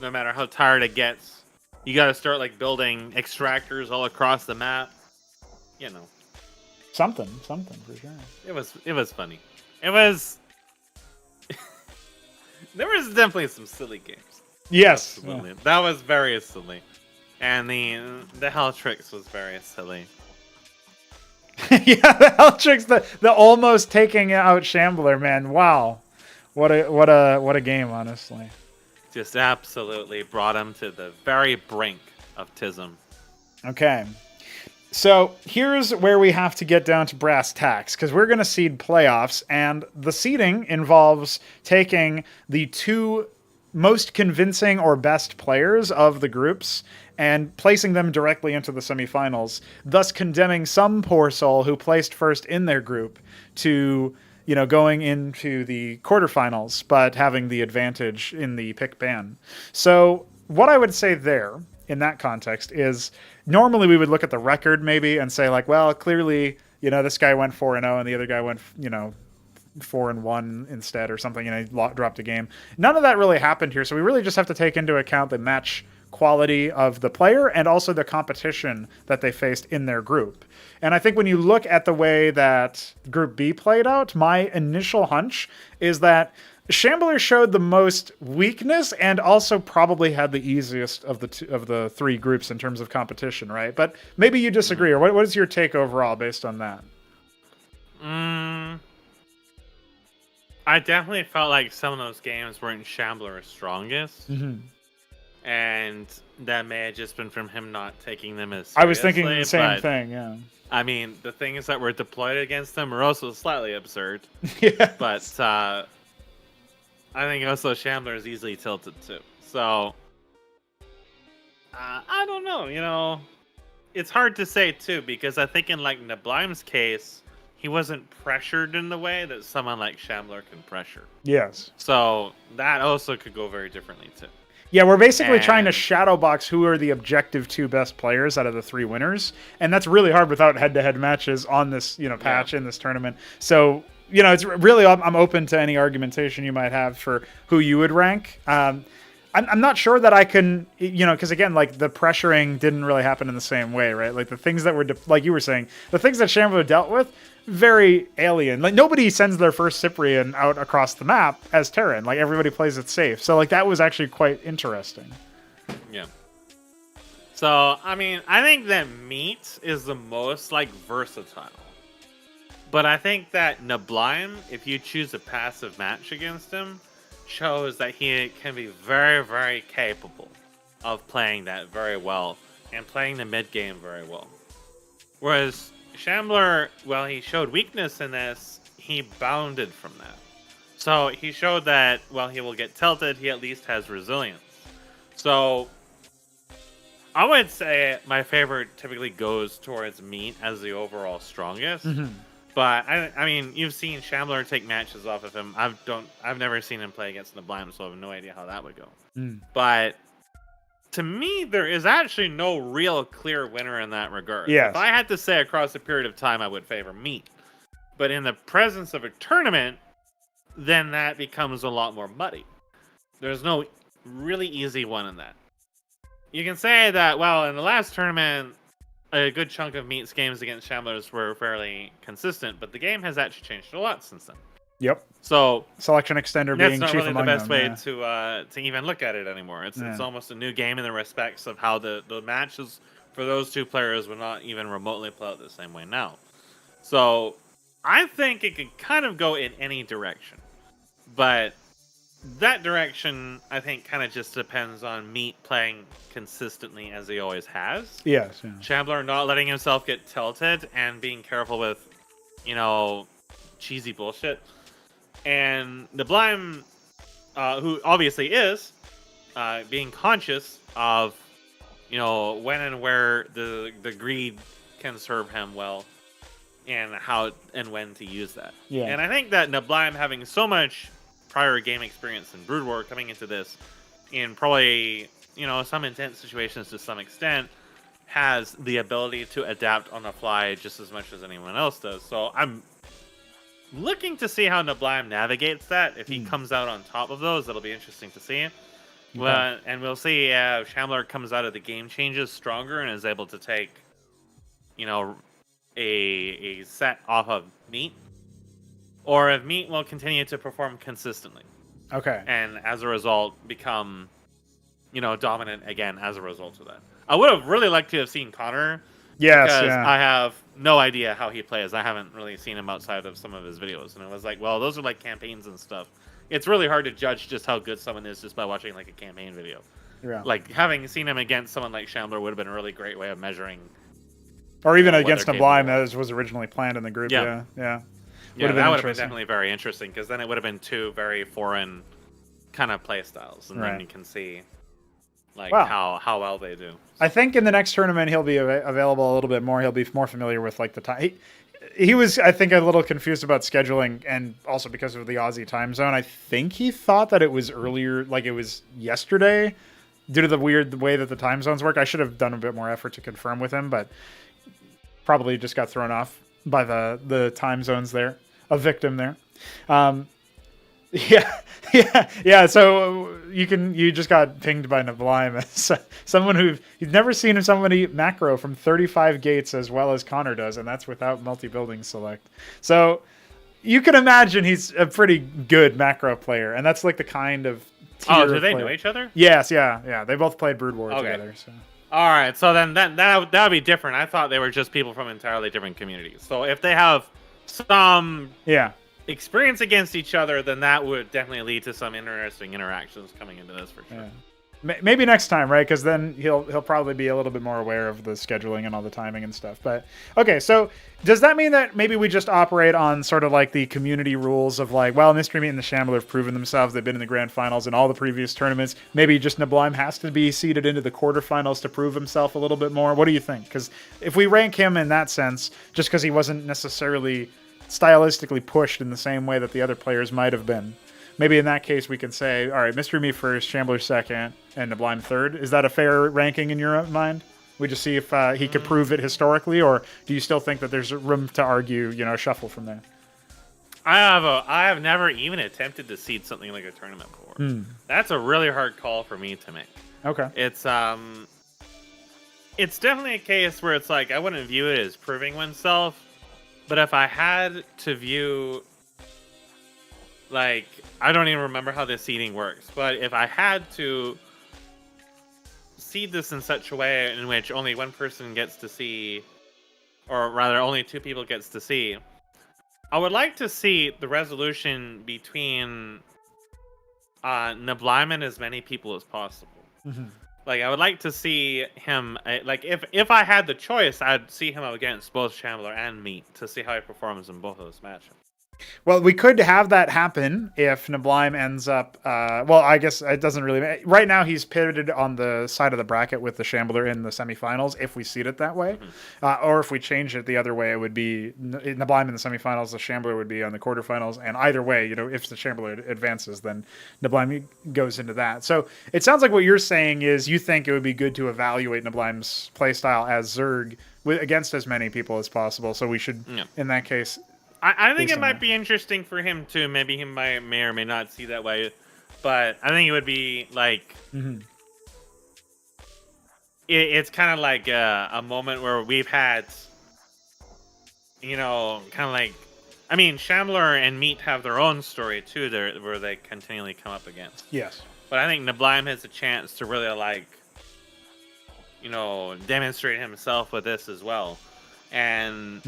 No matter how tired it gets. You got to start like building extractors all across the map. You know. Something for sure. It was funny. It was. There was definitely some silly games. Yes, yeah. That was very silly, and the Hell Tricks was very silly. Yeah, the Hell Tricks, the almost taking out Shambler, man. Wow, what a game, honestly. Just absolutely brought him to the very brink of Tism. Okay. So here's where we have to get down to brass tacks, because we're going to seed playoffs, and the seeding involves taking the 2 most convincing or best players of the groups and placing them directly into the semifinals, thus condemning some poor soul who placed first in their group to, going into the quarterfinals, but having the advantage in the pick ban. So what I would say there in that context is normally we would look at the record maybe and say like, well, clearly, this guy went 4-0 and the other guy went, 4-1 instead or something, and he dropped a game. None of that really happened here. So we really just have to take into account the match quality of the player and also the competition that they faced in their group. And I think when you look at the way that Group B played out, my initial hunch is that Shambler showed the most weakness and also probably had the easiest of the 3 groups in terms of competition, right? But maybe you disagree, or what is your take overall based on that? I definitely felt like some of those games weren't Shambler's strongest. Mm-hmm. And that may have just been from him not taking them as seriously. I was thinking the same thing, yeah. I mean, the things that were deployed against them were also slightly absurd. Yeah. But I think also Shambler is easily tilted too. So, I don't know, It's hard to say too, because I think in like Neblime's case, he wasn't pressured in the way that someone like Shambler can pressure. Yes. So that also could go very differently too. Yeah, we're basically trying to shadow box who are the objective 2 best players out of the 3 winners, and that's really hard without head-to-head matches on this, patch in this tournament. So, it's really, I'm open to any argumentation you might have for who you would rank. I'm not sure that I can, because again, like the pressuring didn't really happen in the same way, right? Like the things that were, like you were saying, the things that Shambler dealt with, very alien. Like nobody sends their first Cyprian out across the map as Terran. Like everybody plays it safe. So like that was actually quite interesting. Yeah. So I mean, I think that Meat is the most like versatile. But I think that Neblime, if you choose a passive match against him, shows that he can be very, very capable of playing that very well and playing the mid game very well. Whereas Shambler, well, he showed weakness in this, he bounded from that. So he showed that, well, he will get tilted, he at least has resilience. So I would say my favorite typically goes towards Meat as the overall strongest. Mm-hmm. But I mean, you've seen Shambler take matches off of him. I've never seen him play against Neblime, so I have no idea how that would go. But to me, there is actually no real clear winner in that regard. Yes. If I had to say across a period of time, I would favor Meat. But in the presence of a tournament, then that becomes a lot more muddy. There's no really easy one in that. You can say that, well, in the last tournament, a good chunk of Meat's games against Shamblers were fairly consistent, but the game has actually changed a lot since then. Yep. So selection extender being that's not chief really the among best them, way to even look at it anymore. It's almost a new game in the respects of how the matches for those 2 players would not even remotely play out the same way now. So I think it could kind of go in any direction, but that direction, I think, kind of just depends on Meat playing consistently as he always has. Yes. Yeah. Shambler not letting himself get tilted and being careful with, cheesy bullshit. And Neblime, who obviously is, being conscious of, when and where the greed can serve him well, and how and when to use that. Yeah. And I think that Neblime having so much prior game experience in Brood War coming into this, in probably some intense situations to some extent, has the ability to adapt on the fly just as much as anyone else does. So I'm looking to see how Neblime navigates that. If he comes out on top of those, that'll be interesting to see. Well, and we'll see if Shambler comes out of the game changes stronger and is able to take, a set off of Meat, or if Meat will continue to perform consistently. Okay. And as a result, become, dominant again as a result of that. I would have really liked to have seen Connor. Yes, because yeah. I have no idea how he plays. I haven't really seen him outside of some of his videos. And it was like, well, those are like campaigns and stuff. It's really hard to judge just how good someone is just by watching like a campaign video. Yeah. Like having seen him against someone like Shambler would have been a really great way of measuring. Or even against Neblime, as was originally planned in the group. Yeah. Yeah. Yeah, that would have been definitely very interesting, because then it would have been two very foreign kind of play styles, and then you can see how well they do. I think in the next tournament he'll be available a little bit more. He'll be more familiar with like the time. He was, I think, a little confused about scheduling, and also because of the Aussie time zone. I think he thought that it was earlier, like it was yesterday, due to the weird way that the time zones work. I should have done a bit more effort to confirm with him, but probably just got thrown off by the time zones there. A victim there. Yeah. So you just got pinged by Neblime as someone you've never seen somebody macro from 35 gates as well as Connor does, and that's without multi-building select. So you can imagine he's a pretty good macro player, and that's like the kind of tier do they know each other? Yes, yeah. They both played Brood War together. So. All right, so then that would be different. I thought they were just people from entirely different communities. So if they have some experience against each other, then that would definitely lead to some interesting interactions coming into this for sure. Yeah. Maybe next time, right? Because then he'll probably be a little bit more aware of the scheduling and all the timing and stuff. But okay, so does that mean that maybe we just operate on sort of like the community rules of like, well, Mystery Meat and the Shambler have proven themselves. They've been in the grand finals in all the previous tournaments. Maybe just Neblime has to be seeded into the quarterfinals to prove himself a little bit more. What do you think? Because if we rank him in that sense, just because he wasn't necessarily stylistically pushed in the same way that the other players might have been, maybe in that case we can say, all right, Mystery Me first, Shambler second, and Neblime third. Is that a fair ranking in your mind? We just see if he could prove it historically, or do you still think that there's room to argue, shuffle from there? I have never even attempted to seed something like a tournament before. That's a really hard call for me to make. Okay. It's definitely a case where it's like I wouldn't view it as proving oneself, but if I had to view, like, I don't even remember how the seeding works, but if I had to seed this in such a way in which only one person gets to see, or rather only two people gets to see, I would like to see the resolution between Neblime and as many people as possible. Mm-hmm. Like, I would like to see him, like, if I had the choice, I'd see him against both Shambler and Meat to see how he performs in both of those matchups. Well, we could have that happen if Neblime ends up... well, I guess it doesn't really... Right now, he's pivoted on the side of the bracket with the Shambler in the semifinals, if we seed it that way. Or if we change it the other way, it would be Neblime in the semifinals, the Shambler would be on the quarterfinals. And either way, if the Shambler advances, then Neblime goes into that. So it sounds like what you're saying is you think it would be good to evaluate Neblime's playstyle as Zerg against as many people as possible. So we should, in that case... I think it might be interesting for him too. Maybe he may or may not see that way, but I think it would be like it's kind of like a moment where we've had, kind of like, I mean, Shambler and Meat have their own story too, where they continually come up against. Yes, but I think Neblime has a chance to really like, demonstrate himself with this as well, and.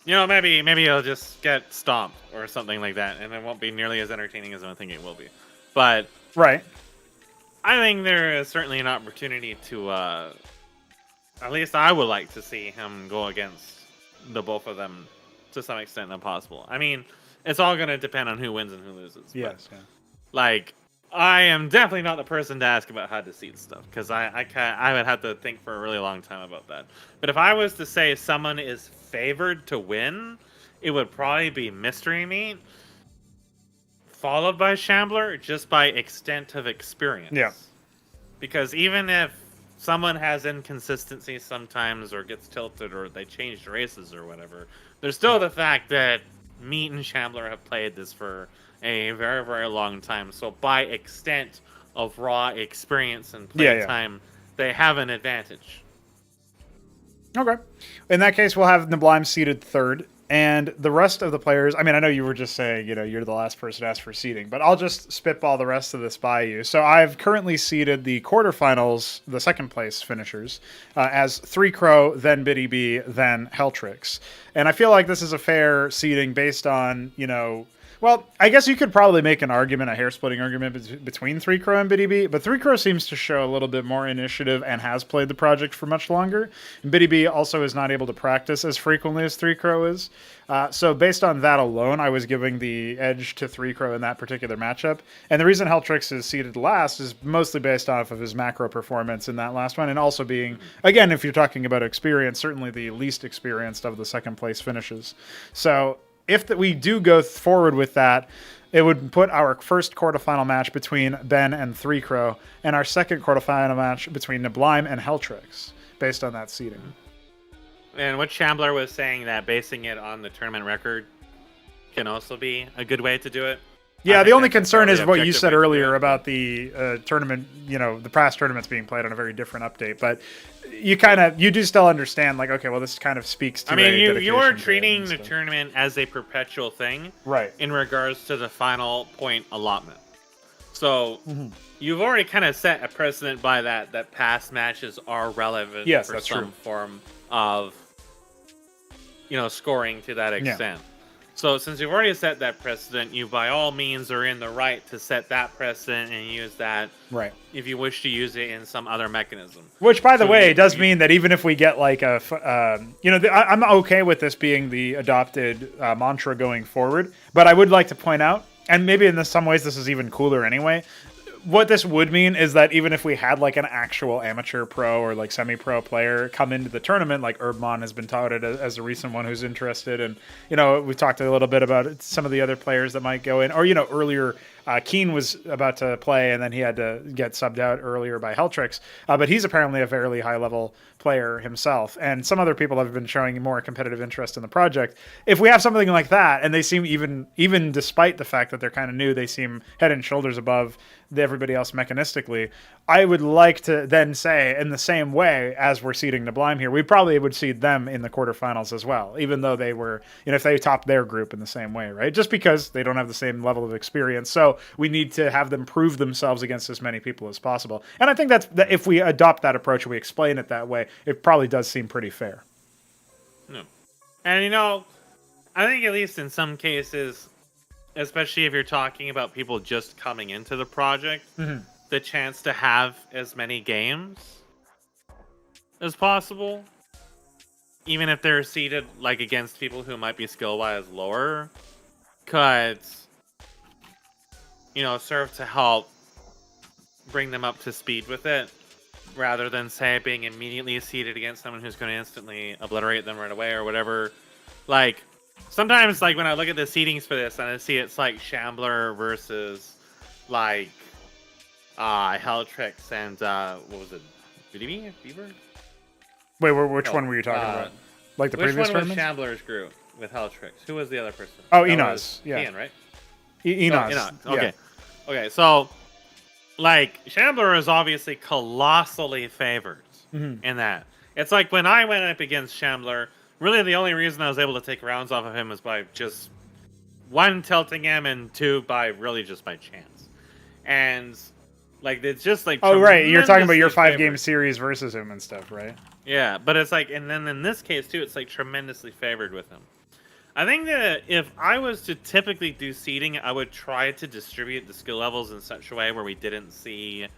maybe he'll just get stomped or something like that, and it won't be nearly as entertaining as I think it will be. But Right. I think there is certainly an opportunity to, at least I would like to see him go against the both of them to some extent if possible. I mean, it's all going to depend on who wins and who loses. Yes. Yeah. Like, I am definitely not the person to ask about how to seed stuff, because I would have to think for a really long time about that. But if I was to say someone is favored to win, it would probably be Mystery Meat, followed by Shambler, just by extent of experience. Yeah. Because even if someone has inconsistency sometimes, or gets tilted, or they change races or whatever, there's still the fact that Meat and Shambler have played this for a very, very long time. So by extent of raw experience and play time, they have an advantage. Okay. In that case, we'll have Neblime seated third. And the rest of the players, I mean, I know you were just saying, you're the last person to ask for seeding, but I'll just spitball the rest of this by you. So I've currently seeded the quarterfinals, the second place finishers, as 3Crow, then Biddy B, then Heltrix. And I feel like this is a fair seeding based on, well, I guess you could probably make an argument, a hair-splitting argument between 3Crow and Biddy B, but 3Crow seems to show a little bit more initiative and has played the project for much longer. And Biddy B also is not able to practice as frequently as 3Crow is. So based on that alone, I was giving the edge to 3Crow in that particular matchup. And the reason Heltrix is seeded last is mostly based off of his macro performance in that last one, and also being, again, if you're talking about experience, certainly the least experienced of the second place finishes. So if we do go forward with that, it would put our first quarterfinal match between Ben and 3Crow, and our second quarterfinal match between Neblime and Heltrix, based on that seeding. And what Shambler was saying, that basing it on the tournament record can also be a good way to do it. Yeah, the only concern is what you said earlier about the tournament, the past tournaments being played on a very different update. But you do still understand, like, okay, well, this kind of speaks to. I mean, you are treating the tournament as a perpetual thing, right? In regards to the final point allotment. So you've already kind of set a precedent by that past matches are relevant for some form of, scoring to that extent. Yeah. So since you've already set that precedent, you by all means are in the right to set that precedent and use that if you wish to use it in some other mechanism. Which, by the way, does mean that even if we get like I'm okay with this being the adopted mantra going forward, but I would like to point out, and maybe in some ways this is even cooler anyway, what this would mean is that even if we had like an actual amateur pro or like semi-pro player come into the tournament, like Urbmon has been touted as a recent one who's interested, and we talked a little bit about some of the other players that might go in, or earlier Keen was about to play and then he had to get subbed out earlier by Heltrix, but he's apparently a fairly high level player himself, and some other people have been showing more competitive interest in the project. If we have something like that, and they seem even despite the fact that they're kind of new, they seem head and shoulders above everybody else mechanistically, I would like to then say, in the same way as we're seeding Neblime here, we probably would seed them in the quarterfinals as well, even though they were, if they topped their group in the same way, right? Just because they don't have the same level of experience. So we need to have them prove themselves against as many people as possible. And I think that if we adopt that approach and we explain it that way, it probably does seem pretty fair. No. And, I think at least in some cases, especially if you're talking about people just coming into the project, the chance to have as many games as possible, even if they're seated like against people who might be skill-wise lower, could, serve to help bring them up to speed with it, rather than, say, being immediately seated against someone who's going to instantly obliterate them right away or whatever. Like, sometimes, like, when I look at the seedings for this and I see it's like Shambler versus, like, Heltrix and, what was it? Beaver? Wait, which one were you talking about? Like the previous tournament? Which one was Shambler's group with Heltrix? Who was the other person? Oh, Enos. Yeah. Ian, right? Enos. Okay. Yeah. Okay, so, like, Shambler is obviously colossally favored in that. It's like when I went up against Shambler, really the only reason I was able to take rounds off of him was by just, one, tilting him, and two, by really just by chance. And Like it's just like oh right, you're talking about your tremendously 5-game favored. series versus him and stuff, right? Yeah, but it's like, and then in this case too, it's like tremendously favored with him. I think that if I was to typically do seeding, I would try to distribute the skill levels in such a way where we didn't see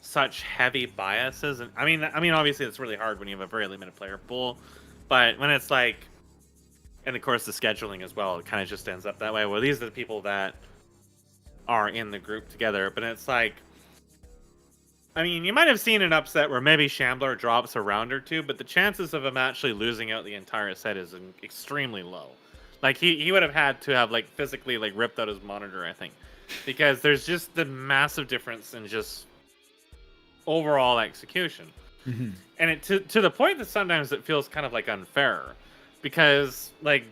such heavy biases. And I mean, obviously it's really hard when you have a very limited player pool, but when it's like, and of course the scheduling as well, it kind of just ends up that way. Well, these are the people that are in the group together, but it's like, I mean, you might have seen an upset where maybe Shambler drops a round or two, but the chances of him actually losing out the entire set is extremely low. Like he would have had to have like physically like ripped out his monitor, I think, because there's just the massive difference in just overall execution, and it to the point that sometimes it feels kind of like unfair, because like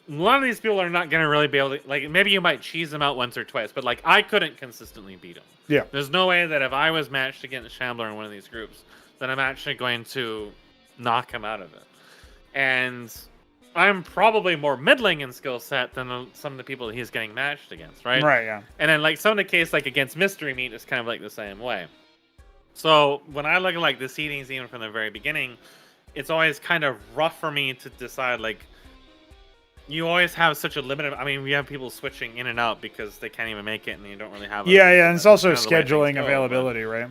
a lot of these people are not going to really be able to, like, maybe you might cheese them out once or twice, but like I couldn't consistently beat him. Yeah. There's no way that if I was matched against Shambler in one of these groups, that I'm actually going to knock him out of it. And I'm probably more middling in skill set than some of the people that he's getting matched against, right? Right, yeah. And then like some of the case like against Mystery Meat is kind of like the same way. So when I look at like the seedings even from the very beginning, it's always kind of rough for me to decide like, you always have such a limited. I mean, we have people switching in and out because they can't even make it, and you don't really have. Yeah, and it's also kind of the way scheduling things go, availability, right?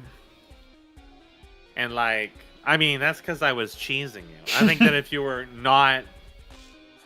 And like, I mean, that's because I was cheesing you. I think that if you were not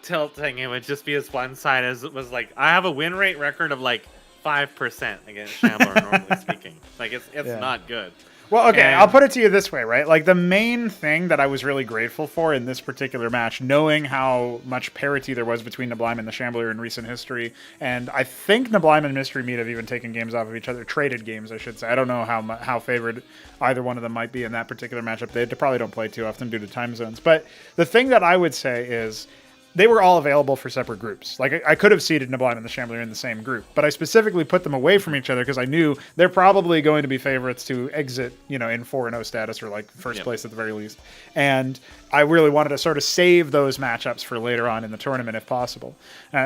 tilting, it would just be as one side as it was. Like, I have a win rate record of like 5% against Shambler, normally speaking. Like, it's not good. Well, okay, I'll put it to you this way, right? Like, the main thing that I was really grateful for in this particular match, knowing how much parity there was between Neblime and the Shambler in recent history, and I think Neblime and Mystery Meat have even taken games off of each other, traded games, I should say. I don't know how favored either one of them might be in that particular matchup. They probably don't play too often due to time zones. But the thing that I would say is, they were all available for separate groups. Like, I could have seeded Neblime and the Shambler in the same group, but I specifically put them away from each other because I knew they're probably going to be favorites to exit, in 4-0 status or like first place at the very least. And I really wanted to sort of save those matchups for later on in the tournament if possible.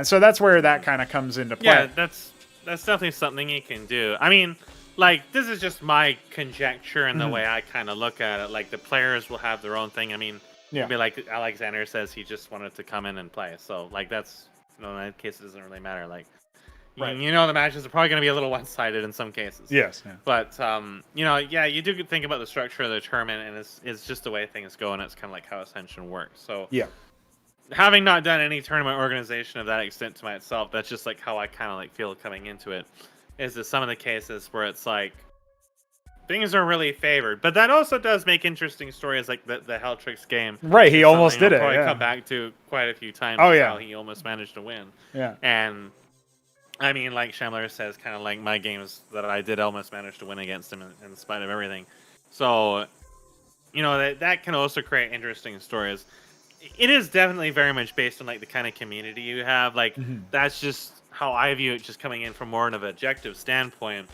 So that's where that kind of comes into play. Yeah, that's definitely something you can do. I mean, like, this is just my conjecture and the way I kind of look at it. Like, the players will have their own thing. I mean, it'd be like Alexhandr says he just wanted to come in and play. So, like, that's, in that case, it doesn't really matter. Like, the matches are probably going to be a little one-sided in some cases. Yes. Yeah. But, you do think about the structure of the tournament, and it's just the way things go, and it's kind of like how Ascension works. So, having not done any tournament organization of that extent to myself, that's just, like, how I kind of, like, feel coming into it, is that some of the cases where it's, like, things are really favored, but that also does make interesting stories, like the Helltrix game. Right, he almost did it. Probably come back to quite a few times. Oh yeah, how he almost managed to win. Yeah, and I mean, like Shambler says, kind of like my games that I did almost manage to win against him in spite of everything. So, that can also create interesting stories. It is definitely very much based on like the kind of community you have. Like that's just how I view it, just coming in from more of an objective standpoint.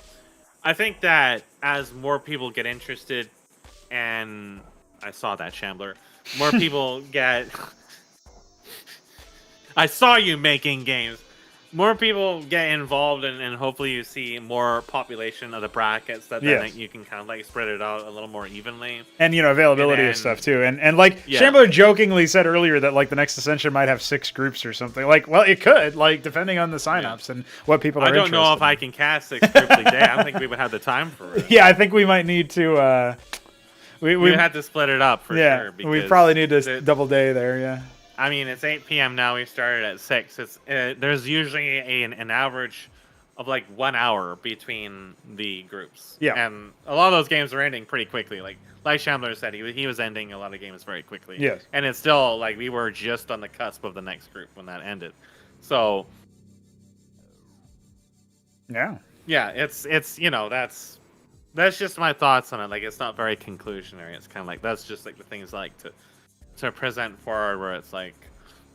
I think that as more people get interested, and I saw that Shambler, more people get. I saw you making games. More people get involved, and hopefully you see more population of the brackets that then you can kind of like spread it out a little more evenly. And availability of stuff too. And like Shambler jokingly said earlier that like the next Ascension might have 6 groups or something. Like, well, it could, like depending on the signups and what people are interested in. I don't know if I can cast 6 groups a day. I don't think we would have the time for it. Yeah, I think we might need to. We had to split it up for sure. Because we probably need to double day there. Yeah. I mean, it's 8 p.m. now. We started at 6. It's there's usually an average of like 1 hour between the groups. Yeah. And a lot of those games are ending pretty quickly. Like Shambler said, he was ending a lot of games very quickly. Yes. And it's still like we were just on the cusp of the next group when that ended. So. Yeah. Yeah, it's that's just my thoughts on it. Like, it's not very conclusionary. It's kind of like that's just like the things I like to present forward, where it's like,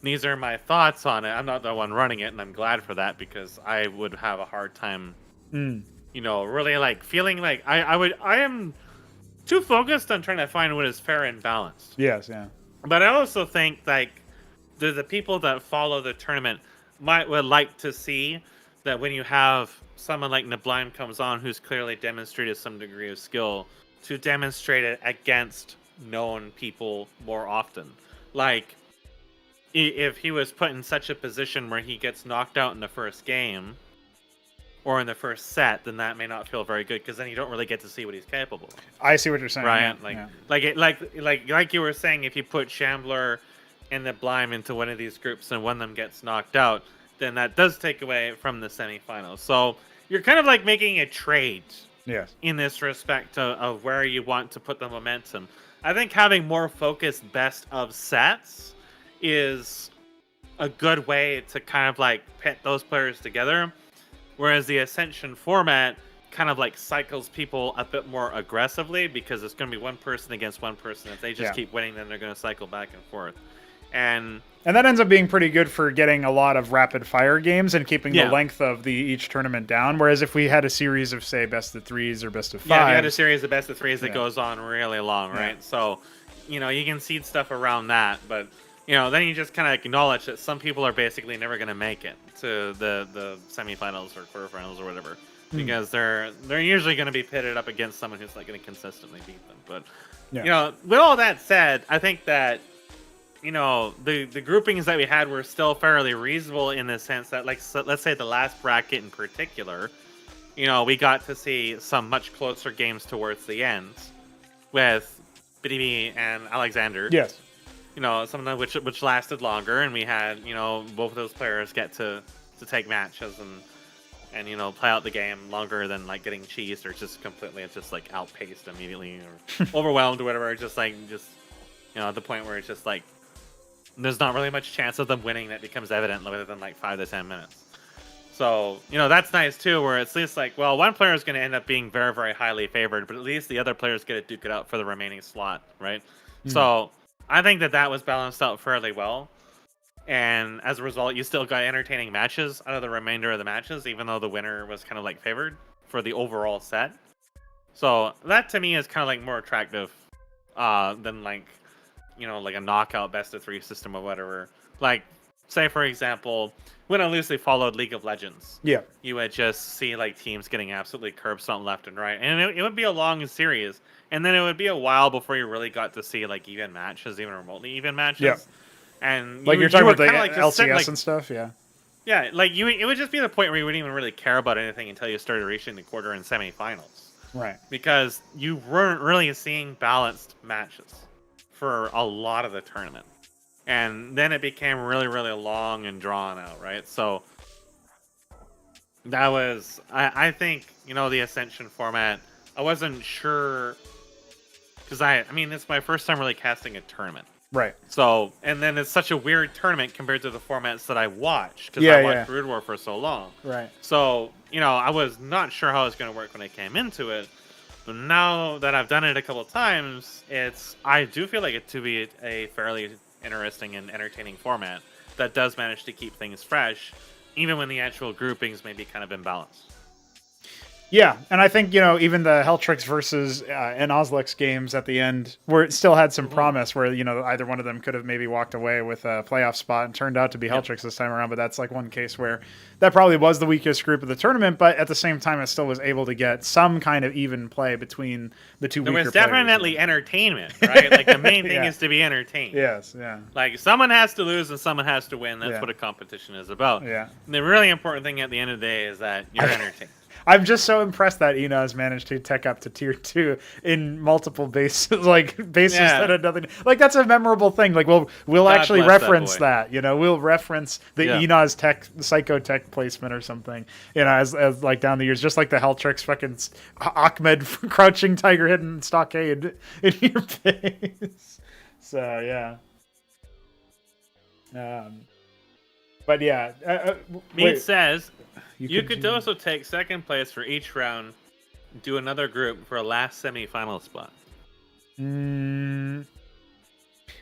these are my thoughts on it. I'm not the one running it, and I'm glad for that, because I would have a hard time, really like feeling like I am too focused on trying to find what is fair and balanced. Yes, yeah. But I also think like the people that follow the tournament would like to see that when you have someone like neblime comes on who's clearly demonstrated some degree of skill, to demonstrate it against known people more often. Like, if he was put in such a position where he gets knocked out in the first game or in the first set, then that may not feel very good, because then you don't really get to see what he's capable of. I see what you're saying. Right? Yeah. Like you were saying, if you put Shambler and neblime into one of these groups and one of them gets knocked out, then that does take away from the semifinals. So you're kind of like making a trade. Yes. In this respect of where you want to put the momentum. I think having more focused best of sets is a good way to kind of like pit those players together, whereas the Ascension format kind of like cycles people a bit more aggressively, because it's going to be one person against one person. If they just keep winning, then they're going to cycle back and forth. And that ends up being pretty good for getting a lot of rapid fire games and keeping the length of each tournament down. Whereas if we had a series of, say, best of threes or best of fives. Yeah, you had a series of best of threes that goes on really long, right? So, you can seed stuff around that. But, then you just kind of acknowledge that some people are basically never going to make it to the semifinals or quarterfinals or whatever. Because they're usually going to be pitted up against someone who's like going to consistently beat them. But, with all that said, I think that the groupings that we had were still fairly reasonable in the sense that, like, so let's say the last bracket in particular, we got to see some much closer games towards the end with BDB and Alexhandr. Yes. Some of them which lasted longer, and we had, both of those players get to take matches and play out the game longer than like getting cheesed or just completely like outpaced immediately or overwhelmed or whatever. At the point where it's just like there's not really much chance of them winning that becomes evident other than like 5 to 10 minutes. So, that's nice too, where it's at least like, well, one player is going to end up being very, very highly favored, but at least the other players get to duke it out for the remaining slot, right? So I think that was balanced out fairly well. And as a result, you still got entertaining matches out of the remainder of the matches, even though the winner was kind of like favored for the overall set. So that to me is kind of like more attractive than like, like a knockout best of 3 system or whatever. Like, say for example, when I loosely followed League of Legends, you would just see like teams getting absolutely curb stomped left and right, and it would be a long series, and then it would be a while before you really got to see like even matches, even remotely even matches. And like you're talking about the LCS and stuff, yeah, like it would just be the point where you wouldn't even really care about anything until you started reaching the quarter and semifinals, right? Because you weren't really seeing balanced matches for a lot of the tournament. And then it became really, really long and drawn out, right? So that was, I think, the Ascension format, I wasn't sure, because I mean, it's my first time really casting a tournament. Right. So, and then it's such a weird tournament compared to the formats that I watched, because I watched Brood War for so long. Right. So, I was not sure how it was going to work when I came into it. But now that I've done it a couple of times, I do feel like it to be a fairly interesting and entertaining format that does manage to keep things fresh, even when the actual groupings may be kind of imbalanced. Yeah, and I think, even the Helltrix versus and Ozlex games at the end it still had some promise where, either one of them could have maybe walked away with a playoff spot and turned out to be Helltrix this time around, but that's like one case where that probably was the weakest group of the tournament, but at the same time it still was able to get some kind of even play between the two weaker players. There was definitely entertainment, right? Like the main thing is to be entertained. Yes, yeah. Like someone has to lose and someone has to win. That's what a competition is about. Yeah. And the really important thing at the end of the day is that you're entertained. I'm just so impressed that Ina has managed to tech up to tier 2 in multiple bases, that are nothing. Like that's a memorable thing. Like we'll actually reference that. We'll reference the Ina's psycho tech placement or something. As like down the years, just like the Helltrix fucking Ahmed crouching tiger hidden stockade in your face. So yeah. But yeah. Mead says. You could also take second place for each round, do another group for a last semi-final spot.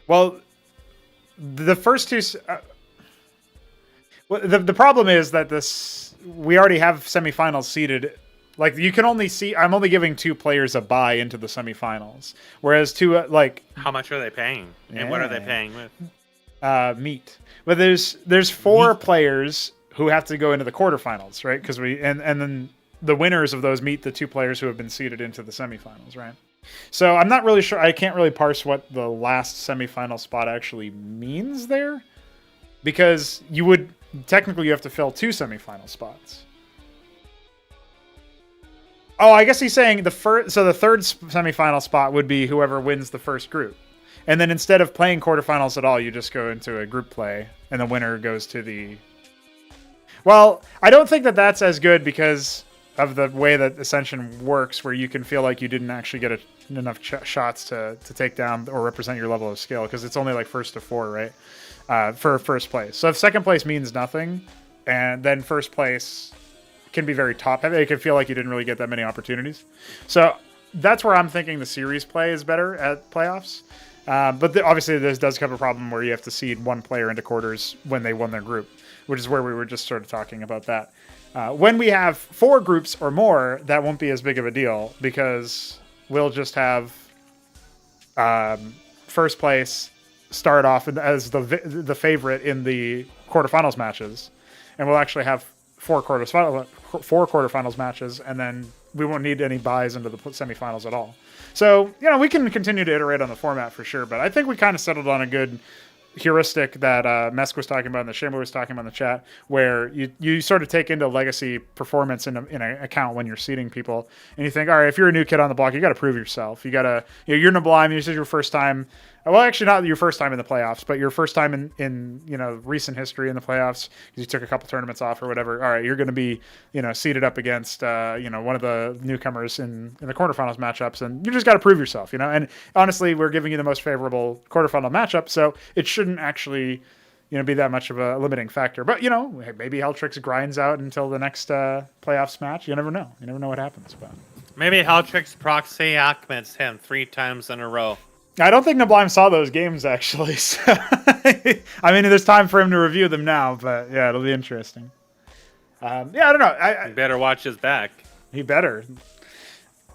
Well, the first two... the problem is that we already have semifinals seeded. Like, you can only see... I'm only giving 2 players a bye into the semifinals. Whereas how much are they paying? And what are they paying with? Meat. But there's 4 players who have to go into the quarterfinals, right? Because and then the winners of those meet the 2 players who have been seeded into the semifinals, right? So I'm not really sure. I can't really parse what the last semifinal spot actually means there, because you have to fill 2 semifinal spots. Oh, I guess he's saying the third semifinal spot would be whoever wins the first group. And then instead of playing quarterfinals at all, you just go into a group play, and the winner goes to the... Well, I don't think that that's as good because of the way that Ascension works, where you can feel like you didn't actually get enough shots to take down or represent your level of skill, because it's only like 1st to 4, right? For first place. So if second place means nothing, and then first place can be very top heavy, it can feel like you didn't really get that many opportunities. So that's where I'm thinking the series play is better at playoffs. But obviously this does have a problem where you have to seed 1 player into quarters when they won their group, which is where we were just sort of talking about that. When we have 4 groups or more, that won't be as big of a deal, because we'll just have first place start off as the favorite in the quarterfinals matches, and we'll actually have 4 quarterfinals matches, and then we won't need any buys into the semifinals at all. So, we can continue to iterate on the format for sure, but I think we kind of settled on a good heuristic that Mesk was talking about and the Shamu was talking about in the chat, where you sort of take into legacy performance in an account when you're seeding people, and you think, all right, if you're a new kid on the block, you got to prove yourself. You got to, you're neblime. This is your first time. Well, actually, not your first time in the playoffs, but your first time in recent history in the playoffs, because you took a couple tournaments off or whatever. All right, you're going to be seated up against one of the newcomers in the quarterfinals matchups, and you just got to prove yourself. And honestly, we're giving you the most favorable quarterfinal matchup, so it shouldn't actually be that much of a limiting factor. But maybe Heltrix grinds out until the next playoffs match. You never know. You never know what happens. But maybe Heltrix proxy Ahmed's him 3 times in a row. I don't think Neblime saw those games, actually. So I mean, there's time for him to review them now, but yeah, it'll be interesting. I don't know. He better watch his back. He better.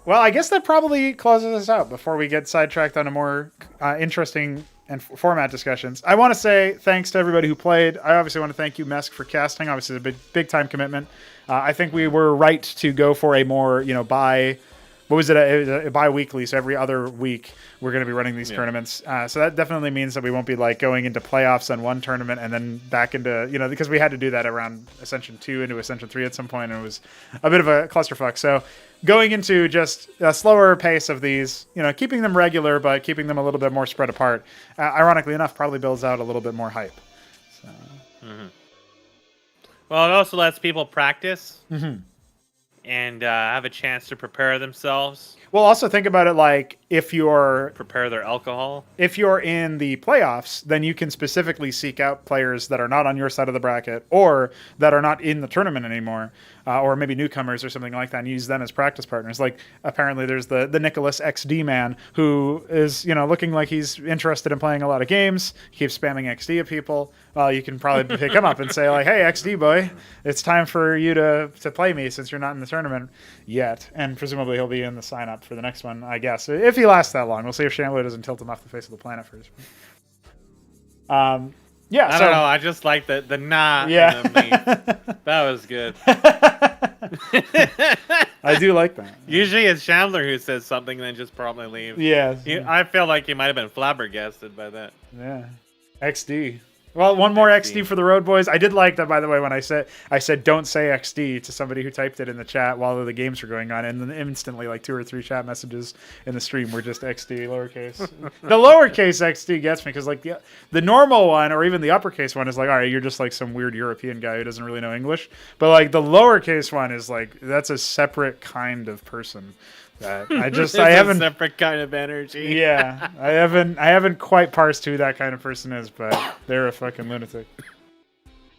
Well, I guess that probably closes us out before we get sidetracked on a more interesting and format discussions. I want to say thanks to everybody who played. I obviously want to thank you, Mesk, for casting. Obviously, it's a big time commitment. I think we were right to go for a more, what was it? A bi-weekly, so every other week we're going to be running these tournaments. So that definitely means that we won't be going into playoffs on one tournament and then back into, because we had to do that around Ascension 2 into Ascension 3 at some point, and it was a bit of a clusterfuck. So going into just a slower pace of these, keeping them regular, but keeping them a little bit more spread apart, ironically enough, probably builds out a little bit more hype. So. Mm-hmm. Well, it also lets people practice. Mm-hmm. And have a chance to prepare themselves. Well, also think about it like if you're... Prepare their alcohol. If you're in the playoffs, then you can specifically seek out players that are not on your side of the bracket or that are not in the tournament anymore, or maybe newcomers or something like that, and use them as practice partners. Like, apparently there's the Nicholas XD man who is, looking like he's interested in playing a lot of games. He keeps spamming XD at people. Well, you can probably pick him up and say, like, hey, XD boy, it's time for you to play me since you're not in the tournament yet. And presumably he'll be in the sign-up for the next one, I guess. If he lasts that long. We'll see if Shambler doesn't tilt him off the face of the planet first. I don't know. I just like the nah. Yeah. That was good. I do like that. Usually it's Shambler who says something and then just probably leaves. Yeah. I feel like he might have been flabbergasted by that. Yeah. XD. Well, one more XD for the road boys. I did like that, by the way, when I said don't say XD to somebody who typed it in the chat while the games were going on, and then instantly 2 or 3 chat messages in the stream were just XD lowercase. The lowercase XD gets me because the normal one or even the uppercase one is all right, you're just some weird European guy who doesn't really know English, but the lowercase one is that's a separate kind of person. That I haven't a separate kind of energy. Yeah, I haven't quite parsed who that kind of person is, but they're a fucking lunatic.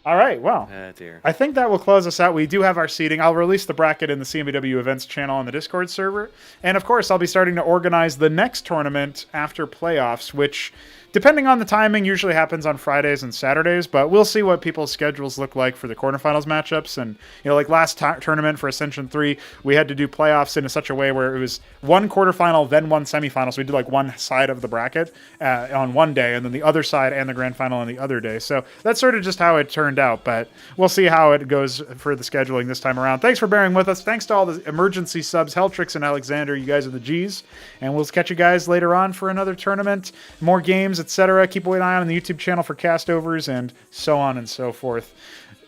All right, well, dear. I think that will close us out. We do have our seating. I'll release the bracket in the CMBW events channel on the Discord server, and of course, I'll be starting to organize the next tournament after playoffs, which depending on the timing, usually happens on Fridays and Saturdays, but we'll see what people's schedules look like for the quarterfinals matchups. And, like last tournament for Ascension 3, we had to do playoffs in such a way where it was one quarterfinal, then one semifinal. So we did like one side of the bracket on one day, and then the other side and the grand final on the other day. So that's sort of just how it turned out, but we'll see how it goes for the scheduling this time around. Thanks for bearing with us. Thanks to all the emergency subs, Heltrix and Alexander. You guys are the G's. And we'll catch you guys later on for another tournament, more games, etc. Keep an eye on the YouTube channel for castovers and so on and so forth.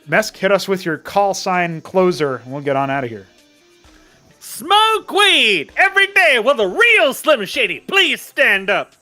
Mesk, hit us with your call sign closer, and we'll get on out of here. Smoke weed every day with a real Slim Shady. Please stand up.